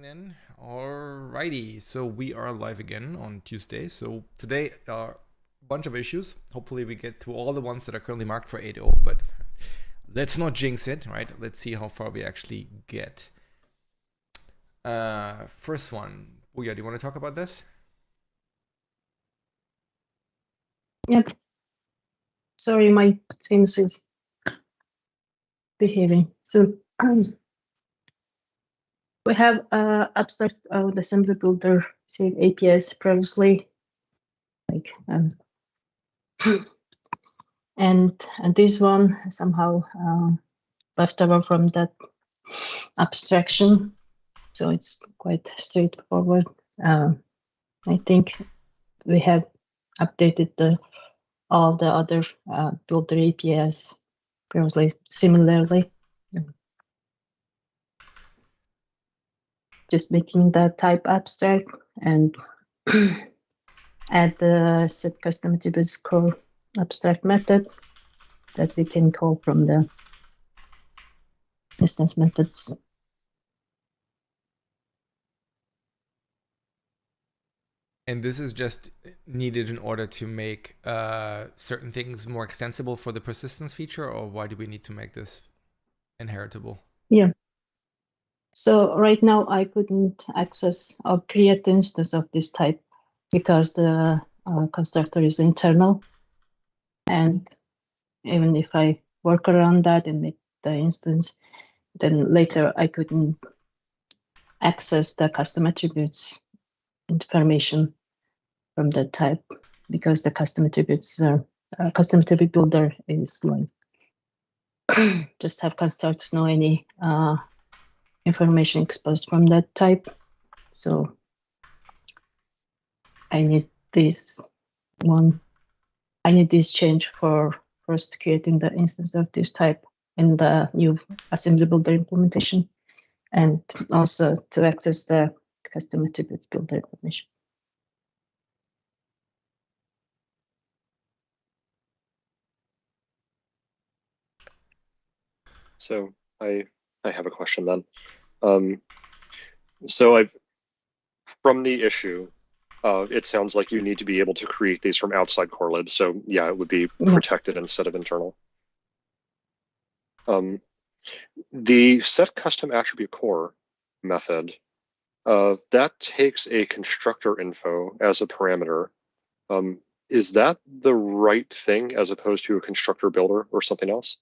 Then, alrighty, so we are live again on Tuesday. So today are a bunch of issues. Hopefully we get through all the ones that are currently marked for 8.0, but let's not jinx it, right? Let's see how far we actually get. First one, Booyah, do you want to talk about this? Yep. Sorry, my Teams is behaving. So we have abstract of the assembly builder say APIs previously, like and this one somehow left over from that abstraction, so it's quite straightforward. I think we have updated all the other builder APIs previously similarly. Just making the type abstract and add the set custom attributes core abstract method that we can call from the instance methods. And this is just needed in order to make certain things more extensible for the persistence feature, or why do we need to make this inheritable? Yeah. So right now I couldn't access or create instance of this type because the constructor is internal. And even if I work around that and make the instance, then later I couldn't access the custom attributes information from that type because the custom attributes custom attribute builder is like just have constructs, no any information exposed from that type. So I need this one. I need this change for first creating the instance of this type in the new assembly builder implementation, and also to access the custom attributes builder information. So I have a question then. So from the issue, it sounds like you need to be able to create these from outside core lib. So yeah, it would be protected instead of internal. The set custom attribute core method, that takes a constructor info as a parameter. Is that the right thing as opposed to a constructor builder or something else?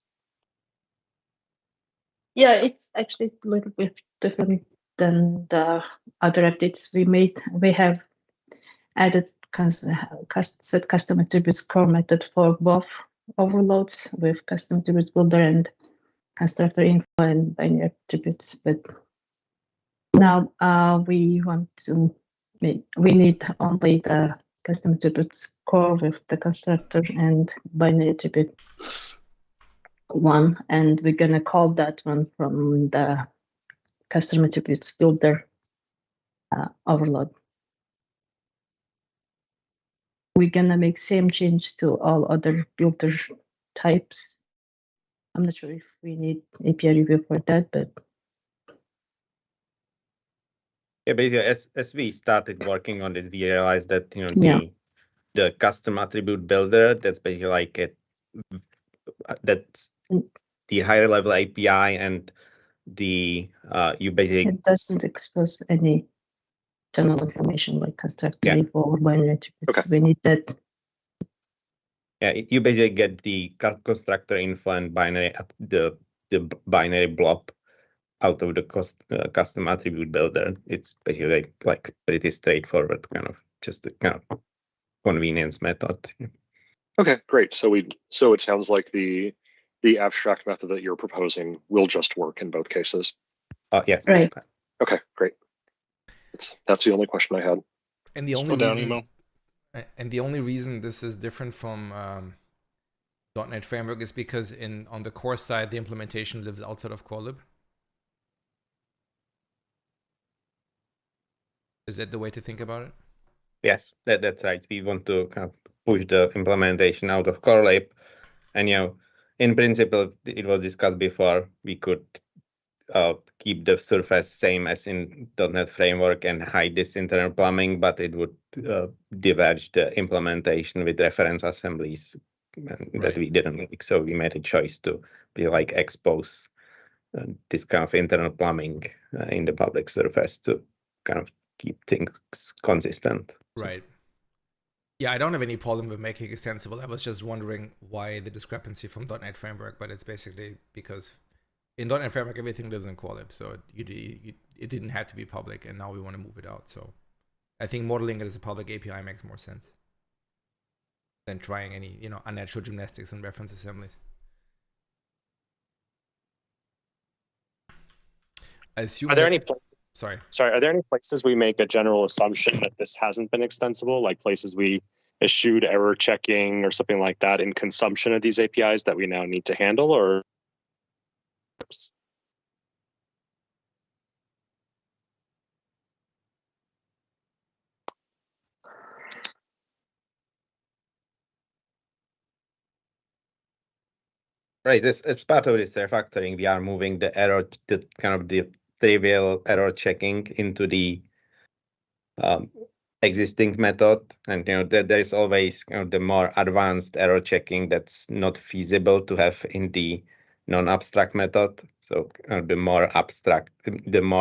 Yeah, it's actually a little bit different than the other updates we made. We have added set custom attributes core method for both overloads with custom attributes builder and constructor info and binary attributes. But now we need only the custom attributes core with the constructor and binary attribute one, and we're gonna call that one from the custom attributes builder overload. We're gonna make same change to all other builder types. I'm not sure if we need API review for that, but yeah, basically as we started working on this, we realized that the custom attribute builder, that's basically like that's the higher level API, and the you basically it doesn't expose any general information like constructor Yeah. info or binary attributes. Okay. We need that. Yeah, you basically get the constructor info and binary the binary blob out of the custom attribute builder. It's basically like pretty straightforward, kind of just a kind of convenience method. Okay, great. So it sounds like the abstract method that you're proposing will just work in both cases. Yes. Right. Okay, great. That's the only question I had. And the only Slow down, reason, Emo. and the only reason this is different from .NET Framework is because on the core side, the implementation lives outside of core lib. Is that the way to think about it? Yes, that's right. We want to kind of push the implementation out of core lib, and in principle, it was discussed before. We could keep the surface same as in .NET Framework and hide this internal plumbing, but it would diverge the implementation with reference assemblies that we didn't like. So we made a choice to be like expose this kind of internal plumbing in the public surface to kind of keep things consistent. Right. Yeah, I don't have any problem with making it extensible. I was just wondering why the discrepancy from .NET Framework, but it's basically because in .NET Framework, everything lives in core lib, so it didn't have to be public, and now we want to move it out. So I think modeling it as a public API makes more sense than trying any unnatural gymnastics and reference assemblies. I assume. Are there any? Sorry. Are there any places we make a general assumption that this hasn't been extensible, like places we eschewed error checking or something like that in consumption of these APIs that we now need to handle, or? Right. As part of this refactoring, we are moving the trivial error checking into the existing method, and there is always the more advanced error checking that's not feasible to have in the non-abstract method. So the more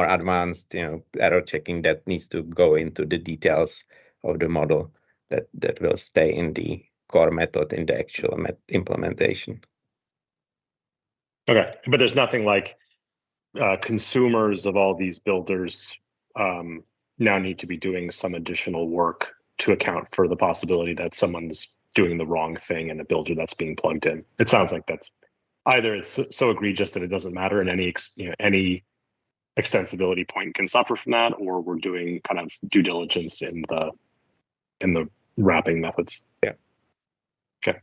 advanced error checking that needs to go into the details of the model that will stay in the core method in the actual implementation. Okay, but there's nothing like consumers of all these builders now need to be doing some additional work to account for the possibility that someone's doing the wrong thing in a builder that's being plugged in. It sounds like that's either it's so egregious that it doesn't matter, and any extensibility point can suffer from that, or we're doing kind of due diligence in the wrapping methods. Yeah. Okay.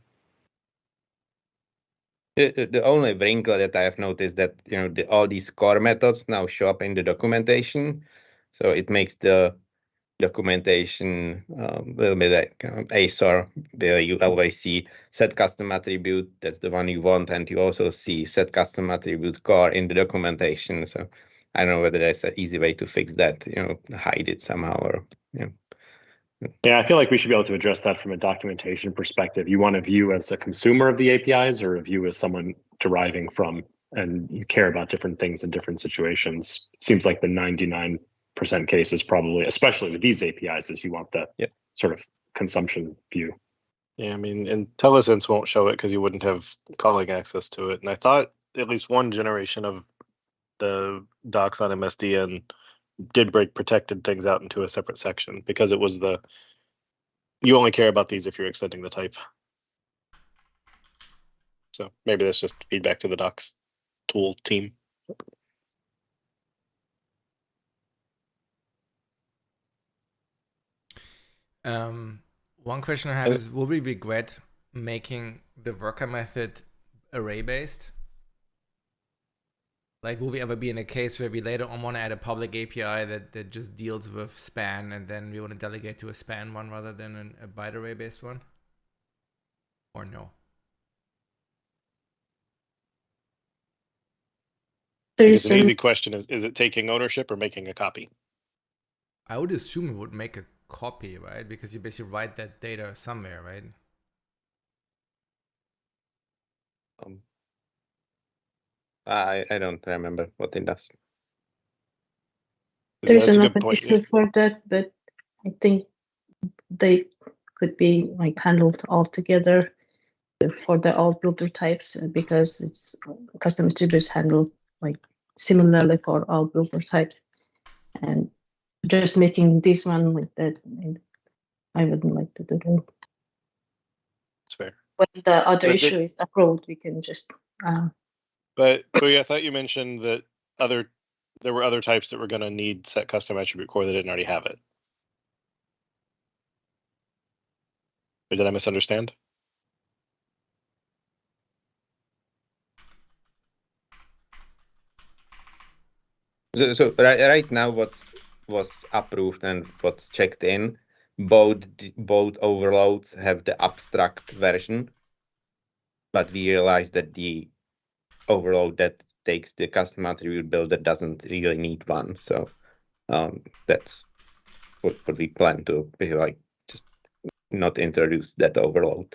The only wrinkle that I have noticed that all these core methods now show up in the documentation, so it makes the documentation a little bit like ASOR. There you always see set custom attribute, that's the one you want, and you also see set custom attribute core in the documentation. So I don't know whether there's an easy way to fix that, hide it somehow or. Yeah, I feel like we should be able to address that from a documentation perspective. You want to view as a consumer of the APIs or a view as someone deriving from, and you care about different things in different situations. It seems like the 99% case is probably, especially with these APIs, is you want the sort of consumption view. Yeah, I mean, IntelliSense won't show it because you wouldn't have calling access to it. And I thought at least one generation of the docs on MSDN did break protected things out into a separate section because it was you only care about these if you're extending the type. So maybe that's just feedback to the docs tool team. One question I have is, will we regret making the worker method array-based? Like, will we ever be in a case where we later on want to add a public API that just deals with span, and then we want to delegate to a span one rather than a byte array-based one? Or no? It's an easy question. Is it taking ownership or making a copy? I would assume it would make a copy, right? Because you basically write that data somewhere, right? I don't remember what it does. There's That's a an good open point. issue for that, but I think they could be like handled all together for the all builder types because it's custom attributes handled like similarly for all builder types, and just making this one like that, I wouldn't like to do that. It's fair. When the other But issue is approved, we can just. But yeah, I thought you mentioned that there were other types that were going to need set custom attribute core that didn't already have it. Or did I misunderstand? So right now, what's approved and what's checked in, both overloads have the abstract version, but we realized that the overload that takes the custom attribute builder doesn't really need one. So that's what we plan to be like, just not introduce that overload.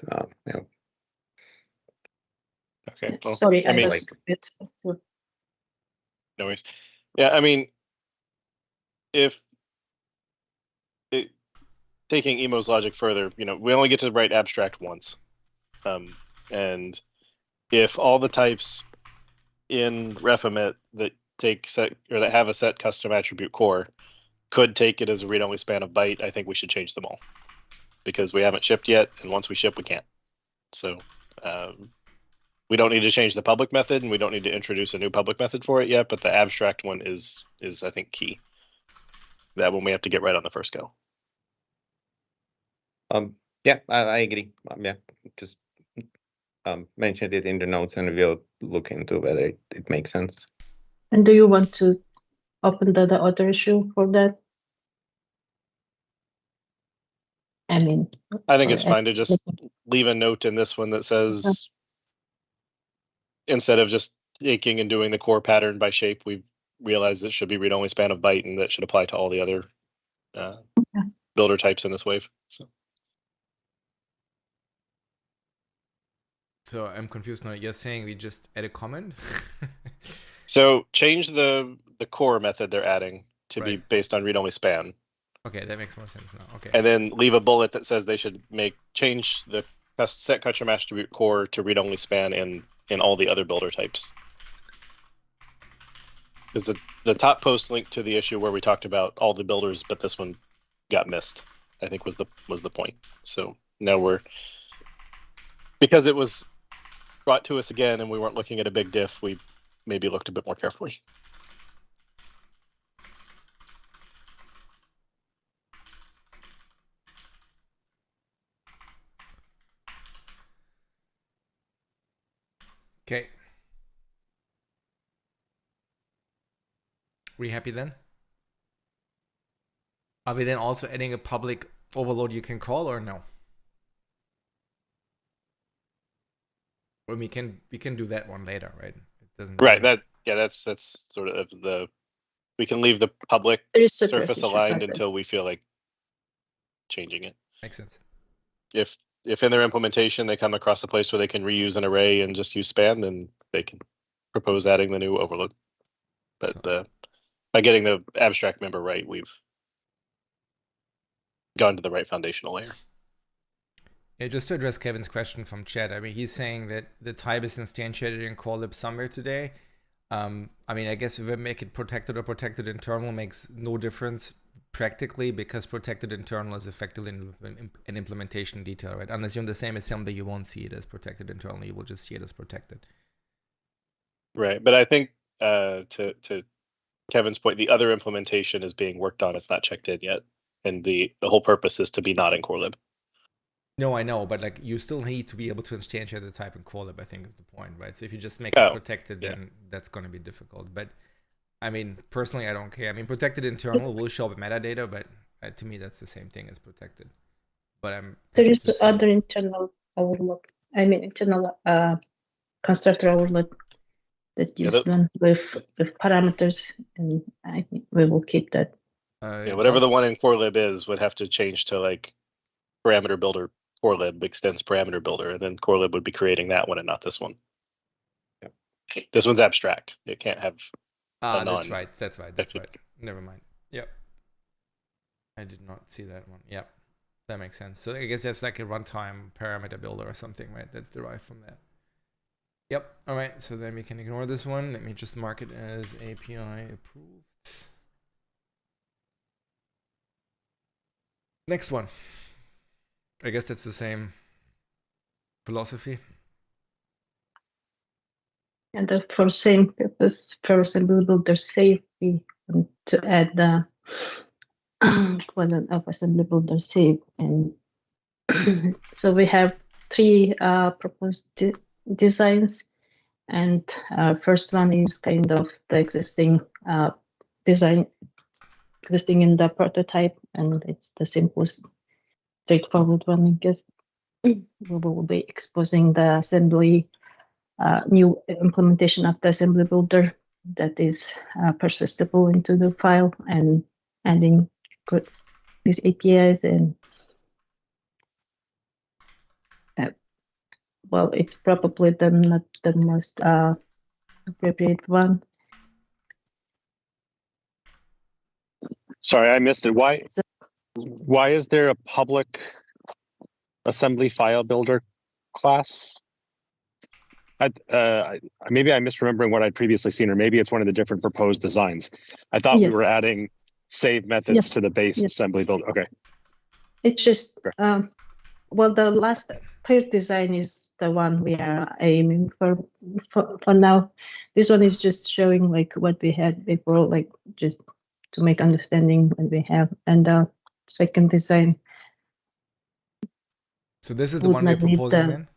Okay. Well, Sorry, I mean, was a bit. no worries. Yeah, I mean, taking Emo's logic further, we only get to write abstract once. And if all the types in RefEmit that take set or that have a set custom attribute core could take it as a read-only span of byte, I think we should change them all because we haven't shipped yet, and once we ship, we can't. So we don't need to change the public method, and we don't need to introduce a new public method for it yet. But the abstract one is I think key. That one we have to get right on the first go. Yeah, I agree. Yeah, just mentioned it in the notes, and we'll look into whether it makes sense. And do you want to open the other issue for that? I mean, I think it's fine to just leave a note in this one that says, instead of just taking and doing the core pattern by shape, we've realized it should be read-only span of byte, and that should apply to all the other builder types in this wave. So I'm confused now. You're saying we just add a comment? So change the core method they're adding to be Right. based on read-only span. Okay, that makes more sense now. Okay. And then leave a bullet that says they should change the set custom attribute core to read-only span in all the other builder types. Because the top post linked to the issue where we talked about all the builders, but this one got missed, I think was the point. So now because it was brought to us again and we weren't looking at a big diff, we maybe looked a bit more carefully. Okay. We happy then? Are we then also adding a public overload you can call or no? Or we can do that one later, right? It doesn't Right. matter. That's sort of we can leave the public surface aligned until we feel like changing it. Makes sense. If in their implementation they come across a place where they can reuse an array and just use span, then they can propose adding the new overload. But by getting the abstract member right, we've gone to the right foundational layer. Yeah, just to address Kevin's question from chat, I mean, he's saying that the type is instantiated in core lib somewhere today. I mean, I guess if we make it protected or protected internal makes no difference practically because protected internal is effectively an implementation detail, right? Unless you're in the same assembly, you won't see it as protected internal. You will just see it as protected. Right, but I think to Kevin's point, the other implementation is being worked on. It's not checked in yet, and the whole purpose is to be not in core lib. No, I know, but like you still need to be able to instantiate the type in core lib, I think is the point, right? So if you just make it protected, then that's going to be difficult. But I mean, personally, I don't care. I mean, protected internal will show up metadata, but to me, that's the same thing as protected. But there is other internal overload. I mean, internal constructor overload that use one with parameters, and I think we will keep that. Whatever the one in core lib is would have to change to like parameter builder. Core lib extends parameter builder, and then core lib would be creating that one and not this one. This one's abstract. It can't have that's right. Never mind. Yep. I did not see that one. Yep. That makes sense. So I guess that's like a runtime parameter builder or something, right? That's derived from that. Yep. All right. So then we can ignore this one. Let me just mark it as API approved. Next one. I guess that's the same philosophy. And for same purpose, for assembly builder save, we want to add the equivalent of assembly builder save. And so we have three proposed designs. And first one is kind of the existing design existing in the prototype, and it's the simplest, straightforward one, I guess. We will be exposing the assembly, new implementation of the assembly builder that is persistable into the file, and adding these APIs. And well, it's probably not the most appropriate one. Sorry, I missed it. Why is there a public assembly file builder class? Maybe I'm misremembering what I'd previously seen, or maybe it's one of the different proposed designs. I thought we were adding save methods to the base assembly builder. Okay. It's just, well, the last third design is the one we are aiming for now. This one is just showing like what we had before, like just to make understanding what we have. And the second design. So this is the one we're proposing then?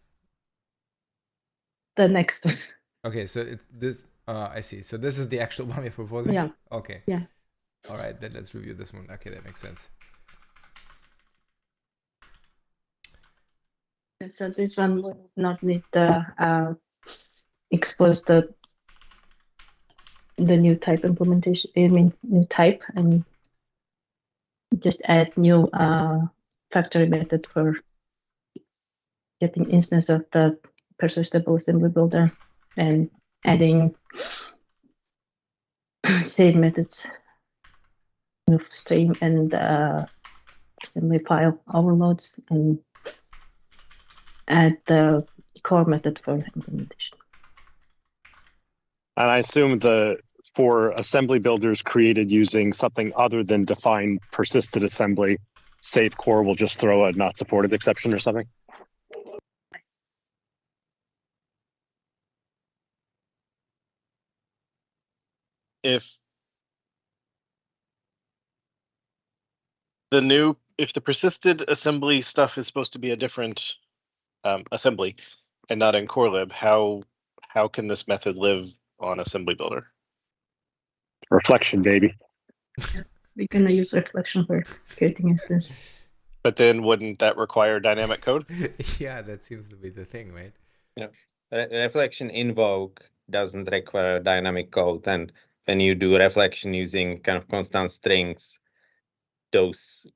The next one. Okay, so it's this, I see. So this is the actual one we're proposing? Yeah. Okay. Yeah. All right, then let's review this one. Okay, that makes sense. So this one will not need the expose the new type implementation. I mean, new type, and just add new factory method for getting instance of the persistable assembly builder, and adding save methods with stream and assembly file overloads, and add the core method for implementation. And I assume for assembly builders created using something other than defined persisted assembly, save core will just throw a not supported exception or something? If the persisted assembly stuff is supposed to be a different assembly and not in corelib, how can this method live on assembly builder? Reflection, baby. We're gonna use reflection for creating instance. But then wouldn't that require dynamic code? Yeah, that seems to be the thing, right? Yeah, reflection invoke doesn't require dynamic code, and when you do reflection using kind of constant strings, those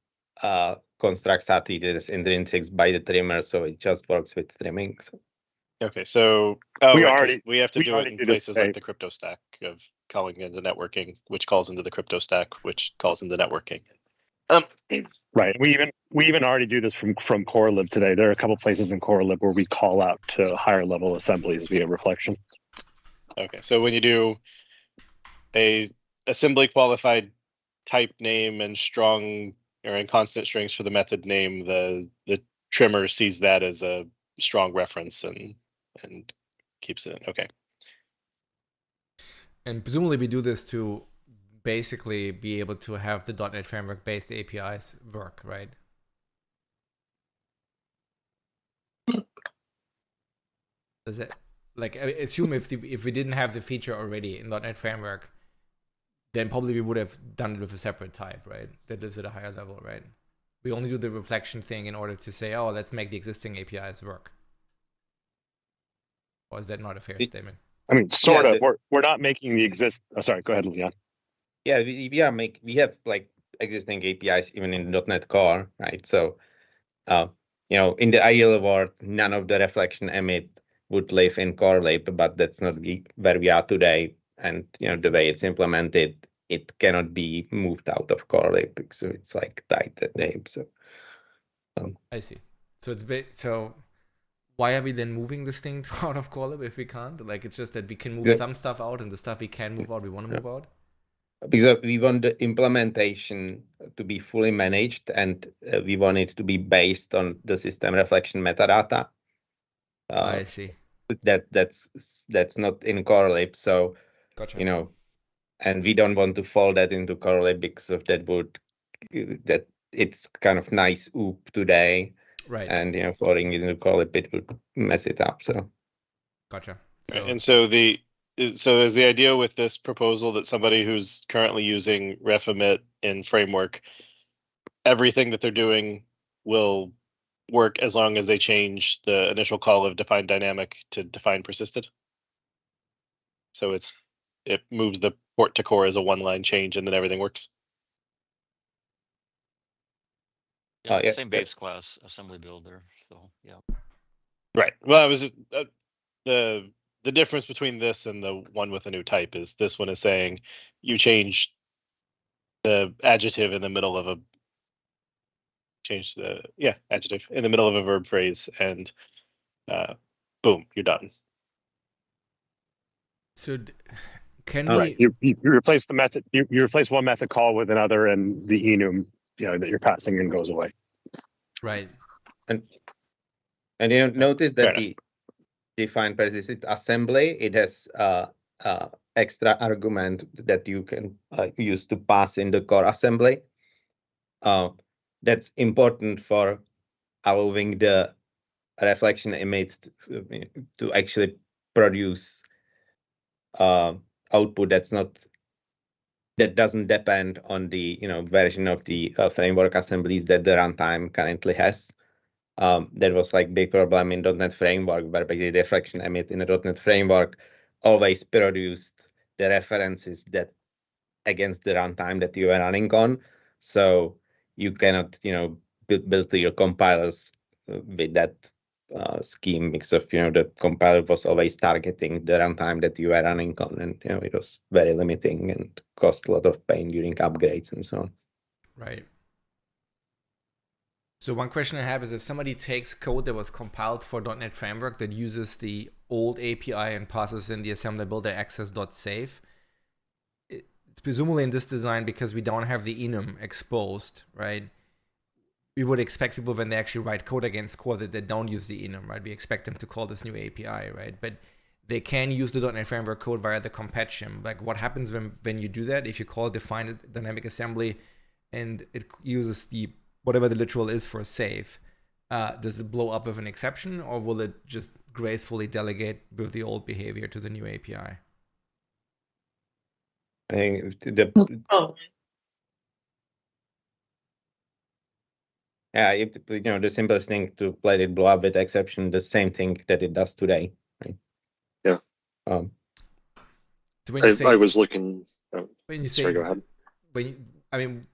constructs are treated as intrinsics by the trimmer, so it just works with trimming. So. Okay, so we have to do it in places like the crypto stack of calling into networking, which calls into the crypto stack, which calls into networking. Right. We even already do this from corelib today. There are a couple places in corelib where we call out to higher level assemblies via reflection. Okay, so when you do a assembly qualified type name and strong or in constant strings for the method name, the trimmer sees that as a strong reference and keeps it. Okay. And presumably we do this to basically be able to have the .NET Framework based APIs work, right? Does it, like, I assume if we didn't have the feature already in .NET Framework, then probably we would have done it with a separate type, right? That is at a higher level, right? We only do the reflection thing in order to say, oh, let's make the existing APIs work. Or is that not a fair statement? I mean, sort of. We're not making the exist. Oh, sorry. Go ahead, Leon. Yeah, we have like existing APIs even in .NET Core, right? So, in the ideal world, none of the reflection emit would live in corelib, but that's not where we are today. And the way it's implemented, it cannot be moved out of corelib, so it's like tied the name. So I see. So it's so why are we then moving this thing out of corelib if we can't? Like, it's just that we can move some stuff out, and the stuff we can move out, we want to move out. Because we want the implementation to be fully managed, and we want it to be based on the system reflection metadata. I see. That's not in corelib, so Gotcha. you know, and we don't want to fold that into corelib because of that it's kind of nice OOP today, right? And folding it into corelib, it would mess it up. So gotcha. And so is the idea with this proposal that somebody who's currently using refemit in framework, everything that they're doing will work as long as they change the initial call of define dynamic to define persisted? So it moves the port to core as a one-line change, and then everything works. Yeah, yes, same base class assembly builder. So yeah. Right. Well, I was the difference between this and the one with a new type is this one is saying you change the adjective in the middle of a adjective in the middle of a verb phrase, and boom, you're done. So can right. You replace the method. You replace one method call with another, and the enum that you're passing in goes away. Right. And notice that the define persisted assembly, it has extra argument that you can use to pass in the core assembly. That's important for allowing the reflection image to actually produce output that doesn't depend on the version of the framework assemblies that the runtime currently has. That was like big problem in .NET Framework, where basically the reflection emit in the .NET Framework always produced the references that against the runtime that you are running on. So you cannot build your compilers with that scheme, because of the compiler was always targeting the runtime that you are running on, and it was very limiting and cost a lot of pain during upgrades and so on. Right. So one question I have is, if somebody takes code that was compiled for .NET Framework that uses the old API and passes in the assembly builder access.save, it's presumably in this design, because we don't have the enum exposed, right? We would expect people, when they actually write code against core, that they don't use the enum, right? We expect them to call this new API, right? But they can use the .NET Framework code via the compatchim. Like, what happens when you do that? If you call define dynamic assembly and it uses the whatever the literal is for save, does it blow up with an exception, or will it just gracefully delegate with the old behavior to the new API? I think the simplest thing to let it blow up with exception, the same thing that it does today, right? Yeah. So when you say, I was looking. When you say, sorry, go ahead.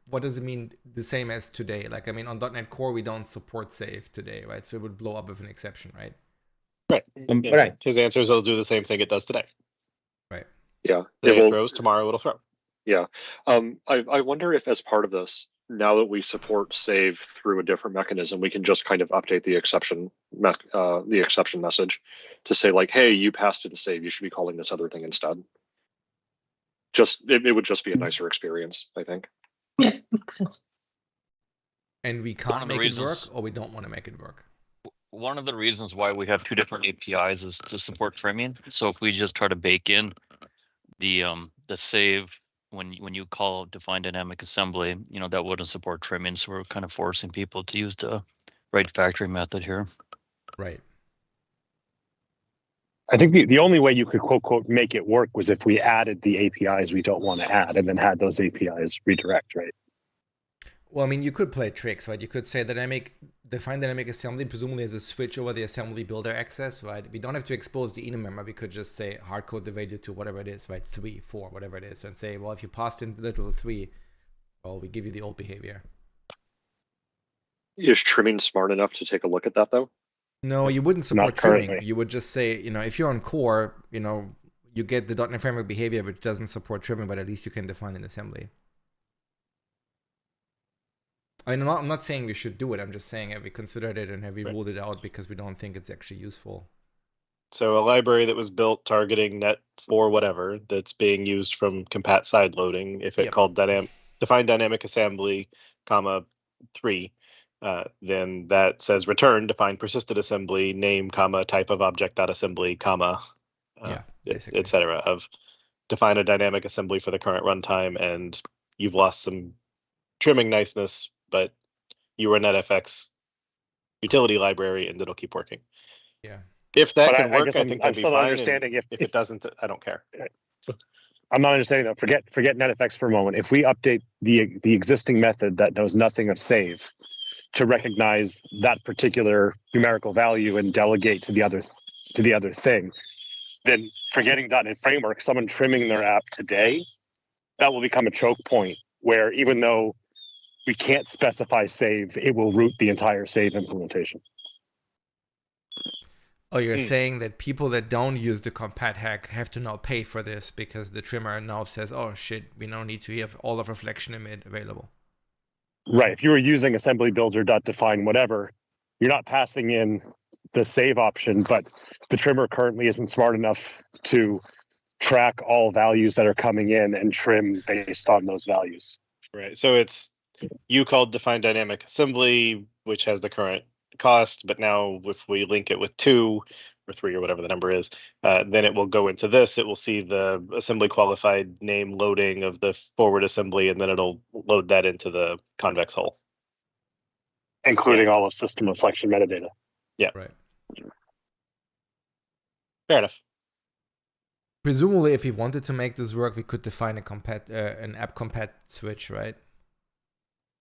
What does it mean the same as today? Like, on .NET Core, we don't support save today, right? So it would blow up with an exception, right? Right. Right. His answer is it'll do the same thing it does today. Right. Yeah. Today it throws, tomorrow it'll throw. Yeah. I wonder if, as part of this, now that we support save through a different mechanism, we can just kind of update the exception message to say, like, hey, you passed in save, you should be calling this other thing instead. It would just be a nicer experience, I think. Yeah, makes sense. And we can't make it work, or we don't want to make it work? One of the reasons why we have two different APIs is to support trimming. So if we just try to bake in the save when you call define dynamic assembly, that wouldn't support trimming. So we're kind of forcing people to use the right factory method here. Right. I think the only way you could quote make it work was if we added the APIs we don't want to add, and then had those APIs redirect, right? Well, you could play tricks, right? You could say define dynamic assembly presumably as a switch over the assembly builder access, right? We don't have to expose the enum member. We could just say hard code the value to whatever it is, right? 3, 4, whatever it is, and say, well, if you passed in the literal 3, well, we give you the old behavior. Is trimming smart enough to take a look at that, though? No, you wouldn't support trimming. You would just say, if you're on core, you get the .NET Framework behavior, which doesn't support trimming, but at least you can define an assembly. I mean, I'm not saying we should do it. I'm just saying have we considered it and have we ruled it out because we don't think it's actually useful. So a library that was built targeting net for whatever that's being used from compat side loading, if it called define dynamic assembly, comma 3, then that says return define persistent assembly name comma type of object dot assembly comma etc. Of define a dynamic assembly for the current runtime, and you've lost some trimming niceness, but you were a NetFX utility library and it'll keep working. Yeah. If that can work, I think that'd be fine. If it doesn't, I don't care. I'm not understanding that. Forget NetFX for a moment. If we update the existing method that knows nothing of save to recognize that particular numerical value and delegate to the other thing, then forgetting .NET Framework, someone trimming their app today, that will become a choke point where even though we can't specify save, it will root the entire save implementation. Oh, you're saying that people that don't use the compat hack have to now pay for this because the trimmer now says, oh shit, we now need to have all of reflection emit available. Right. If you were using assembly builder.define whatever, you're not passing in the save option, but the trimmer currently isn't smart enough to track all values that are coming in and trim based on those values. Right. So it's you called define dynamic assembly, which has the current cost, but now if we link it with 2 or 3 or whatever the number is, then it will go into this. It will see the assembly qualified name loading of the forward assembly, and then it'll load that into the convex hull, including all of system reflection metadata. Yeah. Right. Fair enough. Presumably, if we wanted to make this work, we could define an app compat switch, right?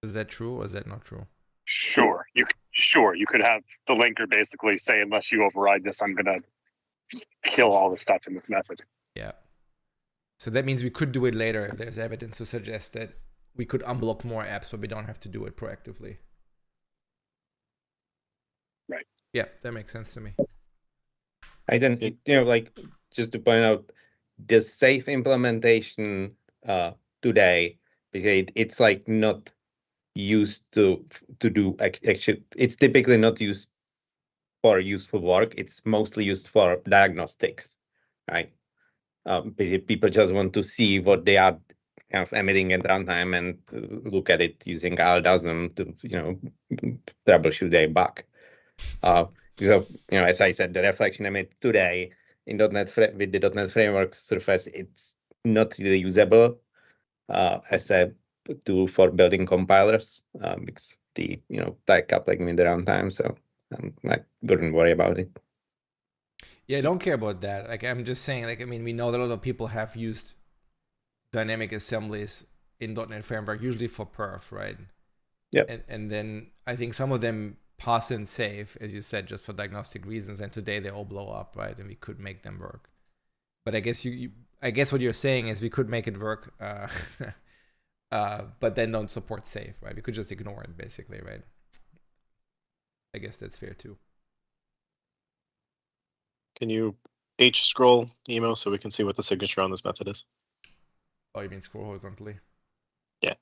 Is that true or is that not true? Sure. You could have the linker basically say, unless you override this, I'm gonna kill all the stuff in this method. Yeah. So that means we could do it later if there's evidence to suggest that we could unblock more apps, but we don't have to do it proactively. Right. Yeah, that makes sense to me. I then, like, just to point out, the safe implementation today, it's like not used to do actually. It's typically not used for useful work. It's mostly used for diagnostics, right? Basically, people just want to see what they are kind of emitting at runtime and look at it using alDASM to troubleshoot a bug. So, as I said, the reflection emit today in .NET with the .NET Framework surface, it's not really usable as a tool for building compilers because the type coupling in the runtime. So I wouldn't worry about it. Yeah, I don't care about that. Like, I'm just saying, like, I mean, we know that a lot of people have used dynamic assemblies in .NET Framework, usually for perf, right? Yeah. And then I think some of them pass in save, as you said, just for diagnostic reasons, and today they all blow up, right? And we could make them work. But I guess I guess what you're saying is we could make it work, but then don't support save, right? We could just ignore it, basically, right? I guess that's fair too. Can you scroll emo so we can see what the signature on this method is? Oh, you mean scroll horizontally? Yeah.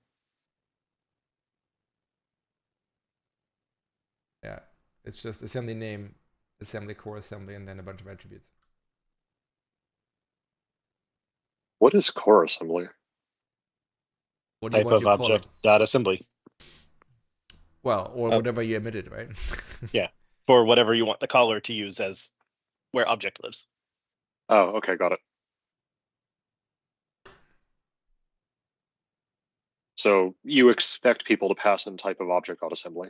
Yeah, it's just assembly name, assembly core assembly, and then a bunch of attributes. What is core assembly? What do you Type want of to call object it? dot assembly. Well, or whatever you emitted, right? Yeah, for whatever you want the caller to use as where object lives. Oh, okay, got it. So you expect people to pass in type of object dot assembly?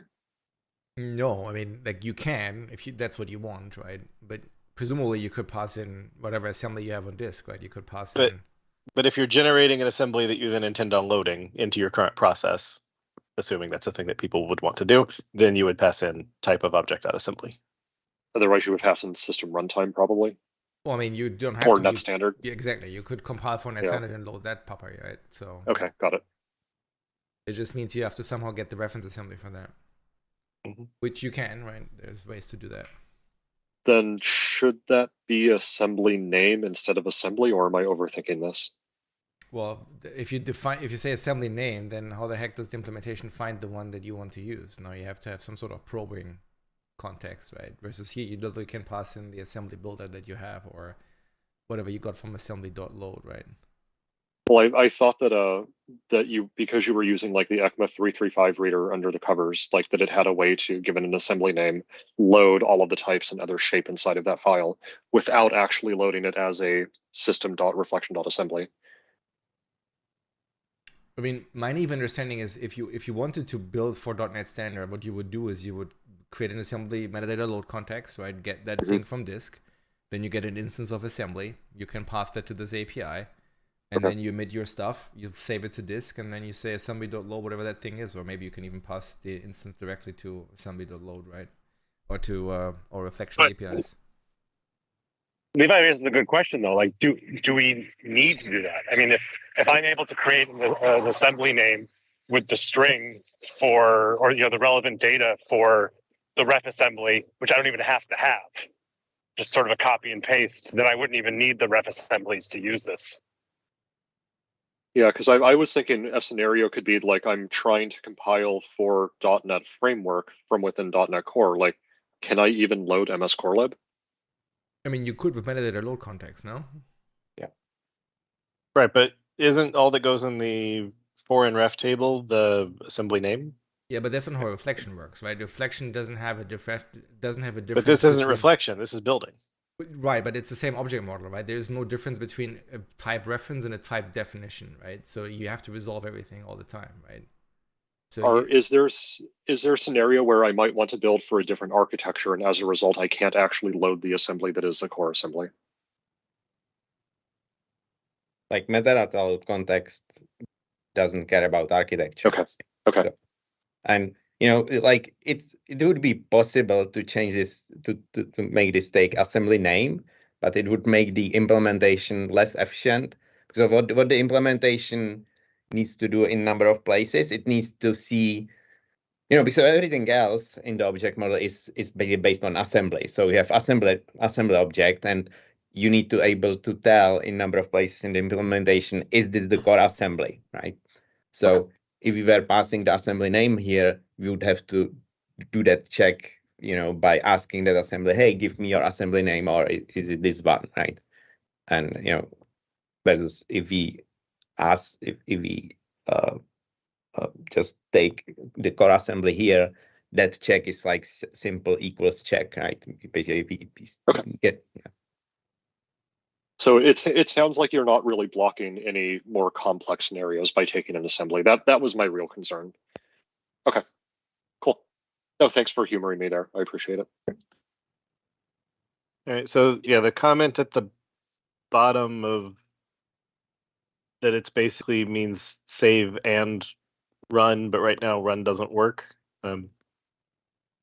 No, I mean, like, you can if that's what you want, right? But presumably you could pass in whatever assembly you have on disk, right? You could pass in. But if you're generating an assembly that you then intend on loading into your current process, assuming that's a thing that people would want to do, then you would pass in type of object dot assembly. Otherwise, you would pass in system runtime probably. Well, I mean, you don't have or to. net standard. Yeah, exactly. You could compile for net standard and load that pupper, right? So. Okay, got it. It just means you have to somehow get the reference assembly for that, which you can, right? There's ways to do that. then should that be assembly name instead of assembly, or am I overthinking this? Well, if you say assembly name, then how the heck does the implementation find the one that you want to use? Now you have to have some sort of probing context, right? Versus here, you literally can pass in the assembly builder that you have or whatever you got from assembly.load, right? Well, I thought that that you, because you were using like the ECMA 335 reader under the covers, like that it had a way to, given an assembly name, load all of the types and other shape inside of that file without actually loading it as a system.reflection.assembly. I mean, my naive understanding is if you wanted to build for .NET Standard, what you would do is you would create an assembly metadata load context, right? Get that thing from disk, then you get an instance of assembly. You can pass that to this API, and then you emit your stuff. You save it to disk, and then you say assembly.load whatever that thing is, or maybe you can even pass the instance directly to assembly.load, right? Or to or reflection APIs. Levi raises a good question though. Like, do we need to do that? I mean, if I'm able to create an assembly name with the string for, or the relevant data for the ref assembly, which I don't even have to have, just sort of a copy and paste, then I wouldn't even need the ref assemblies to use this. Yeah, because I was thinking a scenario could be like I'm trying to compile for .NET Framework from within .NET Core. Like, can I even load MS Core Lib? I mean, you could with metadata load context, no? Yeah. Right, but isn't all that goes in the foreign ref table the assembly name? Yeah, but that's not how reflection works, right? Reflection doesn't have a different. But this isn't reflection. This is building. Right, but it's the same object model, right? There's no difference between a type reference and a type definition, right? So you have to resolve everything all the time, right? So or is there a scenario where I might want to build for a different architecture, and as a result, I can't actually load the assembly that is the core assembly? Like metadata load context doesn't care about architecture. Okay. So, and like it would be possible to change this to make this take assembly name, but it would make the implementation less efficient. So what the implementation needs to do in a number of places, it needs to see, because everything else in the object model is based on assembly. So we have assembly object, and you need to able to tell in a number of places in the implementation, is this the core assembly, right? So if we were passing the assembly name here, we would have to do that check, by asking that assembly, hey, give me your assembly name, or is it this one, right? And versus if we ask, if we just take the core assembly here, that check is like simple equals check, right? Basically, So it sounds like you're not really blocking any more complex scenarios by taking an assembly. That was my real concern. Okay, cool. No, thanks for humoring me there. I appreciate it. All right, so yeah, the comment at the bottom of that it's basically means save and run, but right now run doesn't work.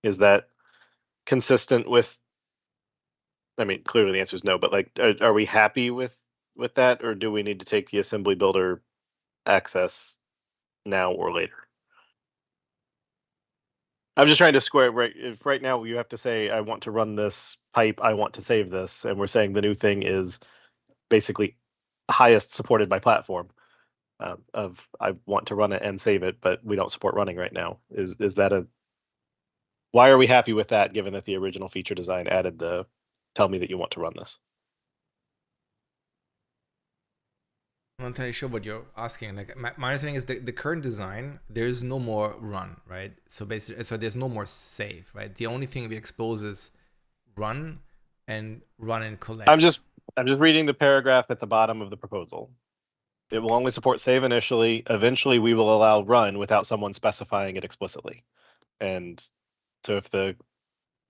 Is that consistent with? I mean, clearly the answer is no, but like, are we happy with that, or do we need to take the assembly builder access now or later? I'm just trying to square right. If right now you have to say, I want to run this pipe, I want to save this, and we're saying the new thing is basically highest supported by platform. Of I want to run it and save it, but we don't support running right now. Is that why are we happy with that, given that the original feature design added the tell me that you want to run this? I'm not entirely sure what you're asking. Like my understanding is the current design, there's no more run, right? So basically, there's no more save, right? The only thing we expose is run and collect. I'm just reading the paragraph at the bottom of the proposal. It will only support save initially. Eventually, we will allow run without someone specifying it explicitly. And so if the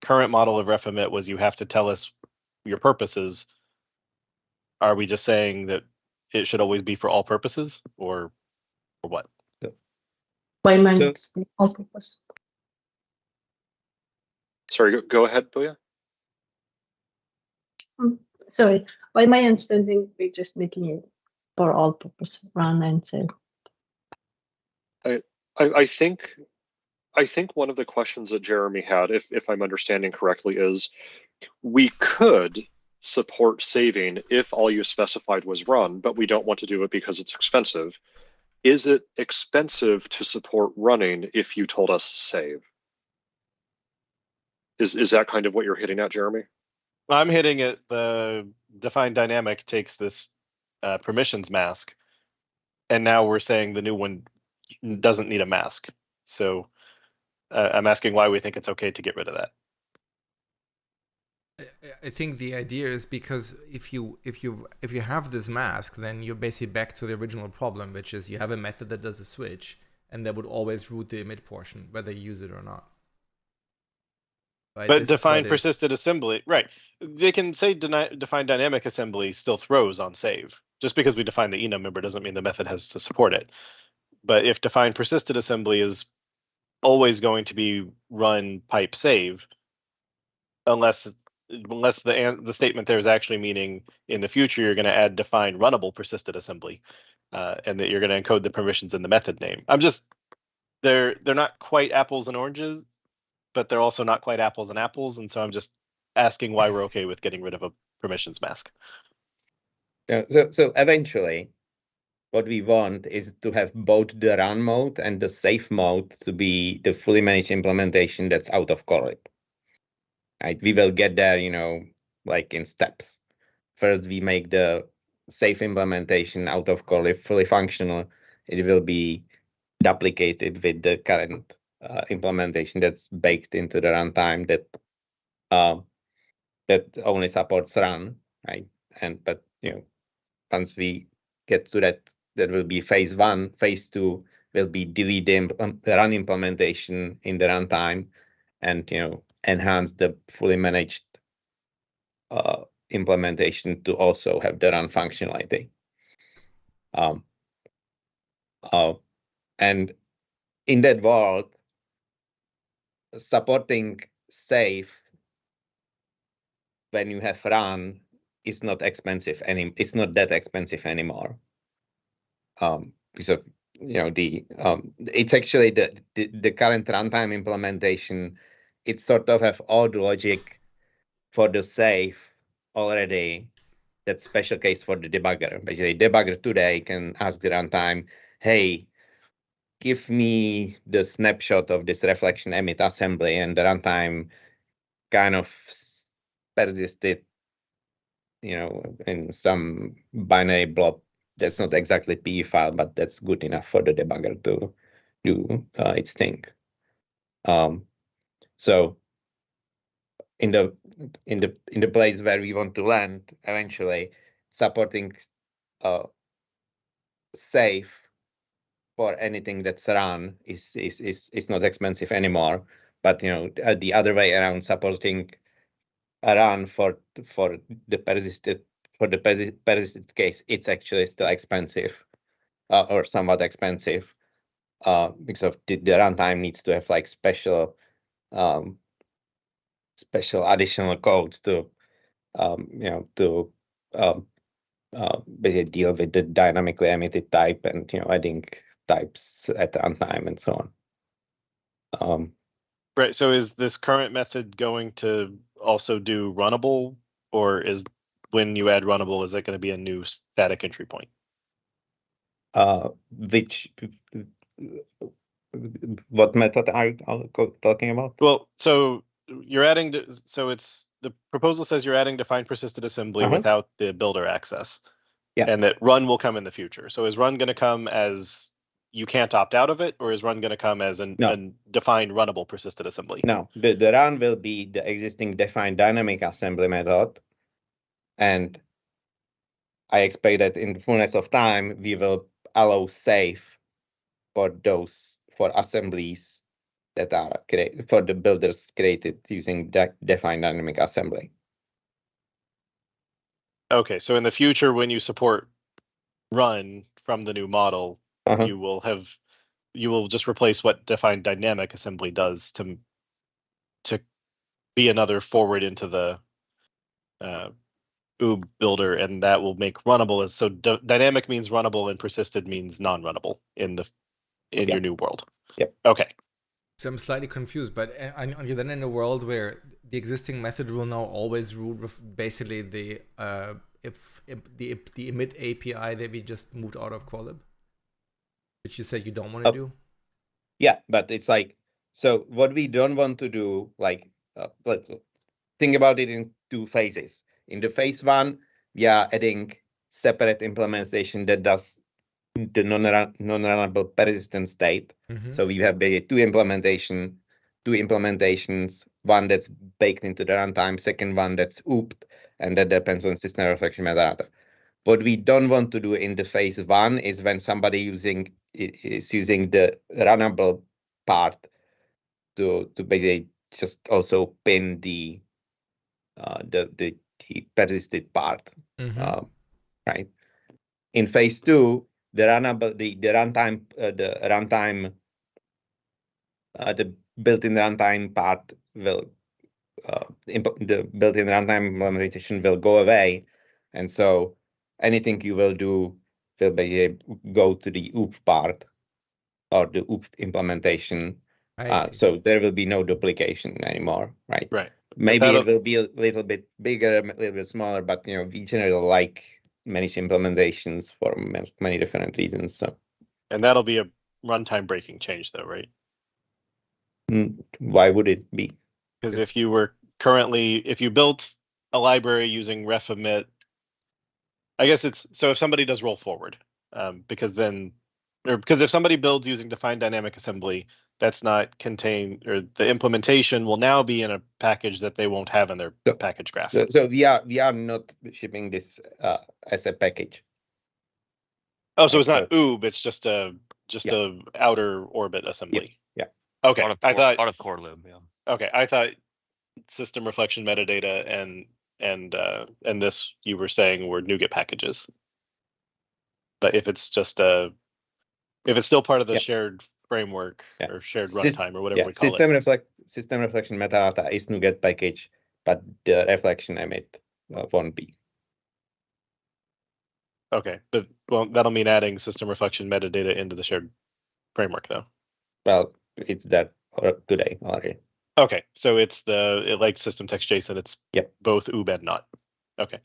current model of ref emit was you have to tell us your purposes, are we just saying that it should always be for all purposes, or what? Why meant all purpose? Sorry, go ahead, Booyah. Sorry, by my understanding, we're just making it for all purpose run and save. I think one of the questions that Jeremy had, if I'm understanding correctly, is We could support saving if all you specified was run, but we don't want to do it because it's expensive. Is it expensive to support running if you told us save? Is that kind of what you're hitting at, Jeremy? I'm hitting it. The define dynamic takes this permissions mask, and now we're saying the new one doesn't need a mask. So I'm asking why we think it's okay to get rid of that. I think the idea is because if you have this mask, then you're basically back to the original problem, which is you have a method that does a switch, and that would always root the emit portion, whether you use it or not. Right? But define persistent assembly, right? They can say define dynamic assembly still throws on save. Just because we define the enum member doesn't mean the method has to support it. But if define persistent assembly is always going to be run pipe save, unless the statement there is actually meaning in the future you're going to add define runnable persistent assembly, and that you're going to encode the permissions in the method name. They're not quite apples and oranges, but they're also not quite apples and apples, and so I'm just asking why we're okay with getting rid of a permissions mask. So eventually, what we want is to have both the run mode and the save mode to be the fully managed implementation that's out of correlate. Right, we will get there, like in steps. First, we make the safe implementation out of correlate fully functional. It will be duplicated with the current implementation that's baked into the runtime that only supports run, right? But once we get to that will be phase 1. Phase 2 will be delete the run implementation in the runtime, and enhance the fully managed implementation to also have the run functionality. And in that world, supporting save when you have run is not expensive it's not that expensive anymore. Because it's actually the current runtime implementation. It sort of have all the logic for the save already. That special case for the debugger. Basically, debugger today can ask the runtime, "Hey, give me the snapshot of this reflection emit assembly," and the runtime kind of persisted, in some binary blob. That's not exactly PE file, but that's good enough for the debugger to do its thing. So in the place where we want to land, eventually supporting save for anything that's run is not expensive anymore. But the other way around, supporting a run for the persisted case, it's actually still expensive, or somewhat expensive, because of the runtime needs to have like special additional codes to basically deal with the dynamically emitted type and adding types at runtime and so on. Right. So is this current method going to also do runnable, or is when you add runnable, is it going to be a new static entry point? What method are you talking about? Well, so you're adding so it's the proposal says you're adding define persistent assembly without the builder access. Yeah. And that run will come in the future. So is run going to come as you can't opt out of it, or is run going to come as a defined runnable persistent assembly? No, the run will be the existing defined dynamic assembly method, and I expect that in the fullness of time we will allow save for assemblies that are created for the builders created using defined dynamic assembly. Okay, so in the future, when you support run from the new model, you will just replace what defined dynamic assembly does to be another forward into the OOB builder, and that will make runnable as so dynamic means runnable and persisted means non-runnable in your new world. Yep. Okay. So I'm slightly confused, but are you then in a world where the existing method will now always root with basically the emit API that we just moved out of Qualib, which you said you don't want to do. Yeah, but it's like, so what we don't want to do, like, think about it in two phases. In the phase one, we are adding separate implementation that does the non-runnable persistent state. So we have two implementations, one that's baked into the runtime, second one that's ooped, and that depends on system reflection metadata. What we don't want to do in the phase one is when somebody is using the runnable part to basically just also pin the persisted part, right? In phase two, the built-in runtime part will the built-in runtime implementation will go away, and so anything you will do will basically go to the OOP part or the OOP implementation. So there will be no duplication anymore, right? Right. Maybe it will be a little bit bigger, a little bit smaller, but we generally like managed implementations for many different reasons. So, and that'll be a runtime breaking change, though, right? Why would it be? Because if you built a library using ref emit, I guess it's so if somebody does roll forward, because if somebody builds using defined dynamic assembly, that's not contained, or the implementation will now be in a package that they won't have in their package graph. So we are not shipping this as a package. Oh, so it's not OOB, it's just a outer orbit assembly. Yeah. Okay. Out of core lib, yeah. Okay, I thought system reflection metadata and this you were saying were NuGet packages. But if it's just if it's still part of the shared framework or shared runtime or whatever we call it. System reflection metadata is NuGet package, but the reflection emit won't be. Okay, but that'll mean adding system reflection metadata into the shared framework, though. Well, it's that today already. Okay, so it like system text JSON. It's both OOB and not. Okay,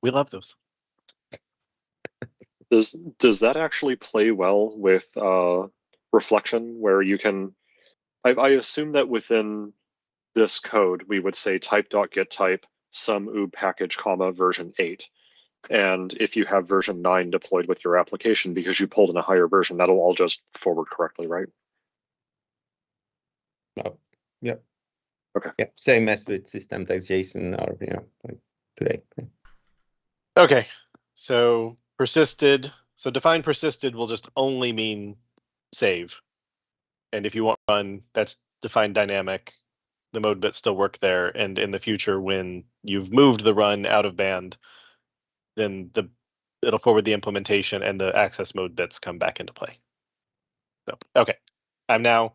we love those. Does that actually play well with reflection, where you can? I assume that within this code we would say type.getType some OOB package comma version 8. And if you have version 9 deployed with your application because you pulled in a higher version, that'll all just forward correctly, right? Yeah. Okay. Yeah. Same as with system text JSON or like today. Okay. So persisted. So defined persisted will just only mean save. And if you want run, that's defined dynamic. The mode bits still work there. And in the future, when you've moved the run out of band, then it'll forward the implementation and the access mode bits come back into play. So, okay. I'm now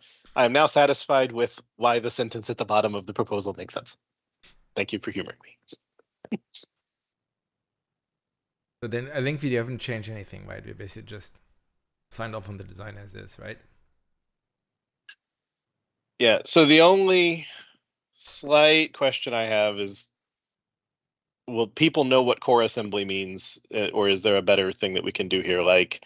satisfied with why the sentence at the bottom of the proposal makes sense. Thank you for humoring me. So then I think we haven't changed anything, right? We basically just signed off on the design as is, right? Yeah, so the only slight question I have is, will people know what core assembly means, or is there a better thing that we can do here, like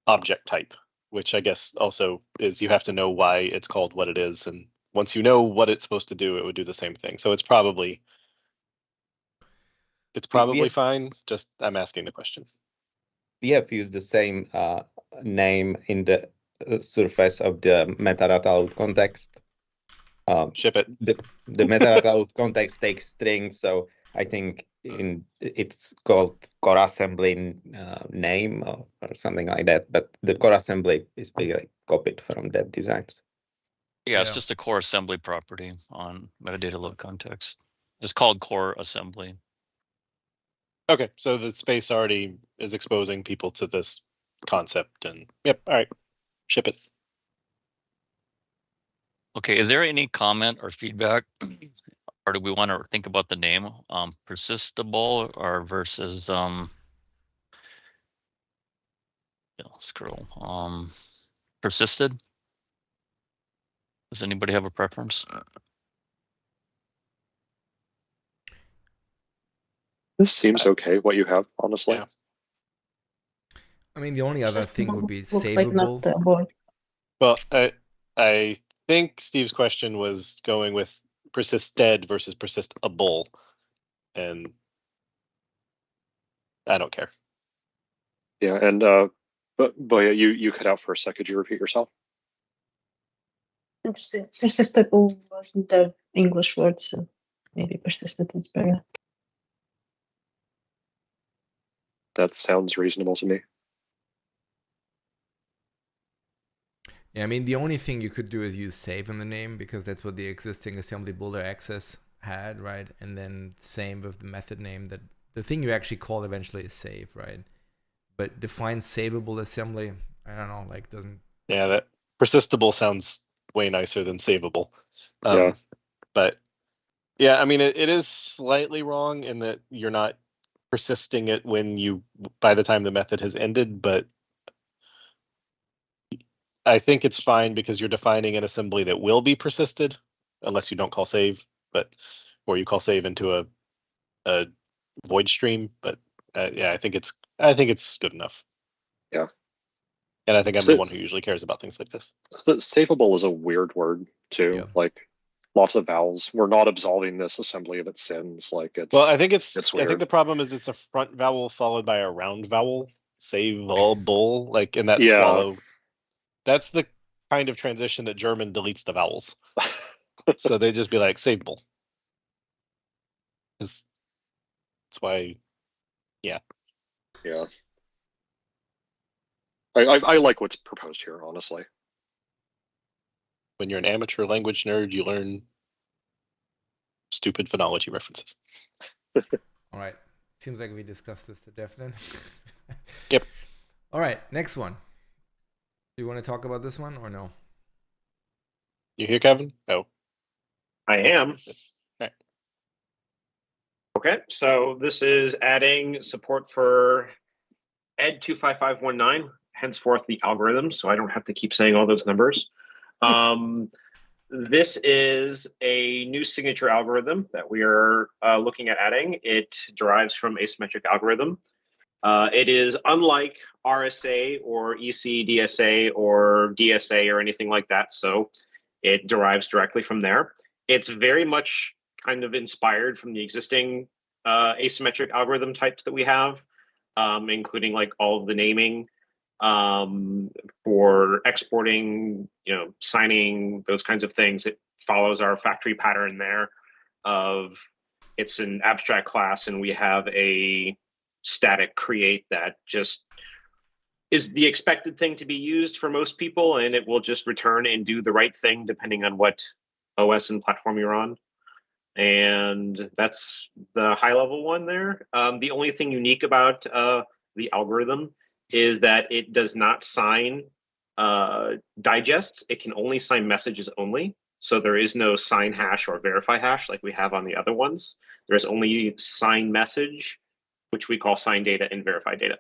object type, which I guess also is you have to know why it's called what it is, and once you know what it's supposed to do, it would do the same thing. So it's probably fine. Just I'm asking the question. We have used the same name in the surface of the metadata out context. Ship it. The metadata out context takes strings, so I think it's called core assembly name or something like that. But the core assembly is basically copied from that designs. Yeah, it's just a core assembly property on metadata load context. It's called core assembly. Okay, so the space already is exposing people to this concept, and all right, ship it. Okay, is there any comment or feedback, or do we want to think about the name, persistable or versus persisted? Does anybody have a preference? This seems okay, what you have, honestly. Yeah. I mean, the only other Just thing would be looks like not savable. board. Well, I think Steve's question was going with persisted versus persistable, and I don't care. Yeah, and but yeah, you cut out for a sec. Could you repeat yourself? Persistable wasn't the English word, so maybe persisted is better. That sounds reasonable to me. Yeah, I mean, the only thing you could do is use save in the name, because that's what the existing assembly builder access had, right? And then same with the method name, that the thing you actually call eventually is save, right? But define savable assembly, I don't know, like doesn't. Yeah, that persistable sounds way nicer than savable. Yeah. But yeah, I mean, it is slightly wrong in that you're not persisting it by the time the method has ended, but I think it's fine because you're defining an assembly that will be persisted, unless you don't call save, or you call save into a void stream. But yeah, I think it's good enough. Yeah. And I think I'm the one who usually cares about things like this. So savable is a weird word too. Yeah. Like lots of vowels. We're not absolving this assembly of its sins. Like it's. Well, I think weird. I think the problem is it's a front vowel followed by a round vowel. Savable, like in that swallow. That's the kind of transition that German deletes the vowels. So they just be like savable. That's why, yeah. Yeah. I like what's proposed here, honestly. When you're an amateur language nerd, you learn stupid phonology references. All right. Seems like we discussed this to death then. Yep. All right. Next one. Do you want to talk about this one or no? You hear, Kevin? Oh. I am. Okay. Okay, so this is adding support for ed 25519, henceforth the algorithm, so I don't have to keep saying all those numbers. This is a new signature algorithm that we are looking at adding. It derives from asymmetric algorithm. It is unlike RSA or EC-DSA or DSA or anything like that, so it derives directly from there. It's very much kind of inspired from the existing asymmetric algorithm types that we have, including like all of the naming for exporting, signing, those kinds of things. It follows our factory pattern there of it's an abstract class and we have a static create that just is the expected thing to be used for most people, and it will just return and do the right thing depending on what OS and platform you're on. And that's the high level one there. The only thing unique about the algorithm is that it does not sign digests. It can only sign messages only. So there is no sign hash or verify hash like we have on the other ones. There's only sign message, which we call sign data, and verify data.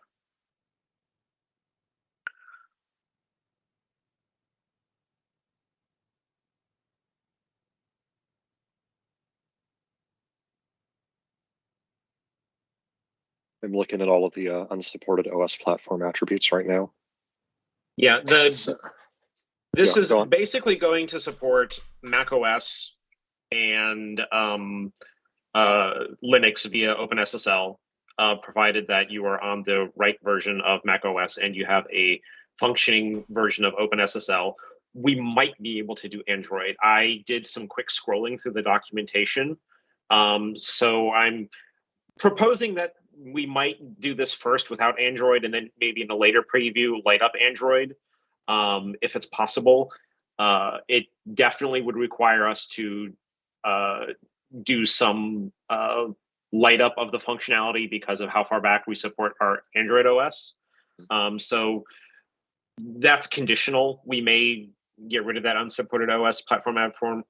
I'm looking at all of the unsupported OS platform attributes right now. Yeah, this is basically going to support Mac OS and Linux via OpenSSL, provided that you are on the right version of Mac OS and you have a functioning version of OpenSSL. We might be able to do Android. I did some quick scrolling through the documentation. So I'm proposing that we might do this first without Android, and then maybe in a later preview light up Android if it's possible. It definitely would require us to do some light up of the functionality because of how far back we support our Android OS. So that's conditional. We may get rid of that unsupported OS platform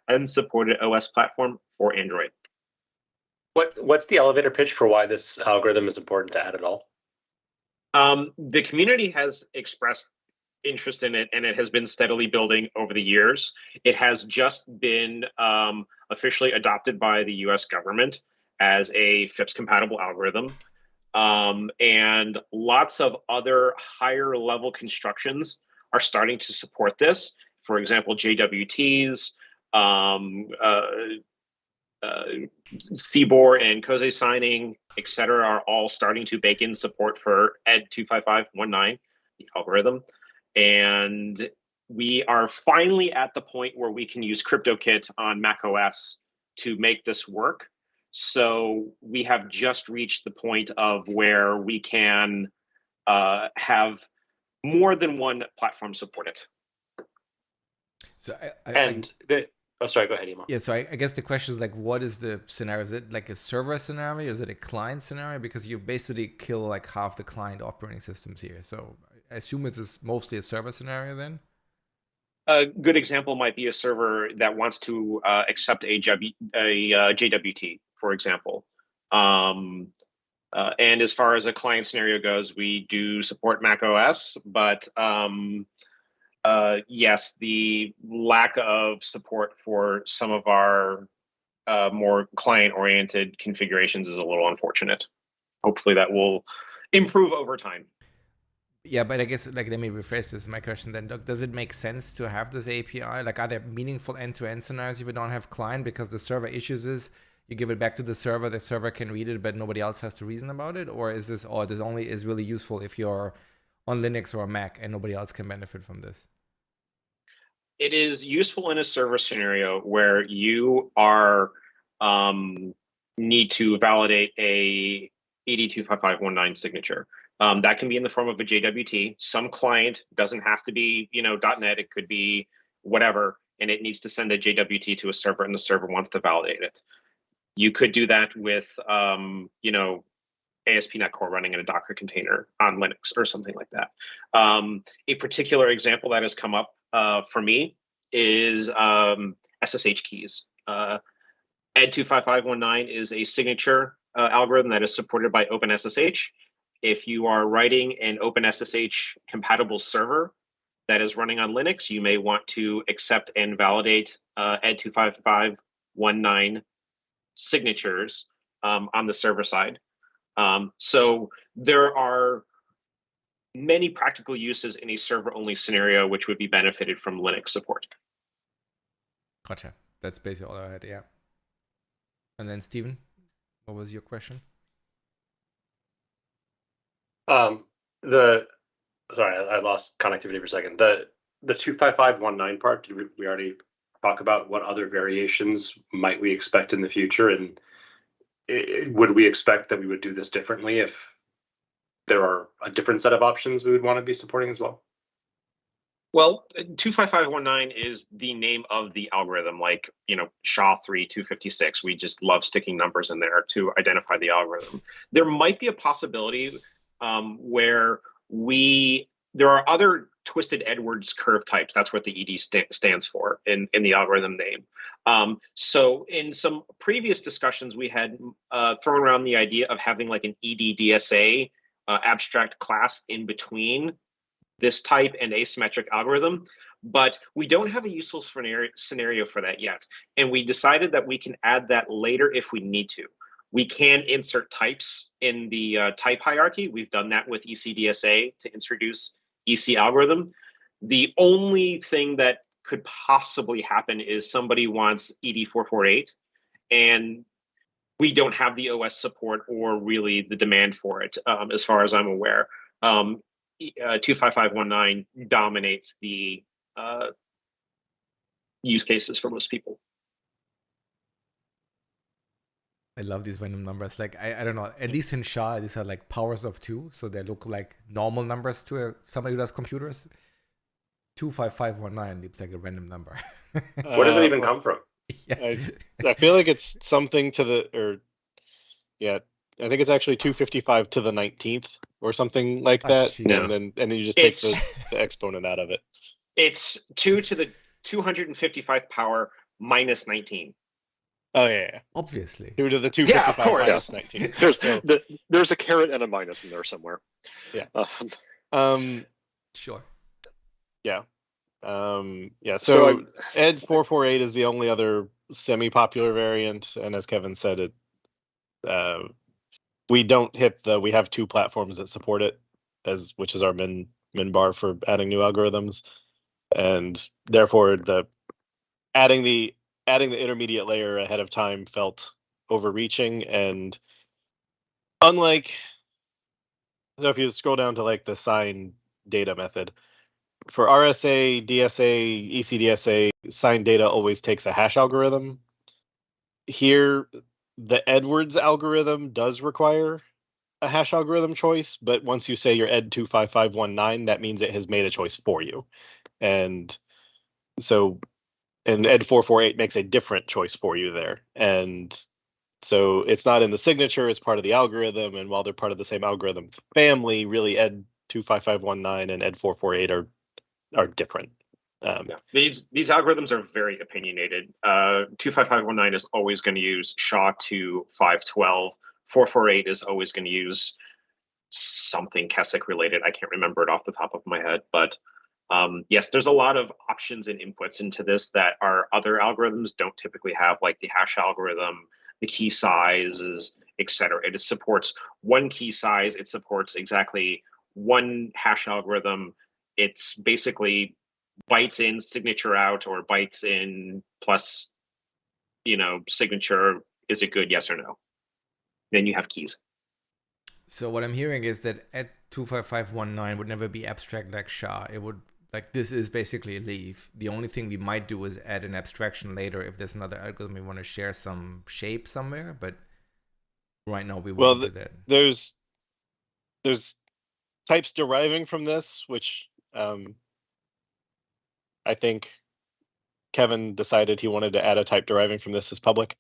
unsupported OS platform for Android. What's the elevator pitch for why this algorithm is important to add at all? The community has expressed interest in it, and it has been steadily building over the years. It has just been officially adopted by the US government as a FIPS compatible algorithm. And lots of other higher level constructions are starting to support this. For example, JWTs, CBOR and COSE signing, et cetera, are all starting to bake in support for ED 25519, the algorithm. And we are finally at the point where we can use CryptoKit on macOS to make this work. So we have just reached the point of where we can have more than one platform support it. So oh, sorry, go ahead, Emo. Yeah, so I guess the question is like, what is the scenario? Is it like a server scenario? Is it a client scenario? Because you basically kill like half the client operating systems here. So I assume it's mostly a server scenario then? A good example might be a server that wants to accept a JWT, for example. And as far as a client scenario goes, we do support Mac OS, but yes, the lack of support for some of our more client-oriented configurations is a little unfortunate. Hopefully that will improve over time. Yeah, but I guess like let me rephrase this. My question then, Doug, does it make sense to have this API? Like, are there meaningful end-to-end scenarios if you don't have client? Because the server issues is you give it back to the server can read it, but nobody else has to reason about it? Or is this, this only is really useful if you're on Linux or Mac and nobody else can benefit from this? It is useful in a server scenario where you are need to validate a ED 25519 signature. That can be in the form of a JWT. Some client doesn't have to be, .NET. It could be whatever, and it needs to send a JWT to a server, and the server wants to validate it. You could do that with, ASP.NET Core running in a Docker container on Linux or something like that. A particular example that has come up for me is SSH keys. ED 25519 is a signature algorithm that is supported by OpenSSH. If you are writing an OpenSSH compatible server that is running on Linux, you may want to accept and validate ED 25519 signatures on the server side. So there are many practical uses in a server-only scenario which would be benefited from Linux support. Gotcha. That's basically all I had, yeah. And then Stephen, what was your question? Sorry, I lost connectivity for a second. The 25519 part, did we already talk about what other variations might we expect in the future? And would we expect that we would do this differently if there are a different set of options we would want to be supporting as well? Well, 25519 is the name of the algorithm, like, SHA-3 256. We just love sticking numbers in there to identify the algorithm. There might be a possibility where there are other twisted Edwards curve types. That's what the ED stands for in the algorithm name. So in some previous discussions, we had thrown around the idea of having like an ED-DSA abstract class in between this type and asymmetric algorithm, but we don't have a useful scenario for that yet. And we decided that we can add that later if we need to. We can insert types in the type hierarchy. We've done that with EC-DSA to introduce EC algorithm. The only thing that could possibly happen is somebody wants ED448, and we don't have the OS support or really the demand for it, as far as I'm aware. 25519 dominates the use cases for most people. I love these random numbers. Like, I don't know, at least in SHA, these are like powers of 2. So they look like normal numbers to somebody who does computers. 25519 looks like a random number. Where does it even come from? Yeah. I feel like it's something I think it's actually 255 to the 19th or something like that. Geez. And then you just take the exponent out of it. It's 2 to the 255th power minus 19. Oh yeah. Obviously. 2 to the 255 Yeah, of course. minus 19. There's a caret and a minus in there somewhere. Yeah. Sure. Yeah. So ED 448 is the only other semi-popular variant, and as Kevin said, we don't hit we have 2 platforms that support it, which is our min bar for adding new algorithms, and therefore adding the intermediate layer ahead of time felt overreaching. And unlike, so if you scroll down to like the sign data method for RSA, DSA, ECDSA, sign data always takes a hash algorithm. Here, the Edwards algorithm does require a hash algorithm choice, but once you say you're ed 25519, that means it has made a choice for you. And so, and ed 448 makes a different choice for you there. And so it's not in the signature, it's part of the algorithm. And while they're part of the same algorithm family, really ed 25519 and ed 448 are different. These algorithms are very opinionated. 25519 is always going to use SHA-2 512. 448 is always going to use something Keswick related. I can't remember it off the top of my head, but yes, there's a lot of options and inputs into this that our other algorithms don't typically have, like the hash algorithm, the key sizes, etc. It supports one key size. It supports exactly one hash algorithm. It's basically bytes in, signature out, or bytes in plus, signature. Is it good? Yes or no? Then you have keys. So what I'm hearing is that at 25519 would never be abstract like SHA. It would, like, this is basically a leaf. The only thing we might do is add an abstraction later if there's another algorithm we want to share some shape somewhere, but right now we won't do that. There's types deriving from this, which I think Kevin decided he wanted to add a type deriving from this as public,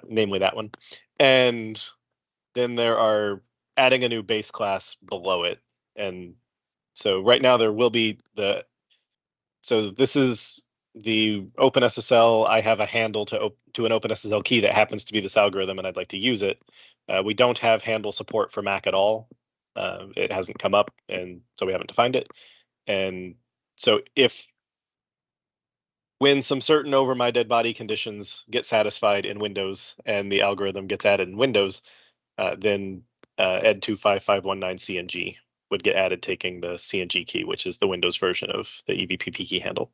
namely that one. And then there are adding a new base class below it. And so right now there will be so this is the OpenSSL. I have a handle to an OpenSSL key that happens to be this algorithm, and I'd like to use it. We don't have handle support for Mac at all. It hasn't come up, and so we haven't defined it. And so when some certain over my dead body conditions get satisfied in Windows and the algorithm gets added in Windows, then ed 25519 CNG would get added, taking the CNG key, which is the Windows version of the EVPP key handle.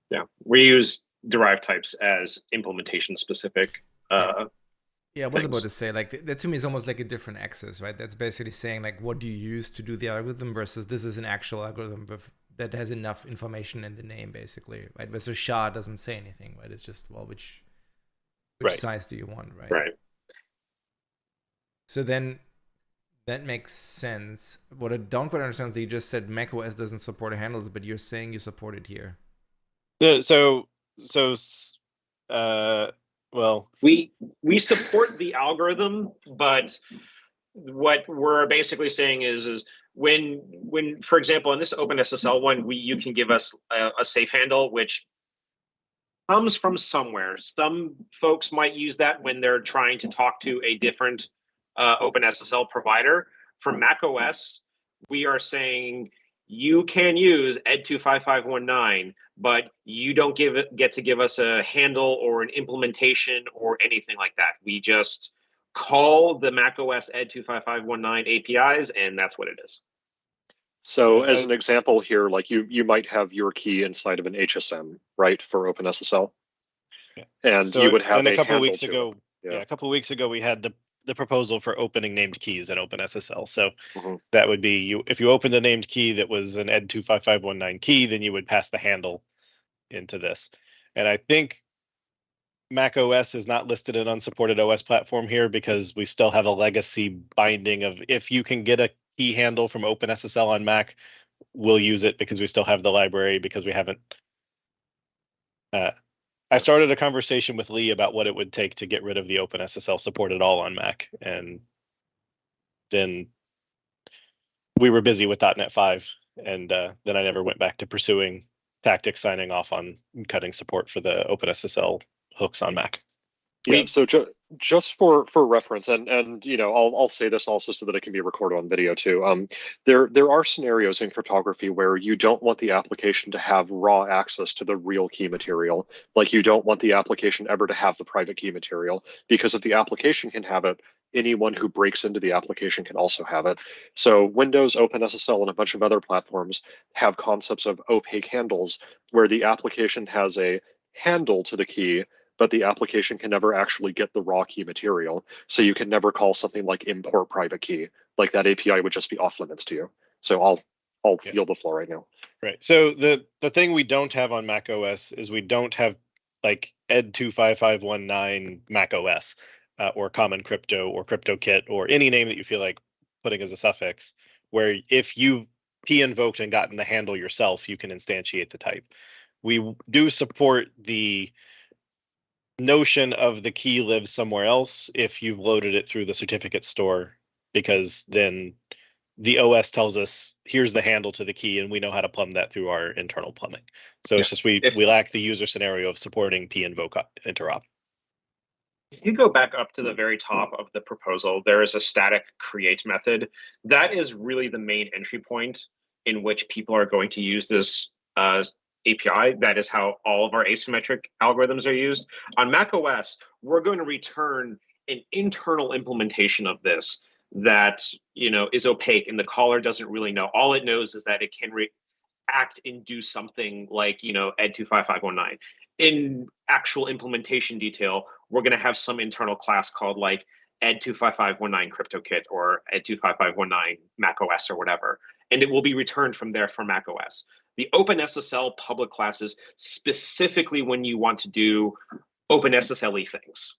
Yeah, we use derived types as implementation specific. Yeah, I was about to say, like, that to me is almost like a different access, right? That's basically saying, like, what do you use to do the algorithm versus this is an actual algorithm that has enough information in the name, basically, right? Versus SHA doesn't say anything, right? It's just, well, which size do you want, right? Right. So then that makes sense. What I don't quite understand is that you just said macOS doesn't support handles, but you're saying you support it here. Yeah, well, we support the algorithm, but what we're basically saying is when for example in this OpenSSL one, you can give us a safe handle which comes from somewhere. Some folks might use that when they're trying to talk to a different OpenSSL provider. For macOS, we are saying you can use ed 25519, but you don't get to give us a handle or an implementation or anything like that. We just call the macOS ed 25519 APIs, and that's what it is. So as an example here, like you might have your key inside of an HSM, right, for OpenSSL, and you would have a couple of weeks ago. A couple of weeks ago, we had the proposal for opening named keys in OpenSSL. So that would be if you opened a named key that was an ed 25519 key, then you would pass the handle into this. And I think Mac OS is not listed in unsupported OS platform here because we still have a legacy binding of if you can get a key handle from OpenSSL on Mac, we'll use it because we still have the library because we haven't. I started a conversation with Lee about what it would take to get rid of the OpenSSL support at all on Mac, and then we were busy with .NET 5, and then I never went back to pursuing tactics signing off on cutting support for the OpenSSL hooks on Mac. Yeah, so just for reference, and you know, I'll say this also so that it can be recorded on video too. There are scenarios in cryptography where you don't want the application to have raw access to the real key material. Like you don't want the application ever to have the private key material, because if the application can have it, anyone who breaks into the application can also have it. So Windows, OpenSSL, and a bunch of other platforms have concepts of opaque handles where the application has a handle to the key, but the application can never actually get the raw key material. So you can never call something like import private key. Like that API would just be off limits to you. So I'll yield the floor right now. Right. So the thing we don't have on Mac OS is we don't have like ed 25519 Mac OS or Common Crypto or CryptoKit or any name that you feel like putting as a suffix, where if you've p-invoked and gotten the handle yourself, you can instantiate the type. We do support the notion of the key lives somewhere else if you've loaded it through the certificate store, because then the OS tells us here's the handle to the key and we know how to plumb that through our internal plumbing. So it's just we lack the user scenario of supporting p-invoke interop. If you go back up to the very top of the proposal, there is a static create method. That is really the main entry point in which people are going to use this API. That is how all of our asymmetric algorithms are used. On Mac OS, we're going to return an internal implementation of this that, you know, is opaque and the caller doesn't really know. All it knows is that it can act and do something like, you know, ed 25519. In actual implementation detail, we're going to have some internal class called like ed 25519 CryptoKit or ed 25519 Mac OS or whatever, and it will be returned from there for Mac OS. The OpenSSL public classes specifically when you want to do OpenSSL-y things.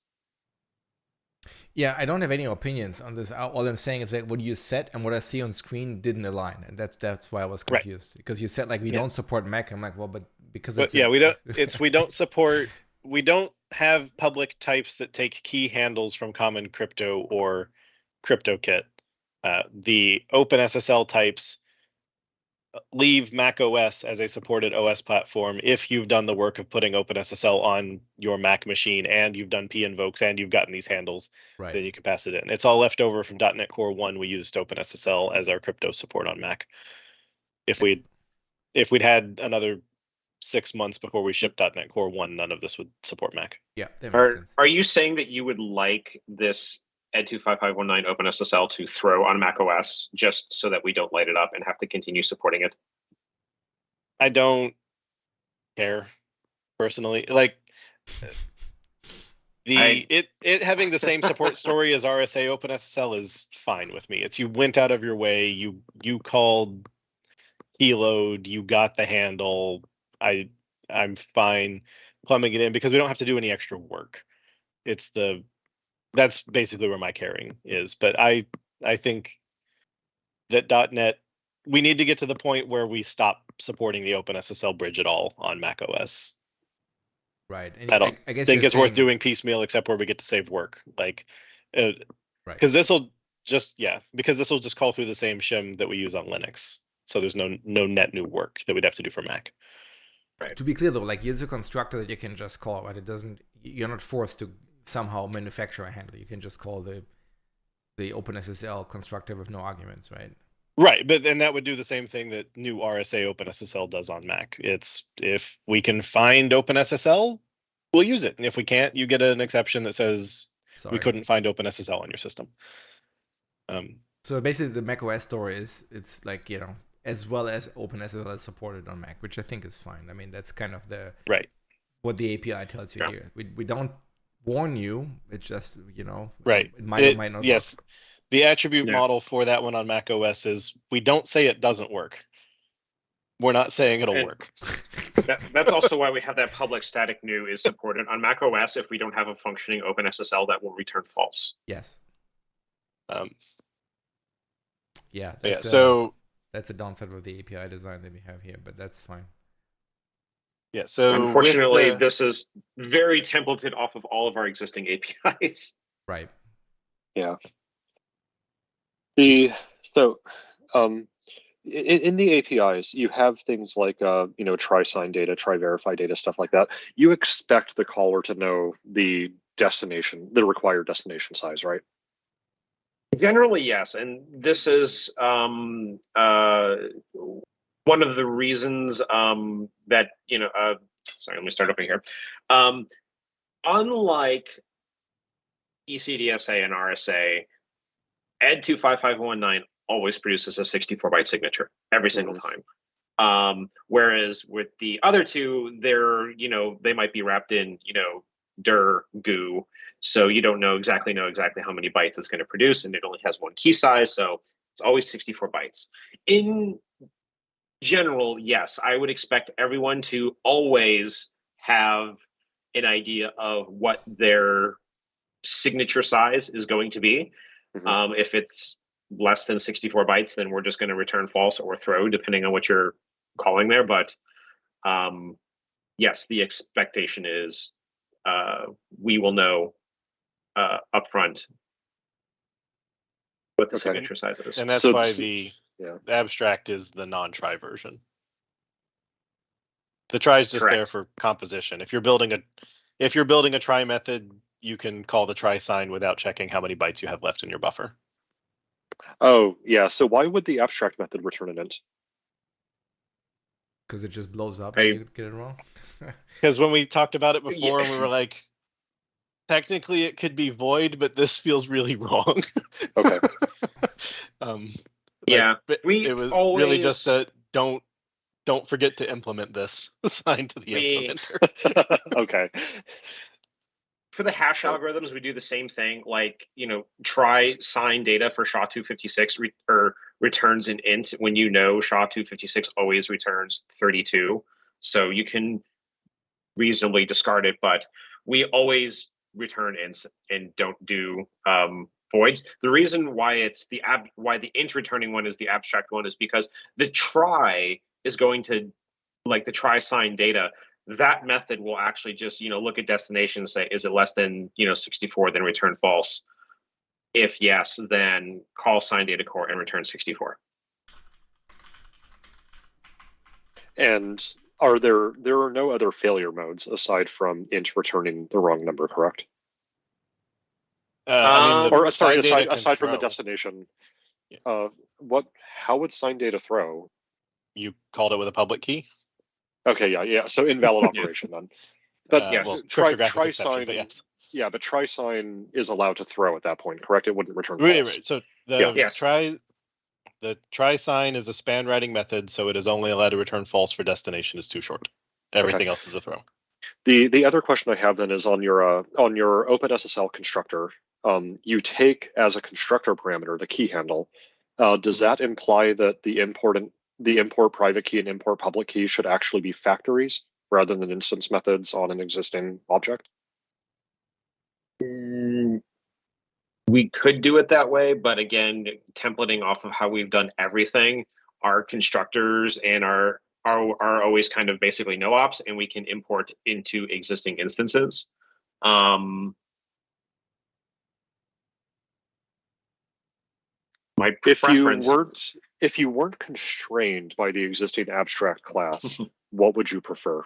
Yeah, I don't have any opinions on this. All I'm saying is that what you said and what I see on screen didn't align, and that's why I was confused. Right. Because you said like we don't support Mac. I'm like, well, but because it's we don't. We don't support. We don't have public types that take key handles from Common Crypto or CryptoKit. The OpenSSL types leave Mac OS as a supported OS platform if you've done the work of putting OpenSSL on your Mac machine and you've done p-invokes and you've gotten these handles, right. Then you can pass it in. It's all left over from .NET Core 1. We used OpenSSL as our crypto support on Mac. If we'd had another 6 months before we shipped .NET Core 1, none of this would support Mac. Yeah, that makes sense. Are you saying that you would like this ed 25519 OpenSSL to throw on Mac OS just so that we don't light it up and have to continue supporting it? I don't care personally. Like it having the same support story as RSA OpenSSL is fine with me. It's you went out of your way, you called keyload, you got the handle. I'm fine plumbing it in because we don't have to do any extra work. That's basically where my caring is. But I think that .NET, we need to get to the point where we stop supporting the OpenSSL bridge at all on Mac OS. Right. And I guess think it's worth doing piecemeal, except where we get to save work. Like, right. Because this will just call through the same shim that we use on Linux. So there's no net new work that we'd have to do for Mac. Right. To be clear though, like here's a constructor that you can just call, right? You're not forced to somehow manufacture a handler. You can just call the OpenSSL constructor with no arguments, right? Right, but then that would do the same thing that new RSA OpenSSL does on Mac. It's if we can find OpenSSL, we'll use it. And if we can't, you get an exception that says we couldn't find OpenSSL on your system. So basically the macOS story it's like, you know, as well as OpenSSL is supported on Mac, which I think is fine. I mean, that's kind of what the API tells you here. We don't warn you. It's just, you know, right. It might or might not. Yes. Work. The attribute model for that one on Mac OS is we don't say it doesn't work. We're not saying it'll work. That's also why we have that public static new is supported on Mac OS. If we don't have a functioning OpenSSL, that will return false. Yes. Yeah. So that's a downside of the API design that we have here, but that's fine. Yeah. So unfortunately, this is very templated off of all of our existing APIs. Right. Yeah. In the APIs, you have things like try sign data, try verify data, stuff like that. You expect the caller to know the the required destination size, right? Generally, yes, and this is one of the reasons that sorry, let me start over here. Unlike ECDSA and RSA, ED 25519 always produces a 64-byte signature every single time. Whereas with the other two, they might be wrapped in dir goo, so you don't know exactly how many bytes it's going to produce, and it only has one key size, so it's always 64 bytes. In general, yes, I would expect everyone to always have an idea of what their signature size is going to be. If it's less than 64 bytes, then we're just going to return false or throw, depending on what you're calling there. But yes, the expectation is we will know upfront what the signature size is. And that's So why this- the abstract is the non-try version. The try is just there Correct. for composition. If you're building a try method, you can call the try sign without checking how many bytes you have left in your buffer. Oh, yeah. So why would the abstract method return an int? Because it just blows up Hey. and you get it wrong. Because when we talked about it before, Yeah. we were like, technically it could be void, but this feels really wrong. Okay. Yeah, but we it was always really just a don't forget to implement this sign to the implementer. Okay. For the hash algorithms, we do the same thing. Like, try sign data for SHA-256 returns an int when SHA-256 always returns 32. So you can reasonably discard it, but we always return ints and don't do voids. The reason why the int returning one is the abstract one is because the try is going to, like the try sign data, that method will actually just look at destination and say, is it less than 64, then return false. If yes, then call sign data core and return 64. And there are no other failure modes aside from int returning the wrong number, correct? Aside from the destination. Yeah. How would sign data throw? You called it with a public key? Okay, yeah. So invalid operation then. But yes. Well, try cryptographic exception, sign, but yes. Yeah, but try sign is allowed to throw at that point, correct? It wouldn't return Right. false. So Yes. the try sign is a span writing method, so it is only allowed to return false for destination is too short. Everything else is a throw. The other question I have then is on your OpenSSL constructor. You take as a constructor parameter the key handle. Does that imply that the import private key and import public key should actually be factories rather than instance methods on an existing object? We could do it that way, but again, templating off of how we've done everything, our constructors and are always kind of basically no ops, and we can import into existing instances. My preference. If you weren't constrained by the existing abstract class, what would you prefer?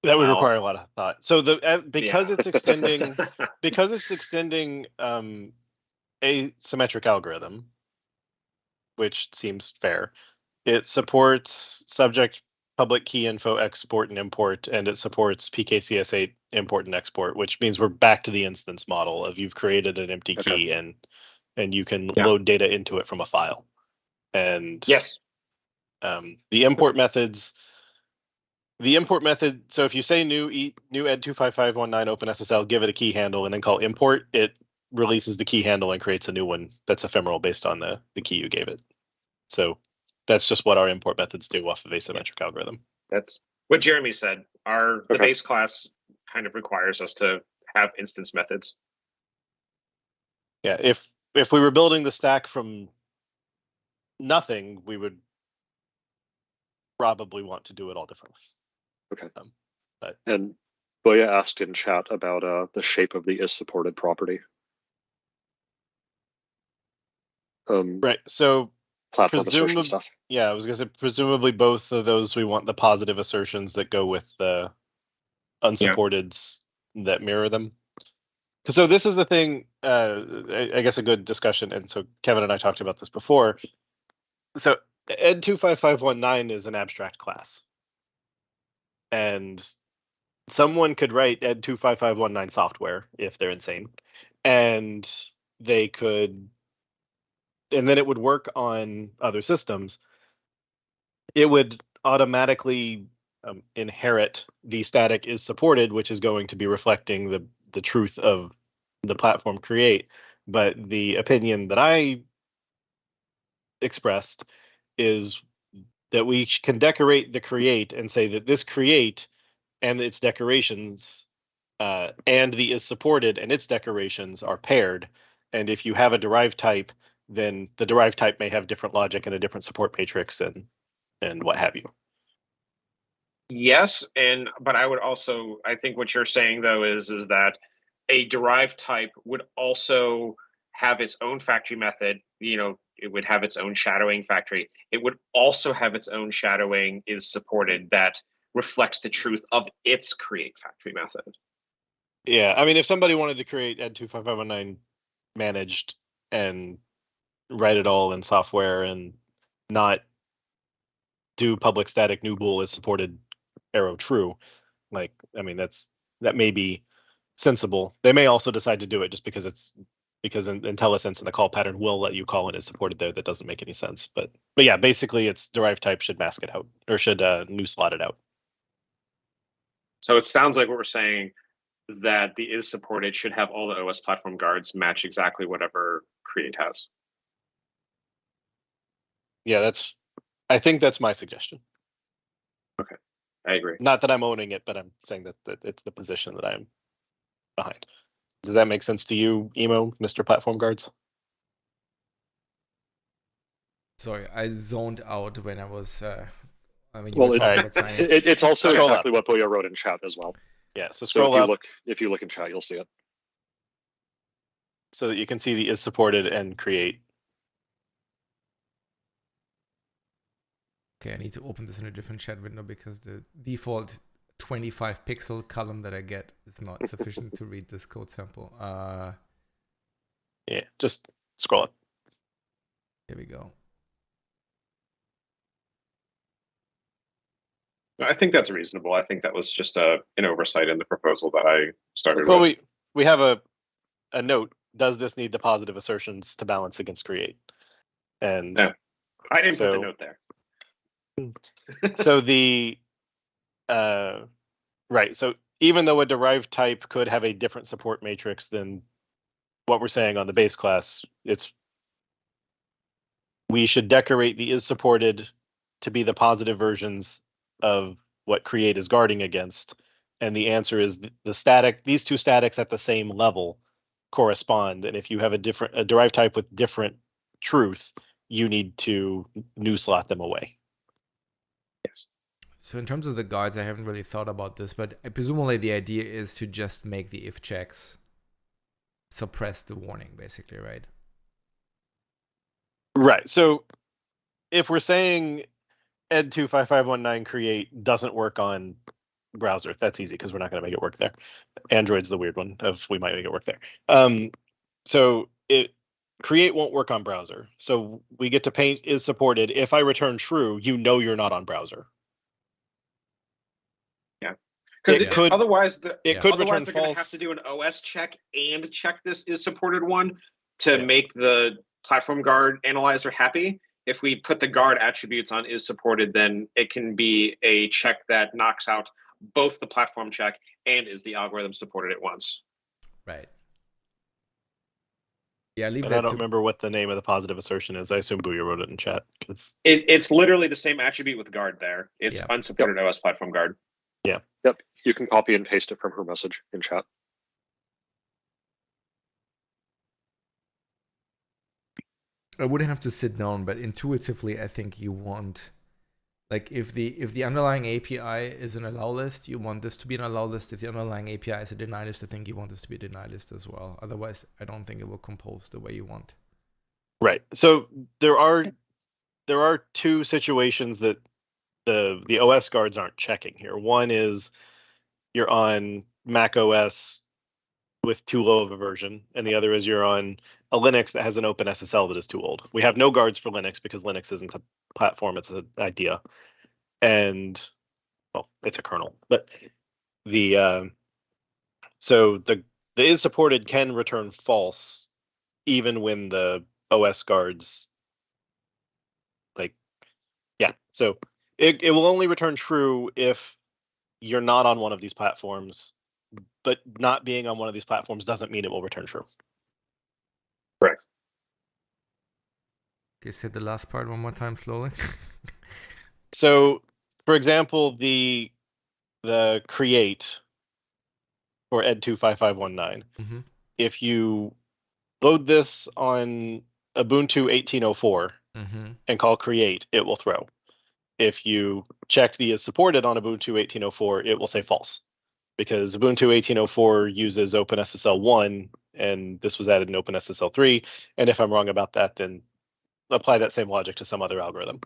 That would require a lot of thought. So because it's extending a symmetric algorithm, which seems fair, it supports subject public key info export and import, and it supports PKCS8 import and export, which means we're back to the instance model of you've created an empty key and you can load data into it from a file. And yes, the import methods. The import method, so if you say new ed 25519 OpenSSL, give it a key handle and then call import, it releases the key handle and creates a new one that's ephemeral based on the key you gave it. So that's just what our import methods do off of asymmetric algorithm. That's what Jeremy said. The base class kind of requires us to have instance methods. Yeah, if we were building the stack from nothing, we would probably want to do it all differently. Okay. And Boya asked in chat about the shape of the is supported property. Right. So platform assertion stuff. Yeah, I was gonna say presumably both of those we want the positive assertions that go with the unsupporteds that mirror them. So this is the thing, I guess a good discussion, and so Kevin and I talked about this before. So ed 25519 is an abstract class. And someone could write ed 25519 software if they're insane. And they could, and then it would work on other systems. It would automatically inherit the static is supported, which is going to be reflecting the truth of the platform create. But the opinion that I expressed is that we can decorate the create and say that this create and its decorations and the is supported and its decorations are paired. And if you have a derived type, then the derived type may have different logic and a different support matrix and what have you. Yes, but I think what you're saying though is that a derived type would also have its own factory method. It would have its own shadowing factory. It would also have its own shadowing is supported that reflects the truth of its create factory method. Yeah, I mean, if somebody wanted to create ed 25519 managed and write it all in software and not do public static new bool is supported arrow true, like, I mean, that may be sensible. They may also decide to do it just because in IntelliSense and the call pattern will let you call it as supported there. That doesn't make any sense. But yeah, basically its derived type should mask it out or should new slot it out. So it sounds like what we're saying that the is supported should have all the OS platform guards match exactly whatever create has. Yeah, I think that's my suggestion. Okay, I agree. Not that I'm owning it, but I'm saying that it's the position that I'm behind. Does that make sense to you, Emo, Mr. Platform Guards? Sorry, I zoned out when I was. It's also Scroll exactly up. what Booyah wrote in chat as well. Yeah, so So scroll up if you look in chat, you'll see it. so that you can see the is supported and create. Okay, I need to open this in a different chat window because the default 25 pixel column that I get is not sufficient to read this code sample. Yeah, just scroll up. Here we go. I think that's reasonable. I think that was just an oversight in the proposal that I started Well, with. we have a note. Does this need the positive assertions to balance against create? And Yeah. I didn't put the so- note there. so the right. So even though a derived type could have a different support matrix than what we're saying on the base class, we should decorate the is supported to be the positive versions of what create is guarding against. And the answer is these two statics at the same level correspond. And if you have a derived type with different truth, you need to new slot them away. Yes. So in terms of the guards, I haven't really thought about this, but presumably the idea is to just make the if checks suppress the warning, basically, right? Right. So if we're saying ed 25519 create doesn't work on browser, that's easy because we're not going to make it work there. Android's the weird one of we might make it work there. So create won't work on browser. So we get to paint is supported. If I return true, you're not on browser. Yeah. It could otherwise return they're going to false. have to do an OS check and check this is supported one to Yeah. make the platform guard analyzer happy. If we put the guard attributes on is supported, then it can be a check that knocks out both the platform check and is the algorithm supported at once. Right. Yeah, leave And that I don't to remember what the name of the positive assertion is. I assume Booyah wrote it in chat. It's literally the same attribute with guard there. It's Yeah. unsupported OS platform guard. Yep, you can copy and paste it from her message in chat. I wouldn't have to sit down, but intuitively, I think you want, like, if the underlying API is an allow list, you want this to be an allow list. If the underlying API is a deny list, I think you want this to be a deny list as well. Otherwise, I don't think it will compose the way you want. Right. So there are there are two situations that the OS guards aren't checking here. One is you're on Mac OS with too low of a version, and the other is you're on a Linux that has an open SSL that is too old. We have no guards for Linux because Linux isn't a platform, it's an idea. And well, it's a kernel. But so the is supported can return false even when the OS guards so it will only return true if you're not on one of these platforms, but not being on one of these platforms doesn't mean it will return true. Correct. Okay, say the last part one more time slowly. So, for example, the create for ed 25519. Mm-hmm. If you load this on Ubuntu 1804 and call create, it will throw. If you check the is supported on Ubuntu 1804, it will say false because Ubuntu 1804 uses OpenSSL 1 and this was added in OpenSSL 3. And if I'm wrong about that, then apply that same logic to some other algorithm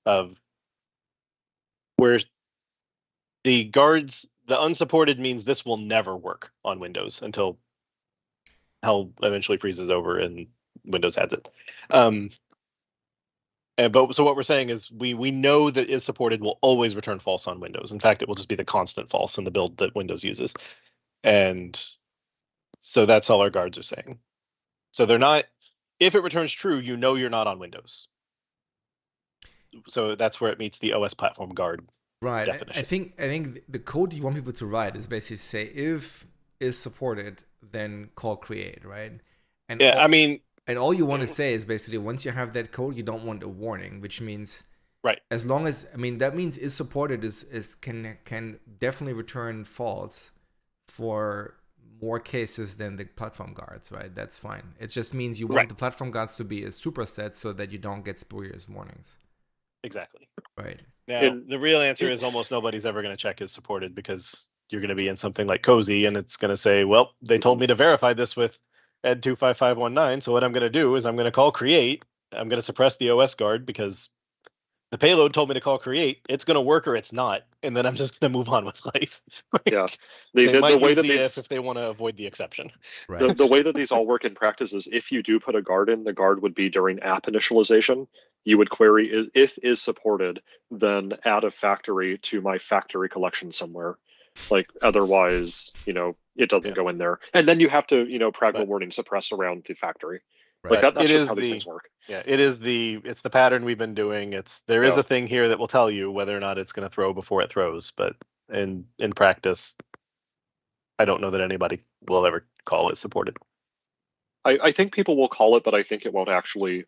of where the guards, the unsupported means this will never work on Windows until hell eventually freezes over and Windows adds it. But so what we're saying is we know that is supported will always return false on Windows. In fact, it will just be the constant false in the build that Windows uses. And so that's all our guards are saying. So they're not, if it returns true, you know you're not on Windows. So that's where it meets the OS platform guard Right. definition. I think the code you want people to write is basically say if is supported, then call create, right? And yeah, and all you want to say is basically once you have that code, you don't want a warning, which means right. As long as that means is supported is can definitely return false for more cases than the platform guards, right? That's fine. It just means you want the platform guards to be a superset so that you don't get spurious warnings. Exactly. Right. Now, the real answer is almost nobody's ever going to check is supported because you're going to be in something like Cozy and it's going to say, well, they told me to verify this with ed 25519. So what I'm going to do is I'm going to call create. I'm going to suppress the OS guard because the payload told me to call create. It's going to work or it's not. And then I'm just going to move on with life. Yeah. They might use the if they want to avoid the exception. Right. The way that these all work in practice is if you do put a guard in, the guard would be during app initialization. You would query if is supported, then add a factory to my factory collection somewhere. Like otherwise, it doesn't go in there. And then you have to, pragma warning suppress around the factory. Right. Like that's just how these things work. Yeah, it's the pattern we've been doing. There is a thing here that will tell you whether or not it's going to throw before it throws, but in practice, I don't know that anybody will ever call it supported. I think people will call it, but I think it won't actually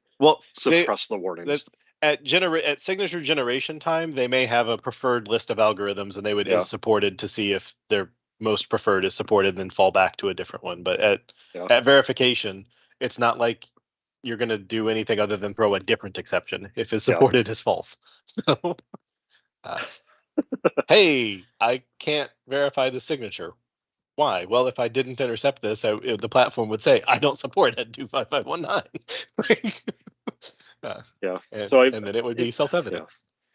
suppress the warnings. At signature generation time, they may have a preferred list of algorithms, and they would is supported to see if their most preferred is supported, and then fall back to a different one. But at verification, it's not like you're going to do anything other than throw a different exception if is supported is false. So, hey, I can't verify the signature. Why? Well, if I didn't intercept this, the platform would say, I don't support ed 25519. And then it would be self-evident.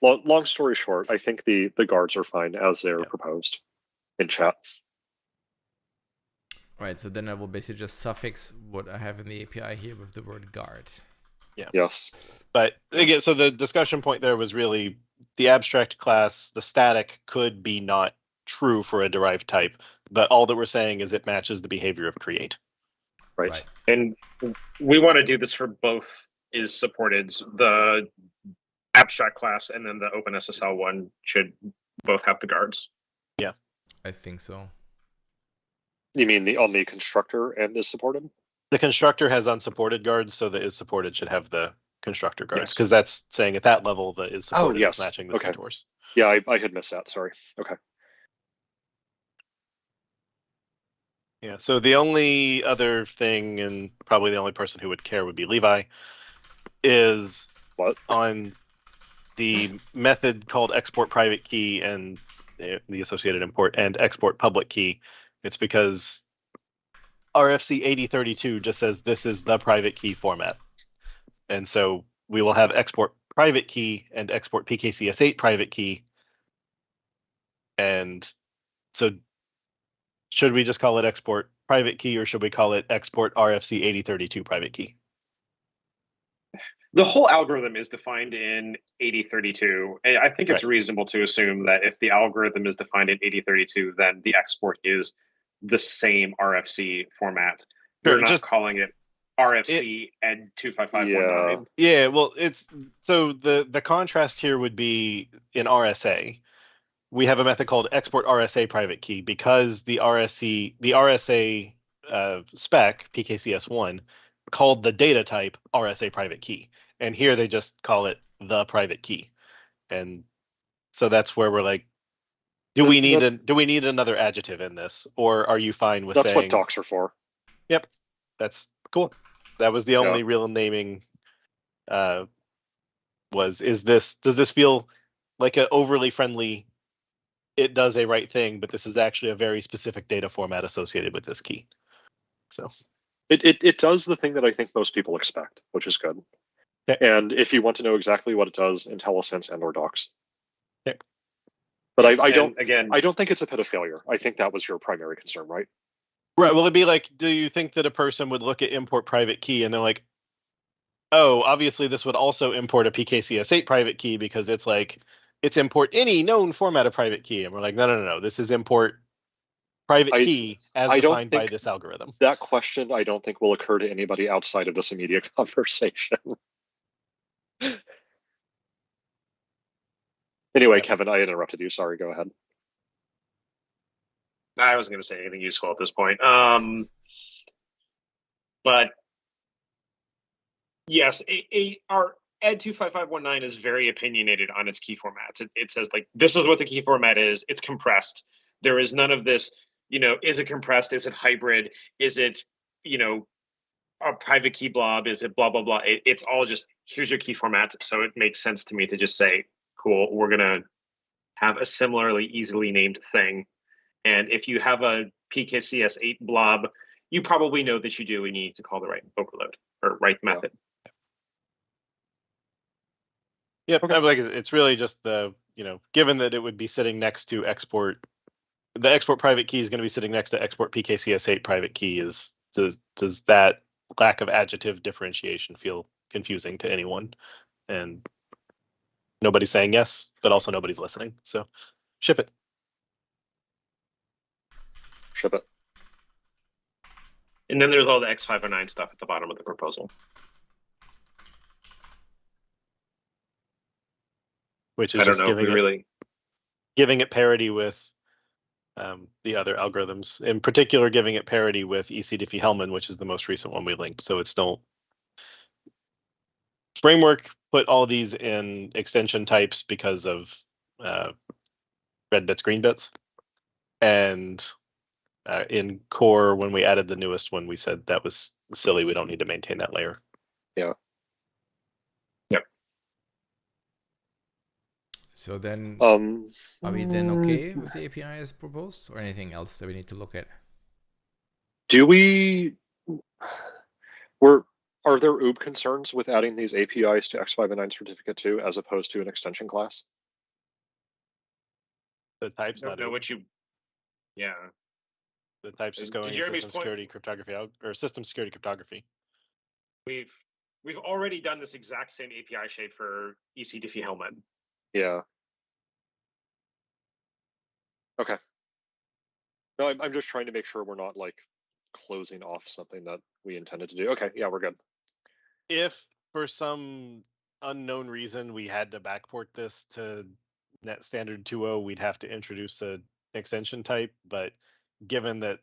Yeah. Long story short, I think the guards are fine as they're proposed in chat. Right, so then I will basically just suffix what I have in the API here with the word guard. Yeah. Yes. But again, so the discussion point there was really the abstract class, the static could be not true for a derived type, but all that we're saying is it matches the behavior of create. Right. And we want to do this for both is supported. The abstract class and then the OpenSSL one should both have the guards. Yeah. I think so. You mean on the constructor and is supported? The constructor has unsupported guards, so the is supported should have the constructor guards, because that's saying at that level the is supported is matching the CTORs. Yeah, I had missed that. Sorry. Okay. Yeah, so the only other thing, and probably the only person who would care would be Levi, is on the method called export private key and the associated import and export public key. It's because RFC 8032 just says this is the private key format. And so we will have export private key and export PKCS8 private key. And so should we just call it export private key, or should we call it export RFC 8032 private key? The whole algorithm is defined in 8032. And I think it's reasonable to assume that if the algorithm is defined in 8032, then the export is the same RFC format. We're not just calling it RFC ed 25519. Yeah, well, it's so the contrast here would be in RSA. We have a method called export RSA private key because the RSA spec PKCS1 called the data type RSA private key, and here they just call it the private key, and so that's where we're like, do we need another adjective in this, or are you fine with saying that's what docs are for? Yep, that's cool. That was the only real naming. Does this feel like an overly friendly? It does a right thing, but this is actually a very specific data format associated with this key. So it does the thing that I think most people expect, which is good. Okay. And if you want to know exactly what it does, IntelliSense and or docs. Okay. But I don't think it's a pit of failure. I think that was your primary concern, right? Right. Well, it'd be like, do you think that a person would look at import private key and they're like, oh, obviously this would also import a PKCS8 private key because it's like, it's import any known format of private key. And we're like, no. This is import private key as defined by this algorithm. That question, I don't think, will occur to anybody outside of this immediate conversation. Anyway, Kevin, I interrupted you. Sorry, go ahead. I wasn't going to say anything useful at this point. But yes, our ed 25519 is very opinionated on its key formats. It says, like, this is what the key format is. It's compressed. There is none of this, is it compressed? Is it hybrid? Is it, a private key blob? Is it blah, blah, blah? It's all just, here's your key format. So it makes sense to me to just say, cool, we're going to have a similarly easily named thing. And if you have a PKCS8 blob, you probably know that you need to call the right overload or right method. Yeah, like it's really just the, given that it would be sitting next to export, the export private key is going to be sitting next to export PKCS8 private key. Does that lack of adjective differentiation feel confusing to anyone? And nobody's saying yes, but also nobody's listening. So ship it. Ship it. And then there's all the X509 stuff at the bottom of the proposal. Which is just giving it parity with the other algorithms. In particular, giving it parity with EC-Diffie-Hellman, which is the most recent one we linked. So it's still framework put all these in extension types because of red bits, green bits. And in core, when we added the newest one, we said that was silly. We don't need to maintain that layer. Yeah. Yep. So then, are we then okay with the API as proposed, or anything else that we need to look at? Are there OOB concerns with adding these APIs to X509 certificate 2 as opposed to an extension class? The type's not OOB. Yeah. The type's just going in system security cryptography or system security cryptography. We've already done this exact same API shape for EC-Diffie-Hellman. Yeah. Okay. No, I'm just trying to make sure we're not like closing off something that we intended to do. Okay, yeah, we're good. If for some unknown reason we had to backport this to Net Standard 2.0, we'd have to introduce an extension type. But given that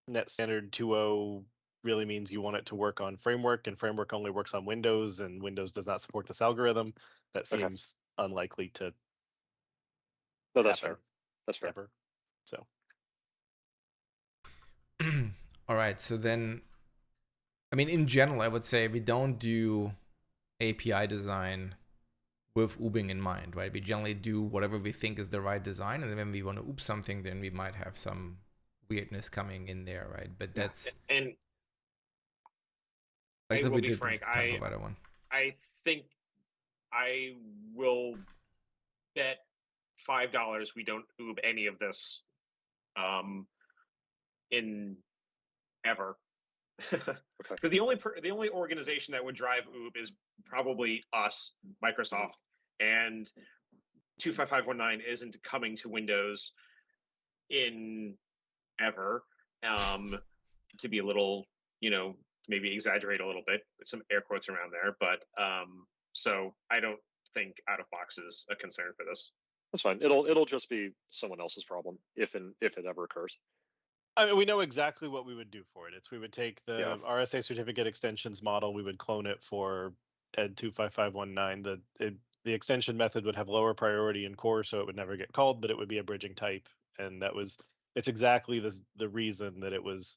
Net Standard 2.0 really means you want it to work on framework, and framework only works on Windows, and Windows does not support this algorithm, that seems unlikely to. No, that's fair. That's fair. Ever. So. All right. So then, I mean, in general, I would say we don't do API design with oobing in mind, right? We generally do whatever we think is the right design, and then when we want to oob something, then we might have some weirdness coming in there, right? But that's and like I will be frank. I think I will bet $5 we don't oob any of this in ever. Because the only organization that would drive oob is probably us, Microsoft, and 25519 isn't coming to Windows in ever. To be a little, maybe exaggerate a little bit, with some air quotes around there, but so I don't think out of box is a concern for this. That's fine. It'll just be someone else's problem if it ever occurs. I mean, we know exactly what we would do for it. We would take the RSA certificate extensions model, we would clone it for ed 25519. The extension method would have lower priority in core, so it would never get called, but it would be a bridging type, and it's exactly the reason that it was.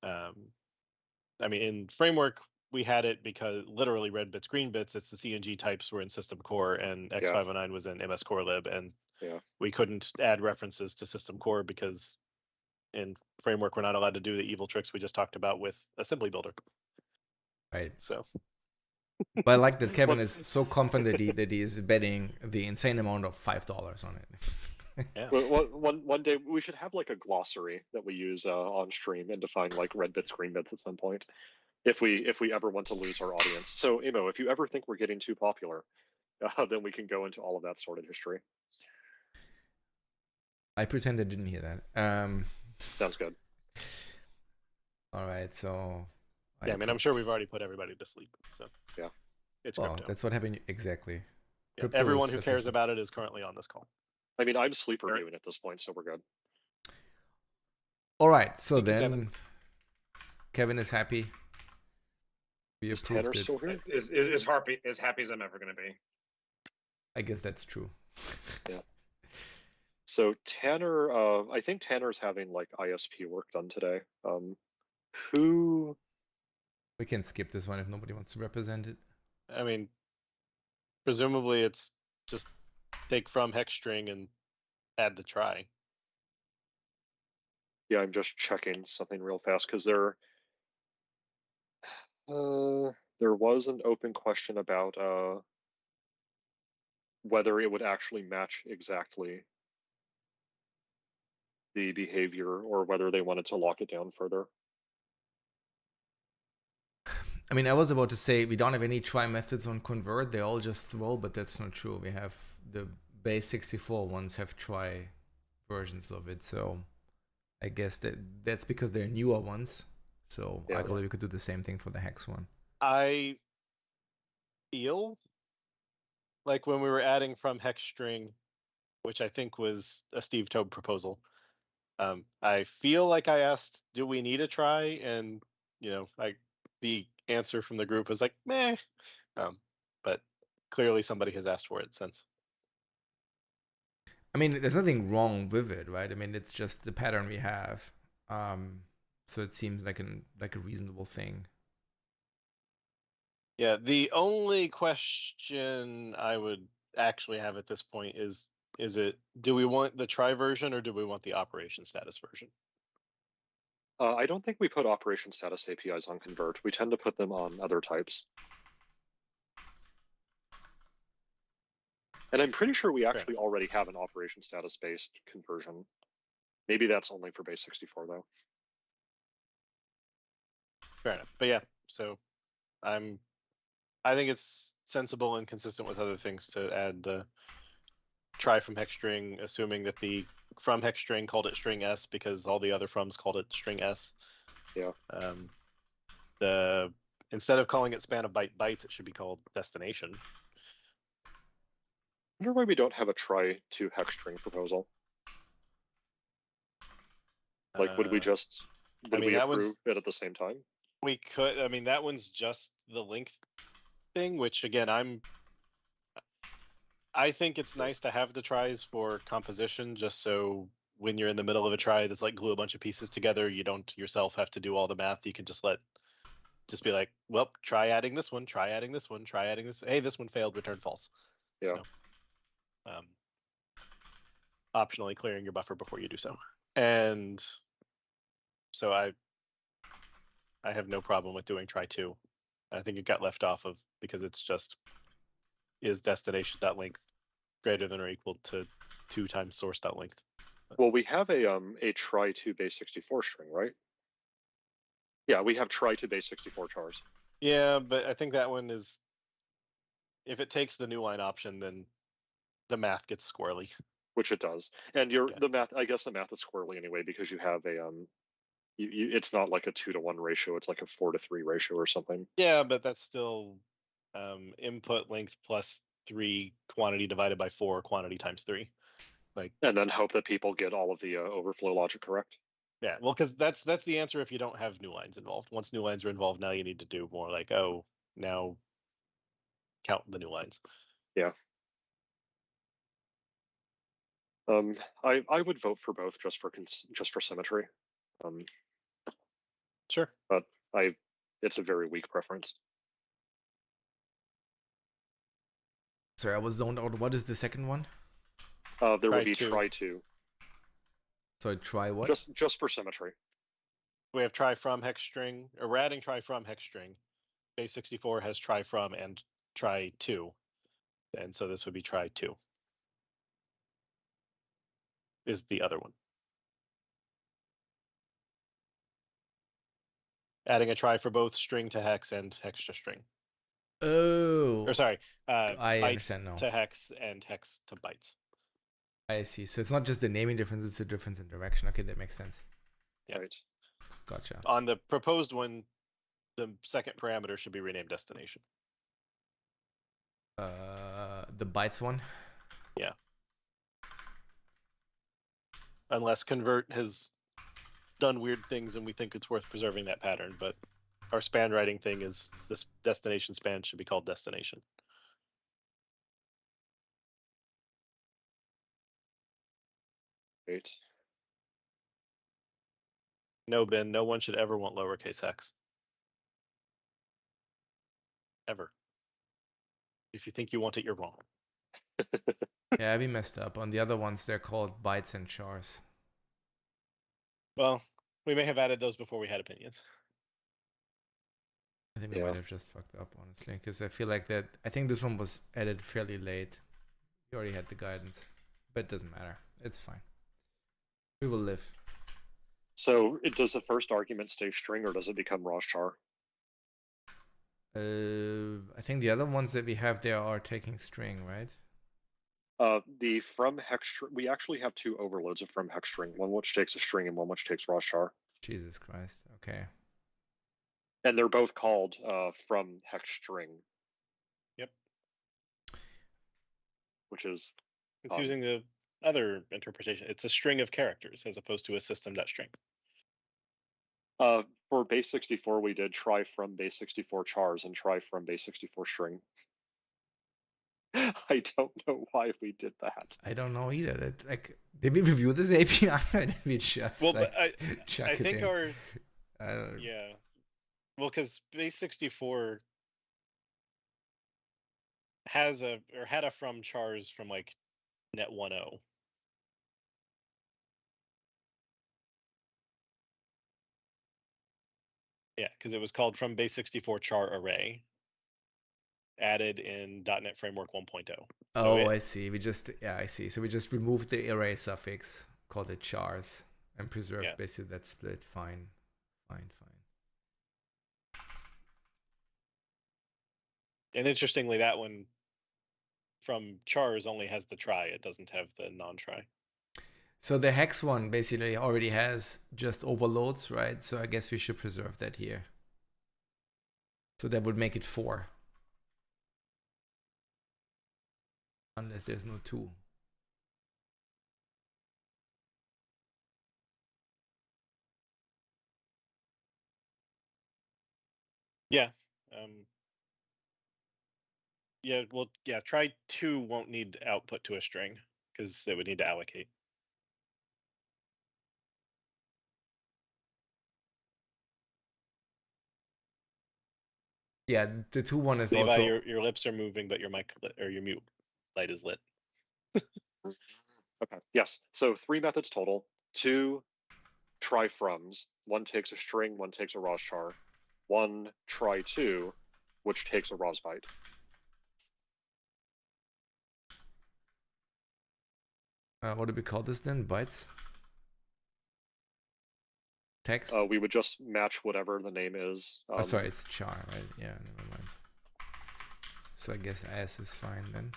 I mean, in framework we had it because literally red bits, green bits. It's the CNG types were in system core, and X509 was in MS Core Lib, and we couldn't add references to system core because in framework we're not allowed to do the evil tricks we just talked about with assembly builder. Right. So, but I like that Kevin is so confident that he is betting the insane amount of $5 on it. Yeah. One day we should have like a glossary that we use on stream and define like red bits, green bits at some point, if we ever want to lose our audience. So Imo, if you ever think we're getting too popular, then we can go into all of that sordid history. I pretend I didn't hear that. Sounds good. All right, so yeah, I mean, I'm sure we've already put everybody to sleep. So yeah, it's well, crypto. that's what happened exactly. Yeah, everyone who cares about it is currently on this call. I mean, I'm sleep reviewing at this point, so we're good. All right, so then Kevin is happy. We is Tanner still here? Is happy as I'm ever going to be. I guess that's true. Yeah. So Tanner, I think Tanner's having like ISP work done today. Who? We can skip this one if nobody wants to represent it. I mean, presumably it's just take from hex string and add the try. Yeah, I'm just checking something real fast because there was an open question about whether it would actually match exactly the behavior or whether they wanted to lock it down further. I mean, I was about to say we don't have any try methods on convert. They all just throw, but that's not true. We have the base 64 ones have try versions of it. So I guess that's because they're newer ones. So I believe we could do the same thing for the hex one. I feel like when we were adding from hex string, which I think was a Steve Tobe proposal, I feel like I asked, do we need a try? And, the answer from the group was like, meh. But clearly somebody has asked for it since. I mean, there's nothing wrong with it, right? I mean, it's just the pattern we have. So it seems like a reasonable thing. Yeah, the only question I would actually have at this point is do we want the try version or do we want the operation status version? I don't think we put operation status APIs on convert. We tend to put them on other types. And I'm pretty sure we actually already have an operation status based conversion. Maybe that's only for base 64 though. Fair enough. But yeah, so I think it's sensible and consistent with other things to add the try from hex string, assuming that the from hex string called it string S because all the other froms called it string S. Yeah. Instead of calling it span of bytes, it should be called destination. I wonder why we don't have a try to hex string proposal. Like, would we just approve it at the same time? We could. I mean, that one's just the length thing, which again, I think it's nice to have the tries for composition, just so when you're in the middle of a try that's like glue a bunch of pieces together, you don't yourself have to do all the math. You can just be like, well, try adding this one, try adding this one, try adding this. Hey, this one failed, return false. Yeah. So, optionally clearing your buffer before you do so. And so I have no problem with doing try two. I think it got left off of because it's just is destination.length greater than or equal to 2 times source.length. Well, we have a try to base 64 string, right? Yeah, we have try to base 64 chars. Yeah, but I think that one is, if it takes the new line option, then the math gets squirrely. Which it does. And the math, I guess the math is squirrely anyway, because you have a it's not like a 2-to-1 ratio, it's like a 4-to-3 ratio or something. Yeah, but that's still input length plus 3 quantity divided by 4 quantity times 3. And then hope that people get all of the overflow logic correct. Yeah, well, because that's the answer if you don't have new lines involved. Once new lines are involved, now you need to do more like, oh, now count the new lines. Yeah. I would vote for both just for symmetry. Sure. But it's a very weak preference. Sorry, I was zoned out. What is the second one? There Try would be to. try to. So try what? Just for symmetry. We have try from hex string, or we're adding try from hex string. Base 64 has try from and try to. And so this would be try to. Is the other one. Adding a try for both string to hex and hex to string. Oh. Or sorry, I bytes understand now. to hex and hex to bytes. I see. So it's not just the naming difference, it's a difference in direction. Okay, that makes sense. Yeah. Right. Gotcha. On the proposed one, the second parameter should be renamed destination. The bytes one? Yeah. Unless convert has done weird things and we think it's worth preserving that pattern, but our span writing thing is this destination span should be called destination. Right. No, Ben, no one should ever want lowercase x. Ever. If you think you want it, you're wrong. Yeah, we messed up. On the other ones, they're called bytes and chars. Well, we may have added those before we had opinions. I think we might have just fucked up, honestly, because I feel like that. I think this one was added fairly late. We already had the guidance, but it doesn't matter. It's fine. We will live. So does the first argument stay string or does it become raw char? I think the other ones that we have there are taking string, right? The from hex string, we actually have 2 overloads of from hex string, one which takes a string and one which takes raw char. Jesus Christ. Okay. And they're both called from hex string. Yep. Which is it's using the other interpretation. It's a string of characters as opposed to a system.string. For base 64, we did try from base 64 chars and try from base 64 string. I don't know why we did that. I don't know either. That, like, did we review this API? Or did we just Well, like, but I think our in? yeah. Well, because base 64 has had a from chars from like net 1.0. Yeah, because it was called from base 64 char array, added in .NET Framework 1.0. So I see. We just I see. So we just removed the array suffix, called it chars, and preserved basically that split. Fine. And interestingly, that one from chars only has the try. It doesn't have the non-try. So the hex one basically already has just overloads, right? So I guess we should preserve that here. So that would make it 4. Unless there's no 2. Yeah. Yeah, well, yeah, try 2 won't need output to a string because it would need to allocate. Yeah, the 2 one is Levi, also... your lips are moving, but your mic or your mute light is lit. Okay, yes. So 3 methods total, 2 try froms. 1 takes a string, 1 takes a raw char. 1 try to, which takes a ROS byte. What do we call this then? Bytes? Text? We would just match whatever the name is. Oh, sorry, it's char, right? Yeah, never mind. So I guess S is fine then.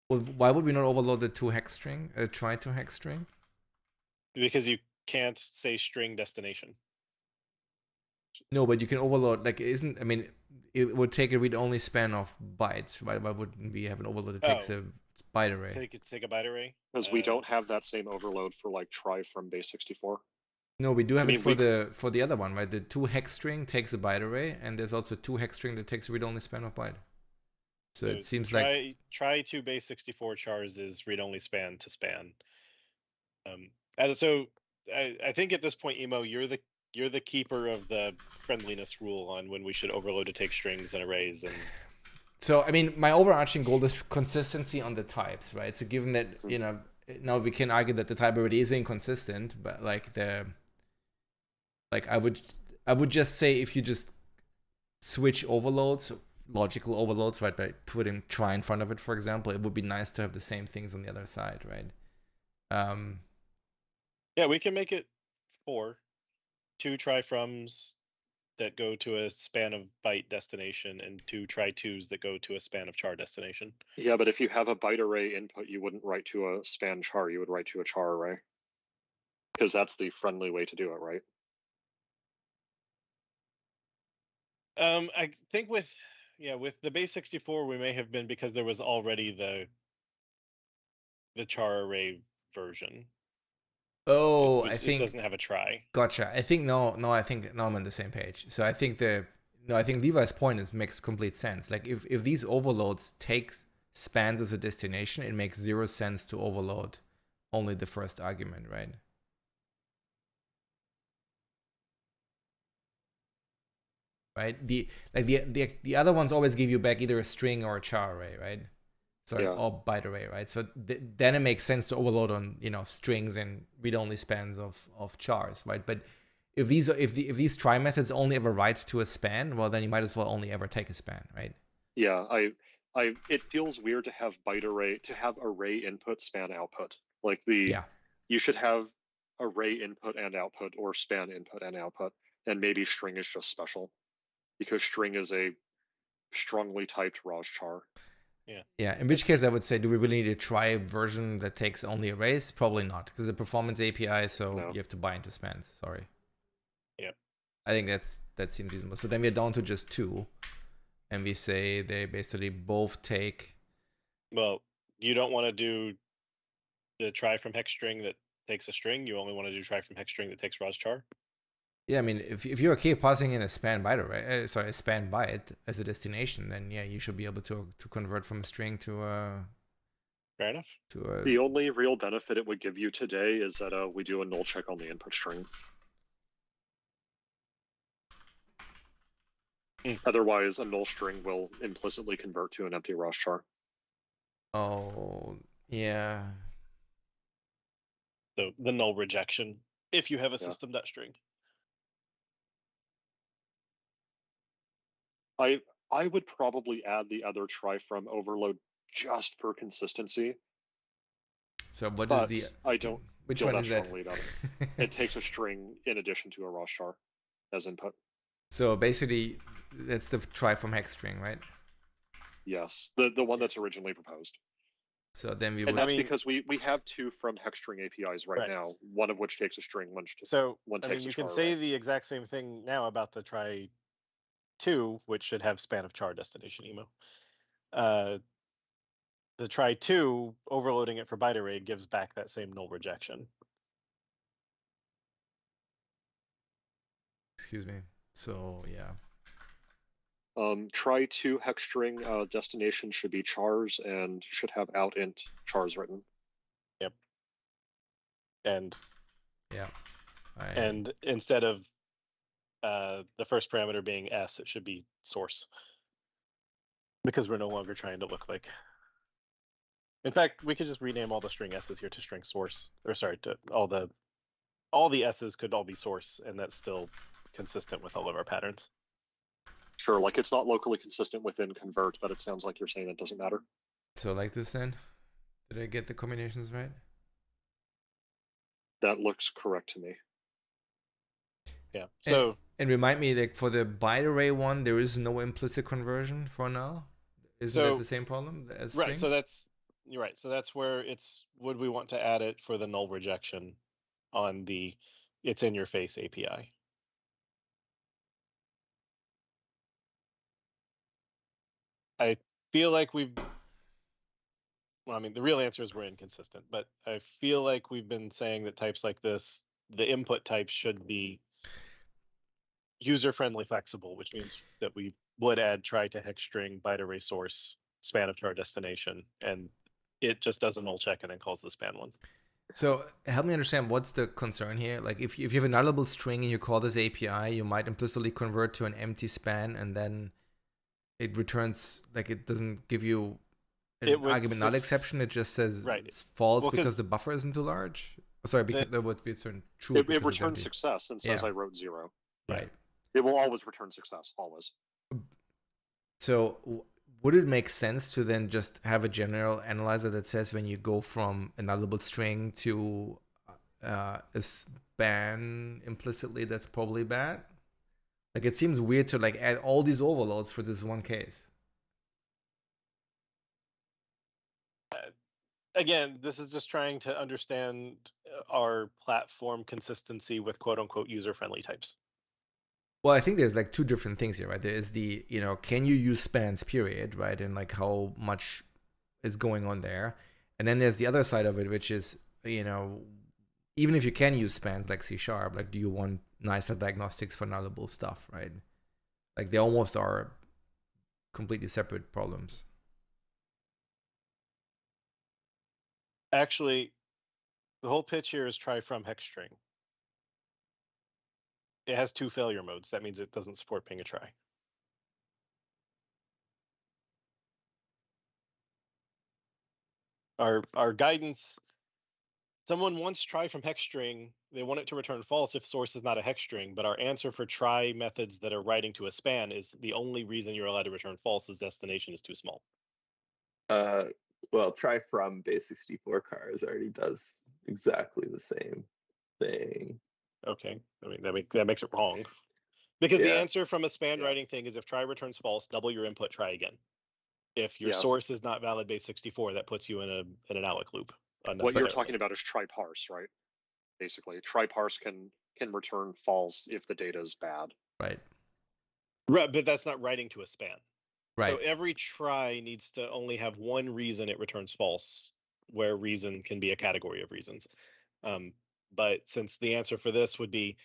Well, why would we not overload the to-hex string? Try to-hex string? Because you can't say string destination. No, but you can overload, like, I mean, it would take a read-only span of bytes. Why wouldn't we have an overload that takes a byte array? Take a byte array? Because we don't have that same overload for like try from base64. No, we do have it for the other one, right? The to-hex string takes a byte array, and there's also to-hex string that takes a read-only span of byte. So it seems like try to base64 chars is read-only span to span. I think at this point, Emo, you're the keeper of the friendliness rule on when we should overload to take strings and arrays. And so I mean, my overarching goal is consistency on the types, right? So given that now we can argue that the type already is inconsistent, but I would just say if you just switch overloads, logical overloads, right, by putting try in front of it, for example, it would be nice to have the same things on the other side, right? Yeah, we can make it 4. 2 try froms that go to a span of byte destination and 2 try twos that go to a span of char destination. Yeah, but if you have a byte array input, you wouldn't write to a span char, you would write to a char array. Because that's the friendly way to do it, right? I think with the base64 we may have been because there was already the char array version. Oh, I think it doesn't have a try. Gotcha. I think I think I'm on the same page. So I think I think Levi's point makes complete sense. Like if these overloads take spans as a destination, it makes 0 sense to overload only the first argument, right? Right? The other ones always give you back either a string or a char array, right? Sorry, or byte array, right? So then it makes sense to overload on strings and read-only spans of chars, right? But if these try methods only ever write to a span, well then you might as well only ever take a span, right? Yeah, it feels weird to have array input span output. Like you should have array input and output or span input and output, and maybe string is just special because string is a strongly typed Raj char. Yeah. In which case, I would say, do we really need a try version that takes only arrays? Probably not, because it's a performance API, so you have to buy into spans. Sorry. Yeah. I think that seems reasonable. So then we're down to just 2, and we say they basically both take. Well, you don't want to do the try from hex string that takes a string. You only want to do try from hex string that takes Raj char. Yeah, I mean, if you're okay passing in a span byte array, a span byte as a destination, then yeah, you should be able to convert from a string to a. Fair enough. The only real benefit it would give you today is that we do a null check on the input string. Otherwise, a null string will implicitly convert to an empty Raj char. Oh yeah. So the null rejection, if you have a system.string. I would probably add the other try from overload just for consistency. So what is the? I don't. Which one is that? About it. It takes a string in addition to a Raj char as input. So basically, that's the try from hex string, right? Yes, the one that's originally proposed. So then we. And that's because we have 2 from hex string APIs right now. One of which takes a string, one takes you can say the exact same thing now about the try 2, which should have span of char destination emo. The try 2 overloading it for byte array gives back that same null rejection. Excuse me. So yeah. Try 2 hex string destination should be chars and should have out int chars written. Yep. And yeah. And instead of the first parameter being s, it should be source, because we're no longer trying to look like. In fact, we could just rename all the string s's here to string source, or sorry, to all the s's could all be source, and that's still consistent with all of our patterns. Sure, like it's not locally consistent within convert, but it sounds like you're saying it doesn't matter. So like this then? Did I get the combinations right? That looks correct to me. Yeah. So and remind me, like for the byte array one, there is no implicit conversion for now. Isn't that the same problem as right? strings? So that's you're right. So that's where it's would we want to add it for the null rejection on the it's in your face API? I feel like we've. Well, I mean, the real answer is we're inconsistent, but I feel like we've been saying that types like this, the input types should be user-friendly flexible, which means that we would add try to hex string byte array source span of to our destination, and it just does a null check and then calls the span one. So help me understand what's the concern here. Like if you have a nullable string and you call this API, you might implicitly convert to an empty span and then it returns, like it doesn't give you an argument null exception. It just says it's false because the buffer isn't too large. Sorry, because that would be certain true. It returns success and says I wrote 0. Right. It will always return success, always. So would it make sense to then just have a general analyzer that says when you go from a nullable string to a span implicitly, that's probably bad? Like it seems weird to like add all these overloads for this one case. Again, this is just trying to understand our platform consistency with quote unquote user-friendly types. Well, I think there's like two different things here, right? There is the, can you use spans, period, right? And like how much is going on there. And then there's the other side of it, which is, even if you can use spans like C#, like do you want nicer diagnostics for nullable stuff, right? Like they almost are completely separate problems. Actually, the whole pitch here is try from hex string. It has 2 failure modes. That means it doesn't support ping a try. Our guidance, someone wants try from hex string. They want it to return false if source is not a hex string, but our answer for try methods that are writing to a span is the only reason you're allowed to return false is destination is too small. Well, try from base64 cars already does exactly the same thing. Okay, I mean that makes it wrong. Because the answer from a span writing thing is if try returns false, double your input, try again. If your source is not valid base 64, that puts you in an alloc loop. What you're talking about is try parse, right? Basically, try parse can return false if the data is bad. Right. Right, but that's not writing to a span. Right. So every try needs to only have one reason it returns false, where reason can be a category of reasons. But since the answer for this would be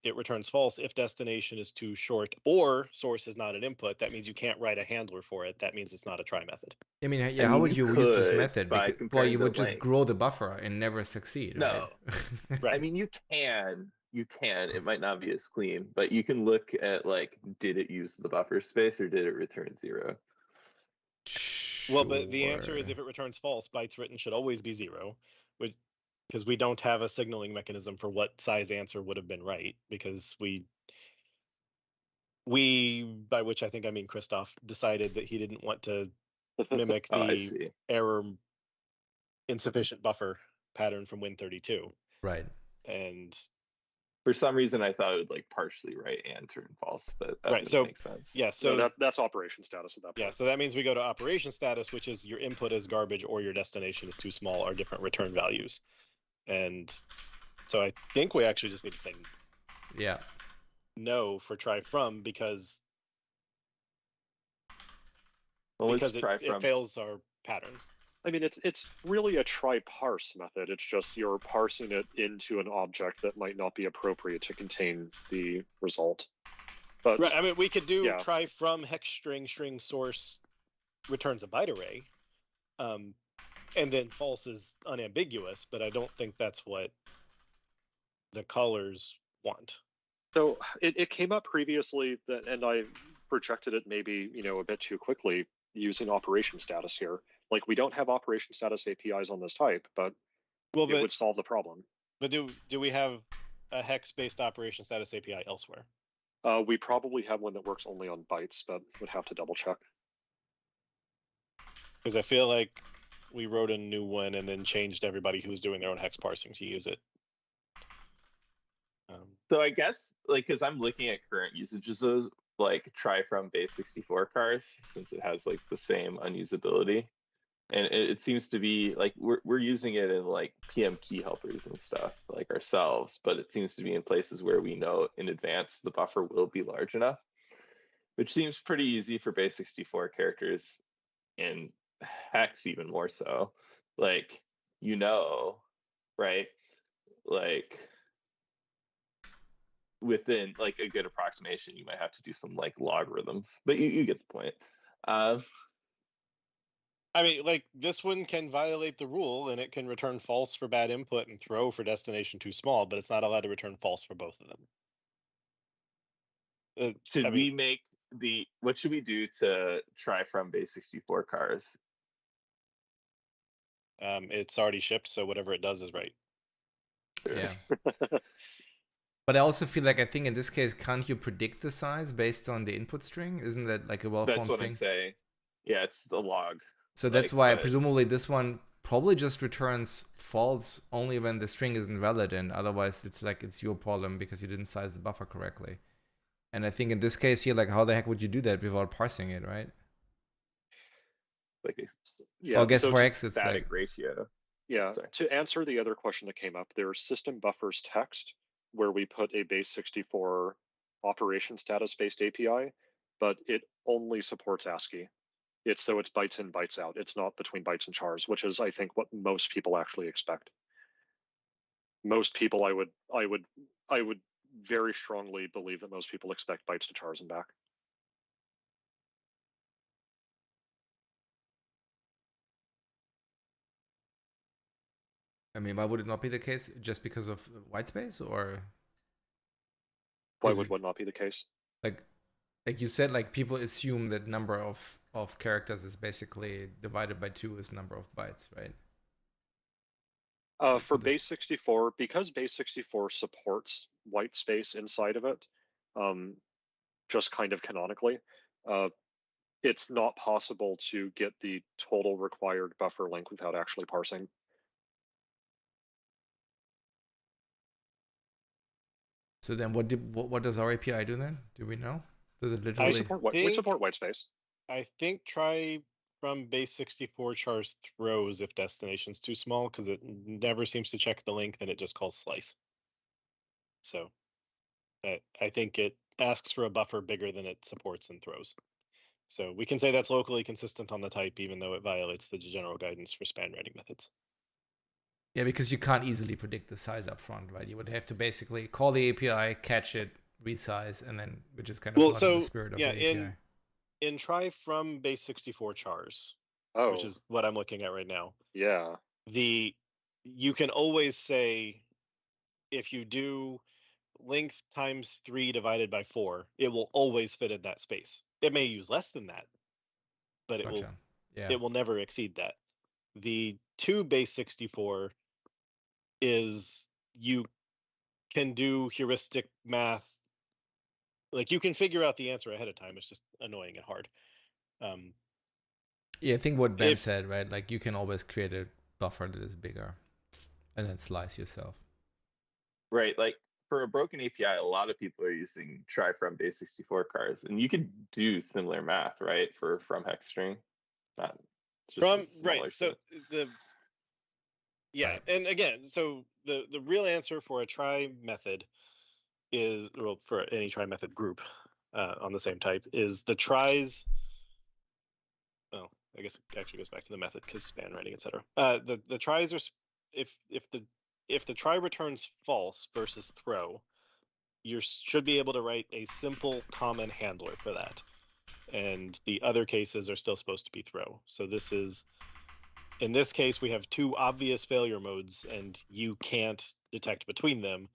it returns false if destination is too short or source is not an input, that means you can't write a handler for it. That means it's not a try method. I mean, how would you use this method? Well, you would just grow the buffer and never succeed. No. Right? I mean, you can. It might not be as clean, but you can look at like, did it use the buffer space or did it return 0? Sure. Well, but the answer is if it returns false, bytes written should always be 0, because we don't have a signaling mechanism for what size answer would have been right, because we, by which I think I mean Christoph, decided that he didn't want to mimic the error insufficient buffer pattern from Win32. Right. And for some reason I thought it would like partially right and turn false, but that doesn't make sense. Yeah, so no, that's operation status at that point. Yeah, so that means we go to operation status, which is your input is garbage or your destination is too small, are different return values. And so I think we actually just need to say no for try from because it fails our pattern. I mean, it's really a try parse method. It's just you're parsing it into an object that might not be appropriate to contain the result. But right, I mean, we could do try from hex string source returns a byte array, and then false is unambiguous. But I don't think that's what the callers want. So it came up previously and I projected it maybe a bit too quickly using operation status here. Like we don't have operation status APIs on this type, but it would solve the problem. But do we have a hex-based operation status API elsewhere? We probably have one that works only on bytes, but would have to double check. Because I feel like we wrote a new one and then changed everybody who was doing their own hex parsing to use it. So I guess, like, because I'm looking at current usages of like try from base 64 cars, since it has like the same unusability, and it seems to be like we're using it in like PM key helpers and stuff like ourselves, but it seems to be in places where we know in advance the buffer will be large enough, which seems pretty easy for base 64 characters, and hex even more so. Like, right? Like, within like a good approximation, you might have to do some like logarithms, but you get the point. I mean, like, this one can violate the rule and it can return false for bad input and throw for destination too small, but it's not allowed to return false for both of them. We make what should we do to try from base 64 cars? It's already shipped, so whatever it does is right. Yeah. But I also feel like, I think in this case, can't you predict the size based on the input string? Isn't that like a well-formed thing? That's what I'm saying. Yeah, it's the log. So that's why presumably this one probably just returns false only when the string isn't valid, and otherwise it's like it's your problem because you didn't size the buffer correctly. And I think in this case here, like, how the heck would you do that without parsing it, right? Like, well, I guess for X it's static like ratio. Yeah. To answer the other question that came up, there's system buffers text where we put a base 64 operation status based API, but it only supports ASCII. It's bytes in, bytes out. It's not between bytes and chars, which is, I think, what most people actually expect. Most people, I would very strongly believe that most people expect bytes to chars and back. I mean, why would it not be the case? Just because of white space, or why would what not be the case? Like you said, like people assume that number of characters is basically divided by 2 is number of bytes, right? For base 64, because base 64 supports white space inside of it, just kind of canonically, it's not possible to get the total required buffer length without actually parsing. So then what does our API do then? Do we know? Does it literally we support white space? I think try from base 64 chars throws if destination's too small, because it never seems to check the length and it just calls slice. So I think it asks for a buffer bigger than it supports and throws. So we can say that's locally consistent on the type, even though it violates the general guidance for span writing methods. Yeah, because you can't easily predict the size up front, right? You would have to basically call the API, catch it, resize, and then, which is kind of not in the spirit of the API. In try from base 64 chars, which is what I'm looking at right now. Yeah. You can always say, if you do length times 3 divided by 4, it will always fit in that space. It may use less than that, but it will never exceed that. The 2 base 64 is you can do heuristic math. Like, you can figure out the answer ahead of time. It's just annoying and hard. Yeah, I think what Ben said, right? Like, you can always create a buffer that is bigger and then slice yourself. Right. Like, for a broken API, a lot of people are using try from base 64 cars, and you could do similar math, right? From hex string. Right. So and again, so the real answer for a try method is, well, for any try method group on the same type, is the tries. Oh, I guess it actually goes back to the method because span writing, etc. The tries are if the try returns false versus throw, you should be able to write a simple common handler for that, and the other cases are still supposed to be throw. So this is, in this case, we have 2 obvious failure modes, and you can't detect between them.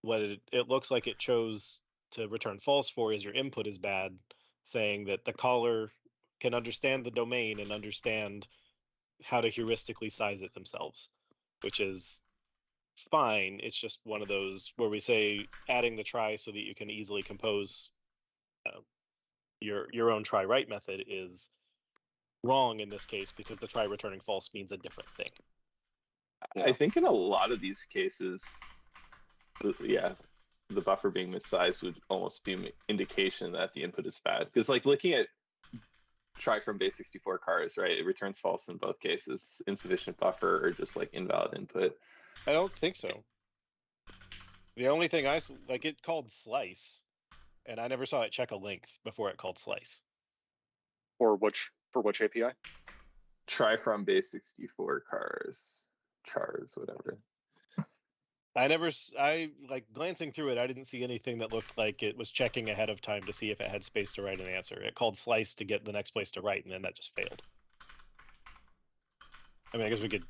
What it looks like it chose to return false for is your input is bad, saying that the caller can understand the domain and understand how to heuristically size it themselves, which is fine. It's just one of those where we say adding the try so that you can easily compose your own try write method is wrong in this case because the try returning false means a different thing. I think in a lot of these cases, the buffer being missized would almost be an indication that the input is bad. Because like looking at try from base64 cars, right? It returns false in both cases, insufficient buffer or just like invalid input. I don't think so. The only thing it called slice, and I never saw it check a length before it called slice. For which API? Try from base64 cars, chars, whatever. I glancing through it, I didn't see anything that looked like it was checking ahead of time to see if it had space to write an answer. It called slice to get the next place to write, and then that just failed. I mean, I guess we could,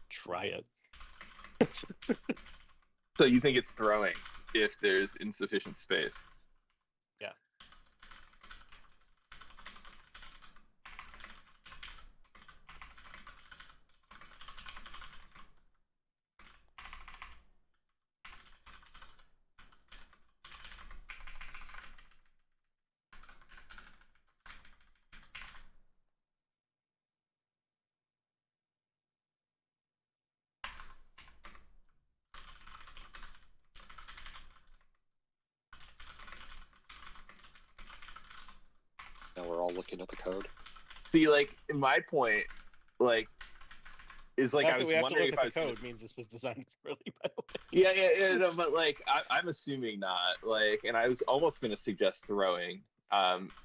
try it. So you think it's throwing if there's insufficient space? Yeah. Now we're all looking at the code. See, like, in my point, like, is like I was wondering if I was code means this was designed poorly, by the way. Yeah, no, but like I'm assuming not. Like, and I was almost going to suggest throwing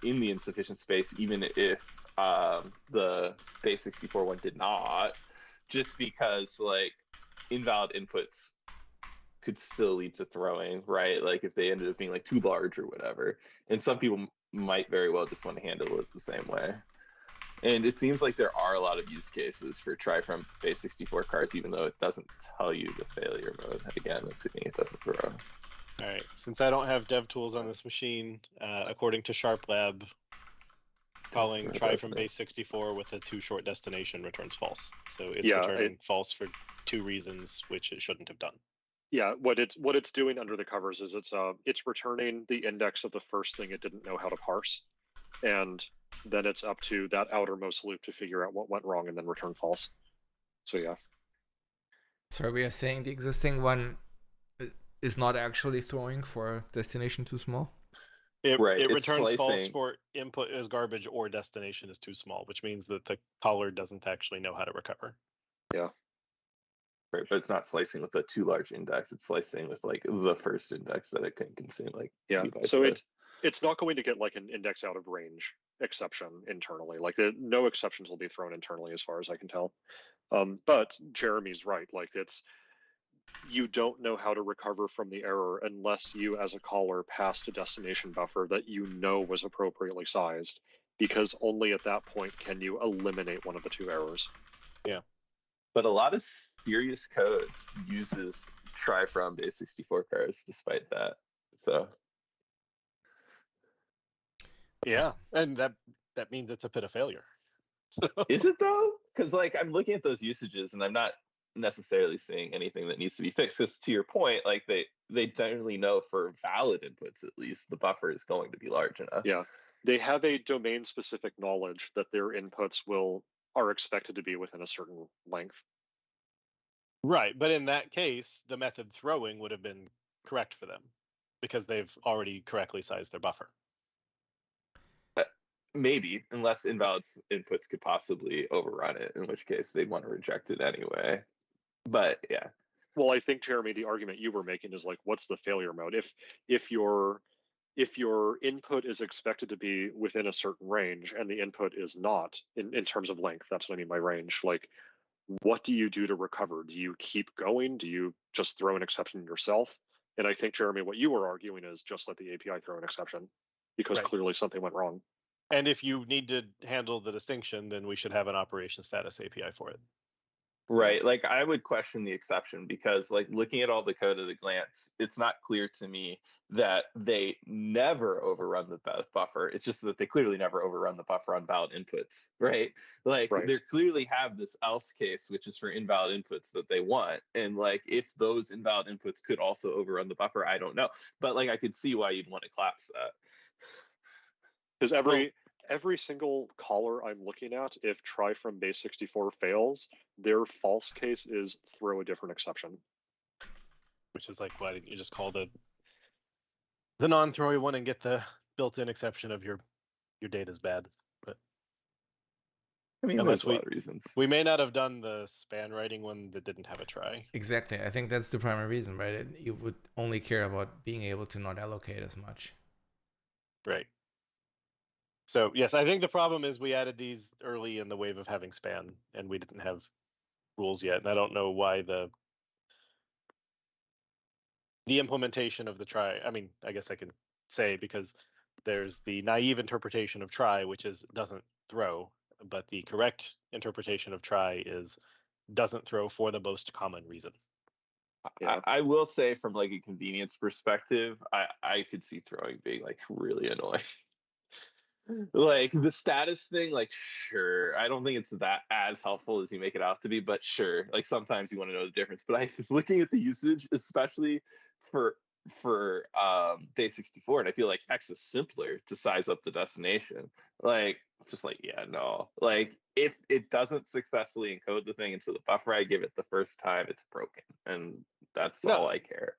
in the insufficient space, even if the base64 one did not, just because like invalid inputs could still lead to throwing, right? Like if they ended up being like too large or whatever, and some people might very well just want to handle it the same way. And it seems like there are a lot of use cases for try from base64 cars, even though it doesn't tell you the failure mode. Again, assuming it doesn't throw. All right, since I don't have dev tools on this machine, according to SharpLab, calling try from base64 with a too short destination returns false. So it's returning false for two reasons, which it shouldn't have done. Yeah, what it's doing under the covers is it's returning the index of the first thing it didn't know how to parse, and then it's up to that outermost loop to figure out what went wrong and then return false. So yeah. So we are saying the existing one is not actually throwing for destination too small? It returns false for input is garbage or destination is too small, which means that the caller doesn't actually know how to recover. Yeah. Right, but it's not slicing with a too large index. It's slicing with like the first index that it can consume. Like so it's not going to get like an index out of range exception internally. Like no exceptions will be thrown internally, as far as I can tell. But Jeremy's right. Like you don't know how to recover from the error unless you, as a caller, passed a destination buffer that you know was appropriately sized, because only at that point can you eliminate one of the two errors. Yeah. But a lot of serious code uses try from base64 cars despite that. So yeah, and that means it's a bit of failure. Is it though? Because like I'm looking at those usages and I'm not necessarily seeing anything that needs to be fixed. Because to your point, like they generally know for valid inputs at least the buffer is going to be large enough. Yeah, they have a domain specific knowledge that their inputs are expected to be within a certain length. Right, but in that case, the method throwing would have been correct for them because they've already correctly sized their buffer. Maybe, unless invalid inputs could possibly overrun it, in which case they'd want to reject it anyway. But yeah. Well, I think, Jeremy, the argument you were making is like, what's the failure mode? If your input is expected to be within a certain range and the input is not in terms of length, that's what I mean by range. Like, what do you do to recover? Do you keep going? Do you just throw an exception yourself? And I think, Jeremy, what you were arguing is just let the API throw an exception because clearly something went wrong. And if you need to handle the distinction, then we should have an operation status API for it. Right. Like I would question the exception because like looking at all the code at a glance, it's not clear to me that they never overrun the buffer. It's just that they clearly never overrun the buffer on valid inputs, right? Like they clearly have this else case, which is for invalid inputs that they want. And like if those invalid inputs could also overrun the buffer, I don't know. But like I could see why you'd want to collapse that. Because every single caller I'm looking at, if try from base64 fails, their false case is throw a different exception. Which is like, why didn't you just call the non-throwy one and get the built-in exception of your data's bad? But I mean, unless there's a lot of reasons. we may not have done the span writing one that didn't have a try. Exactly. I think that's the primary reason, right? You would only care about being able to not allocate as much. Right. So yes, I think the problem is we added these early in the wave of having span, and we didn't have rules yet. And I don't know why the implementation of the try. I mean, I guess I can say, because there's the naive interpretation of try, which is doesn't throw, but the correct interpretation of try is doesn't throw for the most common reason. Yeah. I will say, from like a convenience perspective, I could see throwing being like really annoying. Like the status thing, like sure, I don't think it's that as helpful as you make it out to be, but sure, like sometimes you want to know the difference. But I was looking at the usage, especially for base64, and I feel like X is simpler to size up the destination. Like just like, yeah, no, like if it doesn't successfully encode the thing into the buffer I give it the first time, it's broken, and that's all I care.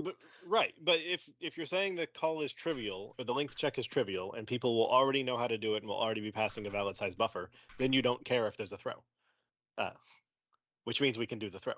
But right, but if you're saying the call is trivial, or the length check is trivial, and people will already know how to do it and will already be passing a valid size buffer, then you don't care if there's a throw, which means we can do the throw.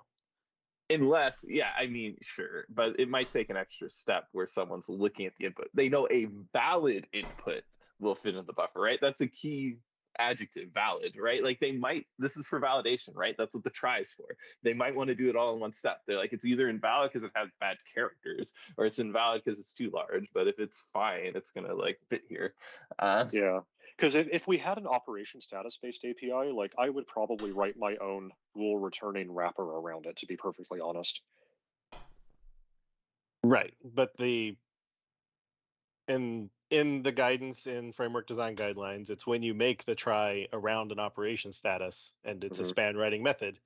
Unless, yeah, I mean, sure, but it might take an extra step where someone's looking at the input. They know a valid input will fit in the buffer, right? That's a key adjective, valid, right? Like they might, this is for validation, right? That's what the try is for. They might want to do it all in one step. They're like, it's either invalid because it has bad characters, or it's invalid because it's too large. But if it's fine, it's gonna like fit here. Yeah, because if we had an operation status based API, like I would probably write my own rule returning wrapper around it, to be perfectly honest. Right, but in the guidance in framework design guidelines, it's when you make the try around an operation status and it's a span writing method,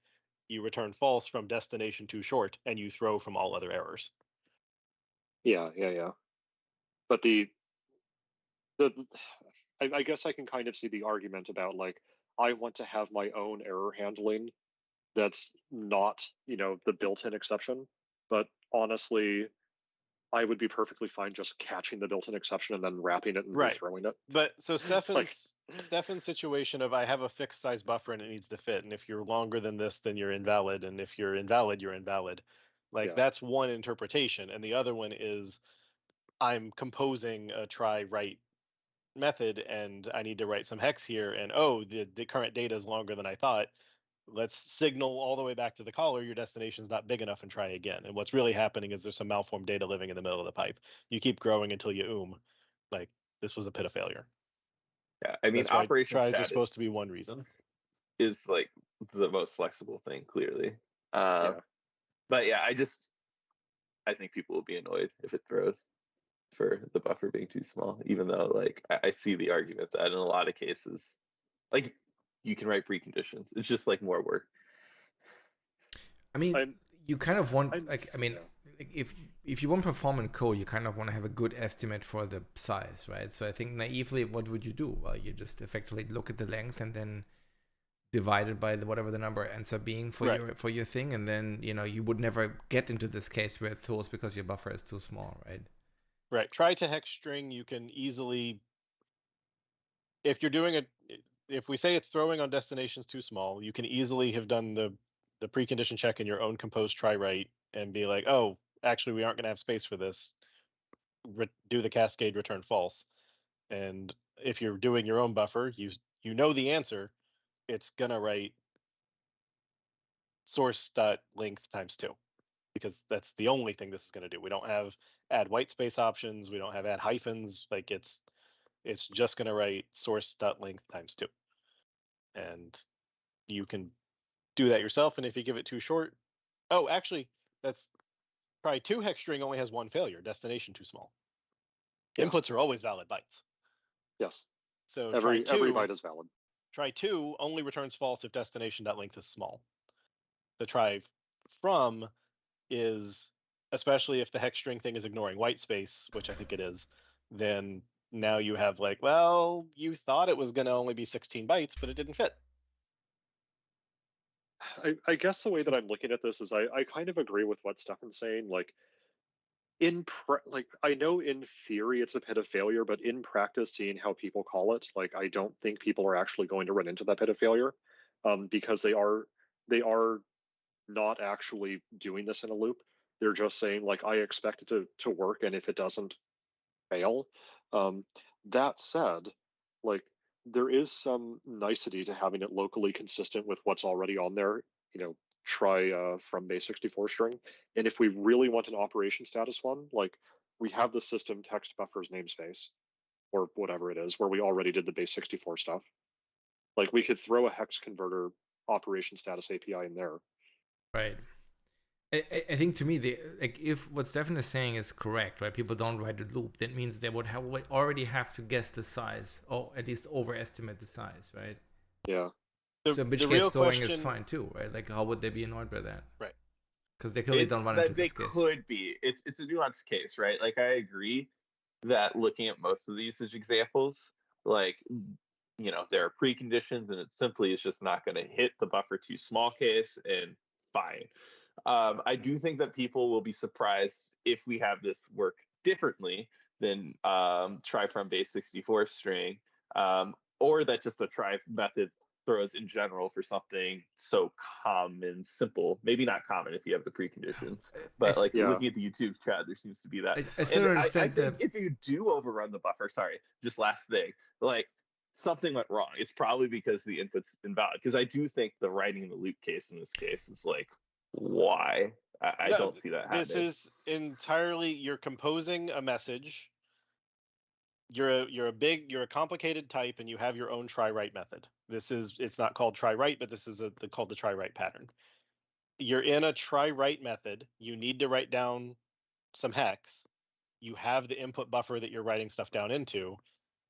you return false from destination too short and you throw from all other errors. Yeah. But I guess I can kind of see the argument about like, I want to have my own error handling that's not, the built-in exception. But honestly, I would be perfectly fine just catching the built-in exception and then wrapping it and rethrowing it. But so Stefan's situation of I have a fixed size buffer and it needs to fit, and if you're longer than this, then you're invalid, and if you're invalid, you're invalid. Like that's one interpretation, and the other one is I'm composing a try write method and I need to write some hex here, and the current data is longer than I thought. Let's signal all the way back to the caller, your destination's not big enough, and try again. And what's really happening is there's some malformed data living in the middle of the pipe. You keep growing until you like this was a pit of failure. Yeah, I mean, operation tries are supposed to be one reason. Is like the most flexible thing, clearly. But yeah, I think people will be annoyed if it throws for the buffer being too small, even though like I see the argument that in a lot of cases, like you can write preconditions. It's just like more work. I mean, you kind of want if you want performant code, you kind of want to have a good estimate for the size, right? So I think naively, what would you do? Well, you just effectively look at the length and then divide it by whatever the number ends up being for your thing, and then you would never get into this case where it throws because your buffer is too small, right? Right. Try to hex string. You can easily, if you're doing if we say it's throwing on destinations too small, you can easily have done the precondition check in your own composed try write and be like, oh, actually, we aren't going to have space for this. Do the cascade return false. And if you're doing your own buffer, you know the answer. It's going to write source.length times 2. Because that's the only thing this is going to do. We don't have add white space options. We don't have add hyphens. Like it's just going to write source.length times 2. And you can do that yourself. And if you give it too short, actually, that's probably 2 hex string only has 1 failure, destination too small. Inputs are always valid bytes. Yes. So every byte is valid. Try 2 only returns false if destination.length is small. The try from is, especially if the hex string thing is ignoring white space, which I think it is, then now you have like, well, you thought it was going to only be 16 bytes, but it didn't fit. I guess the way that I'm looking at this is I kind of agree with what Stefan's saying. Like like I know in theory it's a pit of failure, but in practice, seeing how people call it, like I don't think people are actually going to run into that pit of failure, because they are not actually doing this in a loop. They're just saying like I expect it to work, and if it doesn't, fail. That said, like there is some nicety to having it locally consistent with what's already on there. You know, try from base64 string. And if we really want an operation status one, like we have the system text buffers namespace or whatever it is, where we already did the base64 stuff. Like we could throw a hex converter operation status API in there. Right. I think to me, like if what Stefan is saying is correct, right? People don't write a loop. That means they would already have to guess the size, or at least overestimate the size, right? Yeah. So in which case storing is fine too, right? Like how would they be annoyed by that? Right. Because they clearly don't run into they this case. could be. It's a nuanced case, right? Like I agree that looking at most of the usage examples, like there are preconditions, and it simply is just not going to hit the buffer too small case, and fine. I do think that people will be surprised if we have this work differently than try from base64 string, or that just the try method throws in general for something so common, simple. Maybe not common if you have the preconditions, but like looking at the YouTube chat, there seems to be that. I still understand I think if you do overrun the buffer, sorry, just last thing, like something went wrong. It's probably because the input's invalid. Because I do think the writing the loop case in this case is like, why? I don't see that happening. This is entirely, you're composing a message. You're a complicated type, and you have your own try write method. It's not called try write, but this is called the try write pattern. You're in a try write method. You need to write down some hex. You have the input buffer that you're writing stuff down into,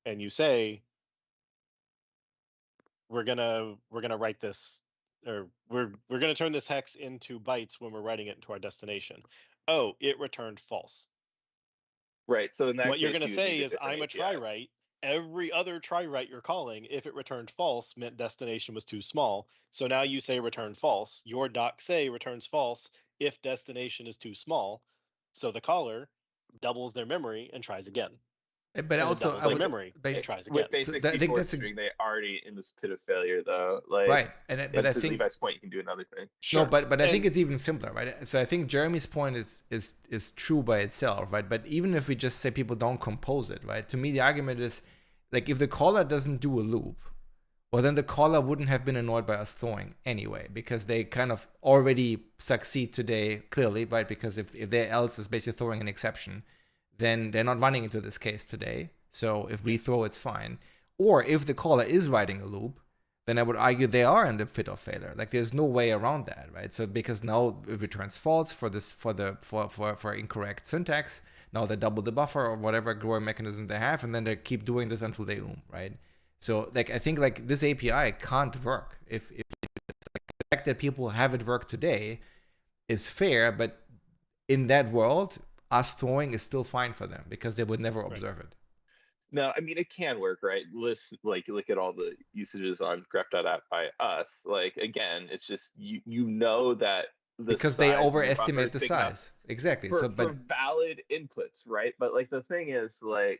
and you say, we're gonna write this, or we're gonna turn this hex into bytes when we're writing it into our destination. Oh, it returned false. Right. So in that what case, you're gonna say is, I'm a try write. Every other try write you're calling, if it returned false, meant destination was too small. So now you say return false. Your doc say returns false if destination is too small. So the caller doubles their memory and tries again. But also, I would memory and tries again. With base64 string, they already in this pit of failure though. Like, right, but I think Levi's point, you can do another thing. Sure. No, but I think it's even simpler, right? So I think Jeremy's point is true by itself, right? But even if we just say people don't compose it, right? To me, the argument is like if the caller doesn't do a loop, well, then the caller wouldn't have been annoyed by us throwing anyway, because they kind of already succeed today, clearly, right? Because if their else is basically throwing an exception, then they're not running into this case today. So if we throw, it's fine. Or if the caller is writing a loop, then I would argue they are in the pit of failure. Like there's no way around that, right? So because now it returns false for incorrect syntax. Now they double the buffer or whatever growing mechanism they have, and then they keep doing this until they right? So like I think like this API can't work if the fact that people have it work today is fair, but in that world, us throwing is still fine for them because they would never observe it. No, I mean it can work, right? Look at all the usages on grep.app by us. Like again, it's just you know that because they overestimate the size. Exactly. For valid inputs, right? But like the thing is like,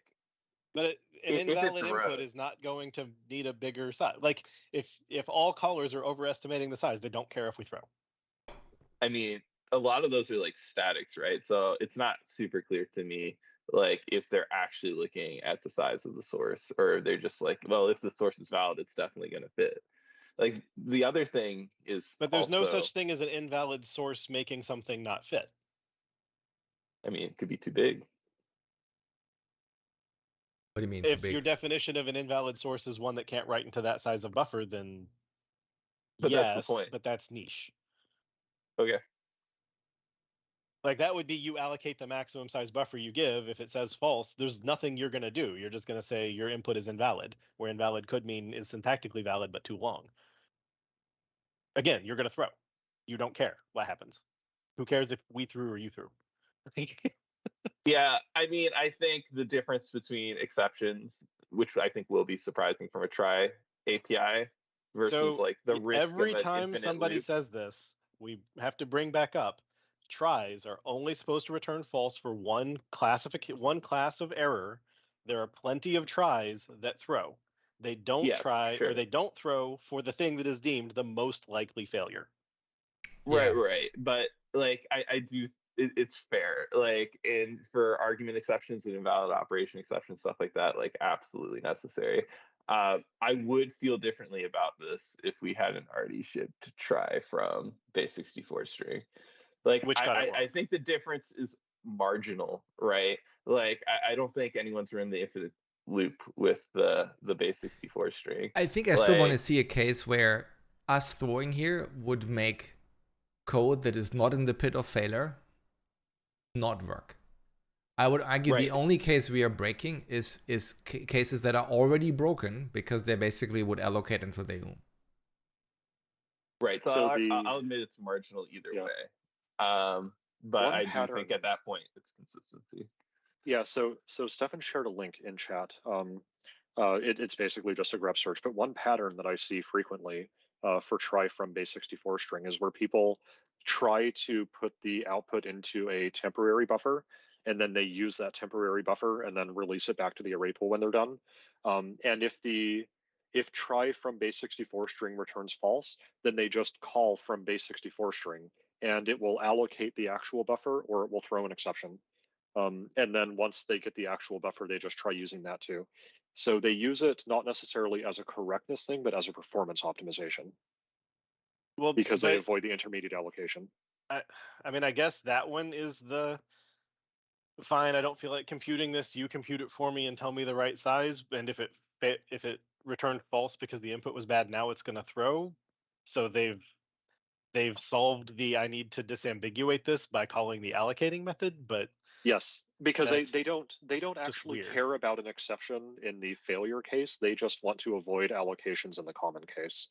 but an invalid input is not going to need a bigger size. Like if all callers are overestimating the size, they don't care if we throw. I mean, a lot of those are like statics, right? So it's not super clear to me, like if they're actually looking at the size of the source, or they're just like, well, if the source is valid, it's definitely going to fit. Like the other thing is, but there's no such thing as an invalid source making something not fit. I mean, it could be too big. What do you mean? If your definition of an invalid source is one that can't write into that size of buffer, then yes, that's the point. But that's niche. Okay. Like that would be you allocate the maximum size buffer you give. If it says false, there's nothing you're going to do. You're just going to say your input is invalid, where invalid could mean is syntactically valid but too long. Again, you're going to throw. You don't care what happens. Who cares if we threw or you threw? Yeah, I mean, I think the difference between exceptions, which I think will be surprising from a try API versus So like the risk of every an time infinite somebody loop. says this, we have to bring back up tries are only supposed to return false for one class of error. There are plenty of tries that throw. They don't Yeah, try sure. or they don't throw for the thing that is deemed the most likely failure. Right, Yeah. right. But like I do it's fair. Like and for argument exceptions and invalid operation exceptions, stuff like that, like absolutely necessary. I would feel differently about this if we hadn't already shipped try from base 64 string. Like Which got it wrong. I think the difference is marginal, right? Like I don't think anyone's run the infinite loop with the base 64 string. I think I still want to Like, see a case where us throwing here would make code that is not in the pit of failure not work. I would argue the Right. only case we are breaking is cases that are already broken because they basically would allocate until they oom. Right. So, So I'll admit it's marginal either Yeah. way. But One I do pattern- think at that point it's consistency. Yeah, so Stefan shared a link in chat. It's basically just a grep search, but one pattern that I see frequently for try from base 64 string is where people try to put the output into a temporary buffer, and then they use that temporary buffer and then release it back to the array pool when they're done. And if try from base 64 string returns false, then they just call from base 64 string, and it will allocate the actual buffer or it will throw an exception. And then once they get the actual buffer, they just try using that too. So they use it not necessarily as a correctness thing, but as a performance optimization. Well, because they avoid the intermediate allocation. I mean, I guess that one is the fine. I don't feel like computing this. You compute it for me and tell me the right size. And if it returned false because the input was bad, now it's going to throw. So they've solved the I need to disambiguate this by calling the allocating method, but yes, because they don't actually weird. care about an exception in the failure case. They just want to avoid allocations in the common case.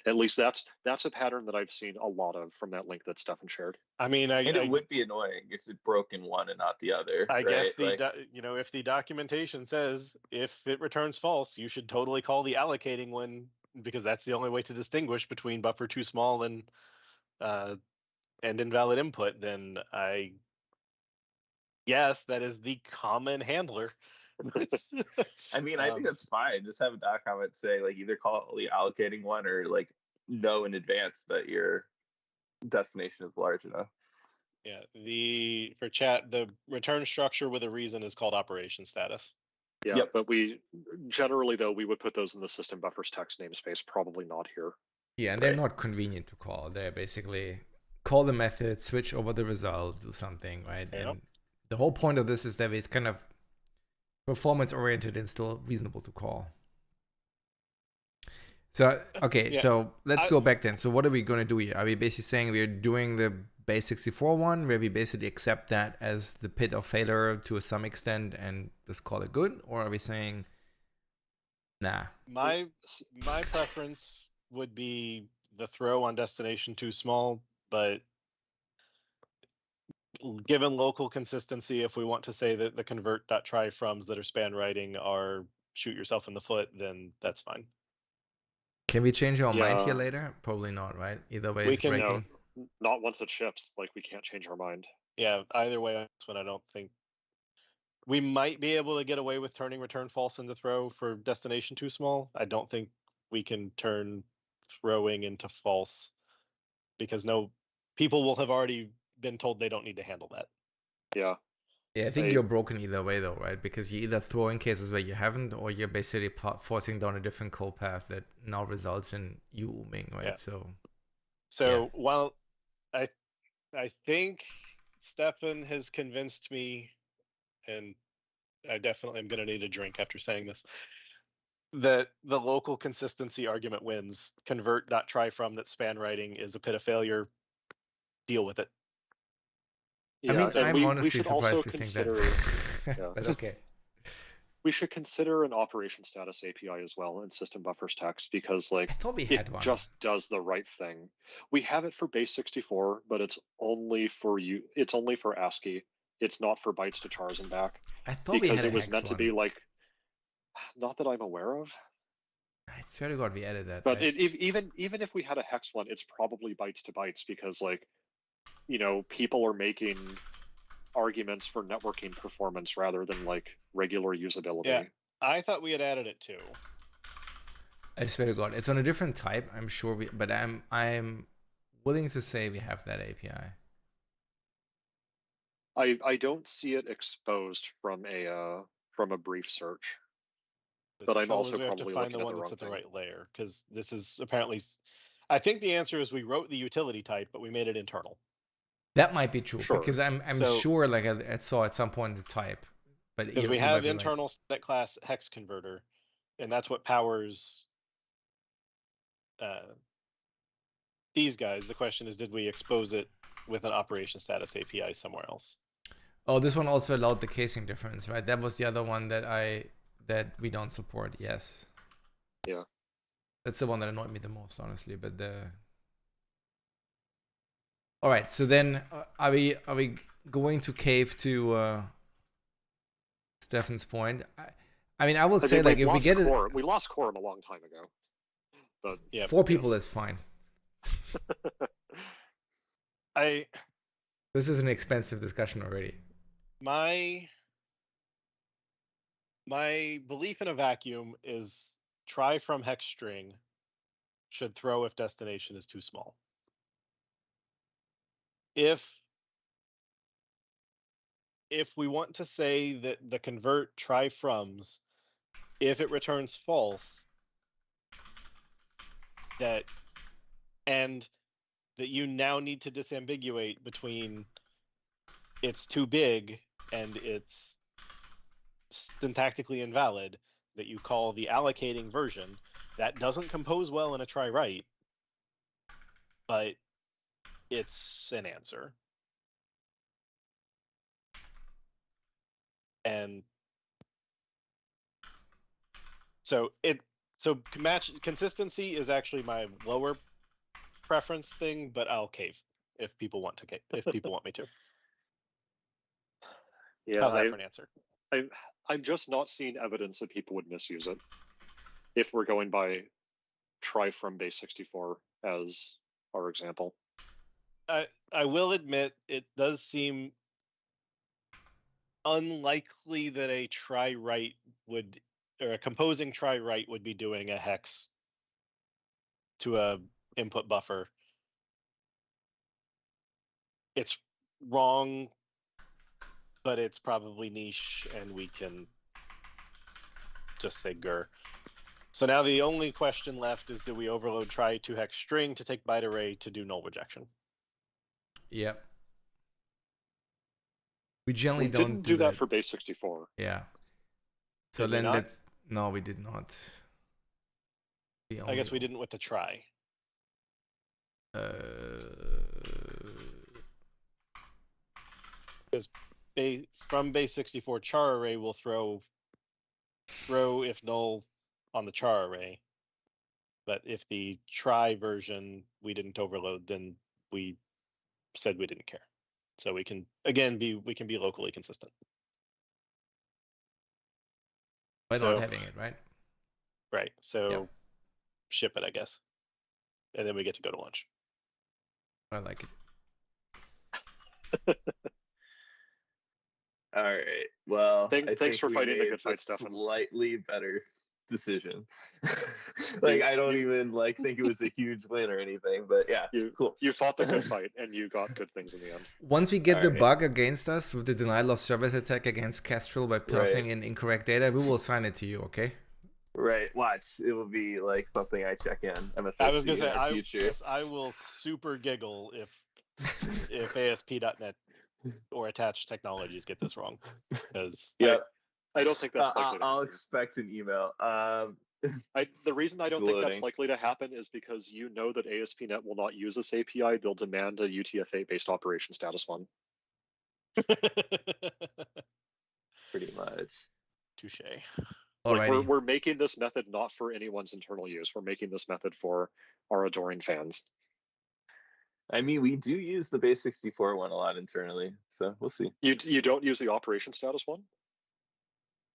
At least that's a pattern that I've seen a lot of from that link that Stefan shared. I mean, it would be annoying if it broke in one and not the other. I right? guess like, if the documentation says if it returns false, you should totally call the allocating one, because that's the only way to distinguish between buffer too small and invalid input. Then I guess that is the common handler. I mean, I think that's fine. Just have a doc comment say like either call the allocating one or like know in advance that your destination is large enough. Yeah, for chat, the return structure with a reason is called operation status. Yeah, yep. But we generally though we would put those in the system buffers text namespace, probably not here. Yeah, and they're not convenient to call. They're basically call the method, switch over the result, do something, right? Yep. And the whole point of this is that it's kind of performance oriented and still reasonable to call. So okay, Yeah. so let's go back then. So what are we going to do here? Are we basically saying we're doing the base 64 one where we basically accept that as the pit of failure to some extent and just call it good, or are we saying nah? My preference would be the throw on destination too small, but given local consistency, if we want to say that the convert.try froms that are span writing are shoot yourself in the foot, then that's fine. Can we change our mind here later? Probably not, right? Either way, it's breaking. No, not once it ships. Like we can't change our mind. Yeah, either way, that's when I don't think we might be able to get away with turning return false into throw for destination too small. I don't think we can turn throwing into false because people will have already been told they don't need to handle that. Yeah. Yeah, I think you're broken either way though, right? Because you're either throwing cases where you haven't, or you're basically forcing down a different code path that now results in you ooming, right? Yeah. So while I think Stefan has convinced me, and I definitely am going to need a drink after saying this, that the local consistency argument wins. Convert.try from that span writing is a pit of failure. Deal with it. Yeah, I mean, I'm honestly we should surprised also to consider, think that. But okay. We should consider an operation status API as well in system buffers text, because like I thought we had one. Just does the right thing. We have it for base 64, but it's only for ASCII. it's not for bytes to chars and back. I thought we Because had it a was hex meant to one. be like, not that I'm aware of. I swear to God, we added that. But even if we had a hex one, it's probably bytes to bytes because, like, you know, people are making arguments for networking performance rather than like regular usability. Yeah, I thought we had added it too. I swear to God, it's on a different type. I'm sure but I'm willing to say we have that API. I don't see it exposed from a brief search. But I'm trouble also is we have to probably find the looking one at the that's wrong at the thing. right layer, because this is apparently. I think the answer is we wrote the utility type, but we made it internal. That might be true Sure. because I'm So- sure like I saw at some point the type, but Because you we might have be right. internal static class hex converter, and that's what powers these guys. The question is, did we expose it with an operation status API somewhere else? Oh, this one also allowed the casing difference, right? That was the other one that we don't support. Yes. Yeah. That's the one that annoyed me the most, honestly. But all right. So then, are we going to cave to Stefan's point? I mean, I will say like if we get core, we lost quorum a long time ago. But Yeah, 4 people is fine. This is an expensive discussion already. My belief in a vacuum is try from hex string should throw if destination is too small. If we want to say that the convert try froms, if it returns false, that you now need to disambiguate between it's too big and it's syntactically invalid, that you call the allocating version, that doesn't compose well in a try write, but it's an answer. And so consistency is actually my lower preference thing, but I'll cave if people want to if people want me to. Yeah, how's that for an answer? I'm just not seeing evidence that people would misuse it if we're going by try from base 64 as our example. I will admit it does seem unlikely that a try write would, or a composing try write would be doing a hex to a input buffer. It's wrong, but it's probably niche, and we can just say grr. So now the only question left is, do we overload try to hex string to take byte array to do null rejection? Yep. We generally don't didn't do that for base 64. Yeah. So Did we then not? no, we did not. I guess we didn't with the try. Because from base 64 char array will throw if null on the char array. But if the try version we didn't overload, then we said we didn't care. So we can again be locally consistent. By not having it, right? Right. So Yep. ship it, I guess. And then we get to go to lunch. I like it. All right. Well, thanks for fighting the good fight, Stefan. Slightly better decision. Like I don't even think it was a huge win or anything, but yeah, cool. You fought the good fight and you got good things in the end. Once we get the Alright. bug against us with the denial of service attack against Kestrel by passing in incorrect data, we will assign it to you, okay? Right. Watch. It will be like something I check in. I was gonna in say the future. I will super giggle if ASP.NET or attached technologies get this wrong. Because I don't think that's likely. I'll expect an email. The reason I don't think that's Loading. likely to happen is because you know that ASP.NET will not use this API. They'll demand a UTF-8 based operation status one. Pretty much. Touche. Alrighty. We're making this method not for anyone's internal use. We're making this method for our adoring fans. I mean, we do use the base 64 one a lot internally, so we'll see. You don't use the operation status one?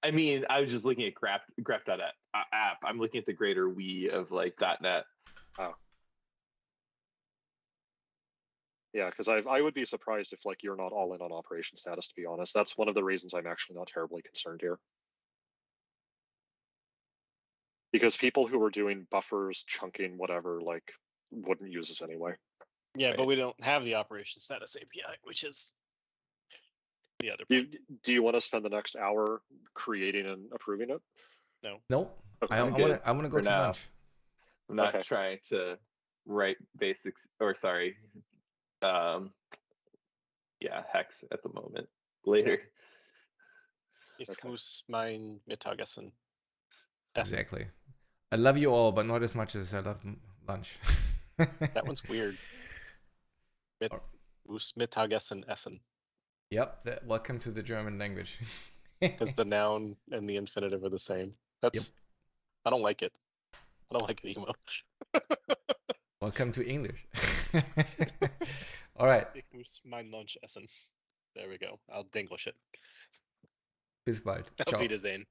I mean, I was just looking at grep.app. I'm looking at the greater we of like .NET. Oh. Yeah, because I would be surprised if like you're not all in on operation status, to be honest. That's one of the reasons I'm actually not terribly concerned here. Because people who are doing buffers, chunking, whatever, like wouldn't use this anyway. Yeah, Right. but we don't have the operation status API, which is the other Do part. you want to spend the next hour creating and approving it? No. Nope. Okay. I I'm want good to go for to now. lunch. I'm not Okay. trying to write basics, or sorry, yeah, hex at the moment. Later. Ich Okay. muss mein Mittagessen essen. Exactly. I love you all, but not as much as I love lunch. That one's weird. Muss Mittagessen essen. Yep. Welcome to the German language. Because the noun and the infinitive are the same. That's I don't like it. I don't like it emo. Welcome to English. All right. Ich muss mein Lunch essen. There we go. I'll Denglish it. Bis bald. Auf Ciao. Wiedersehen.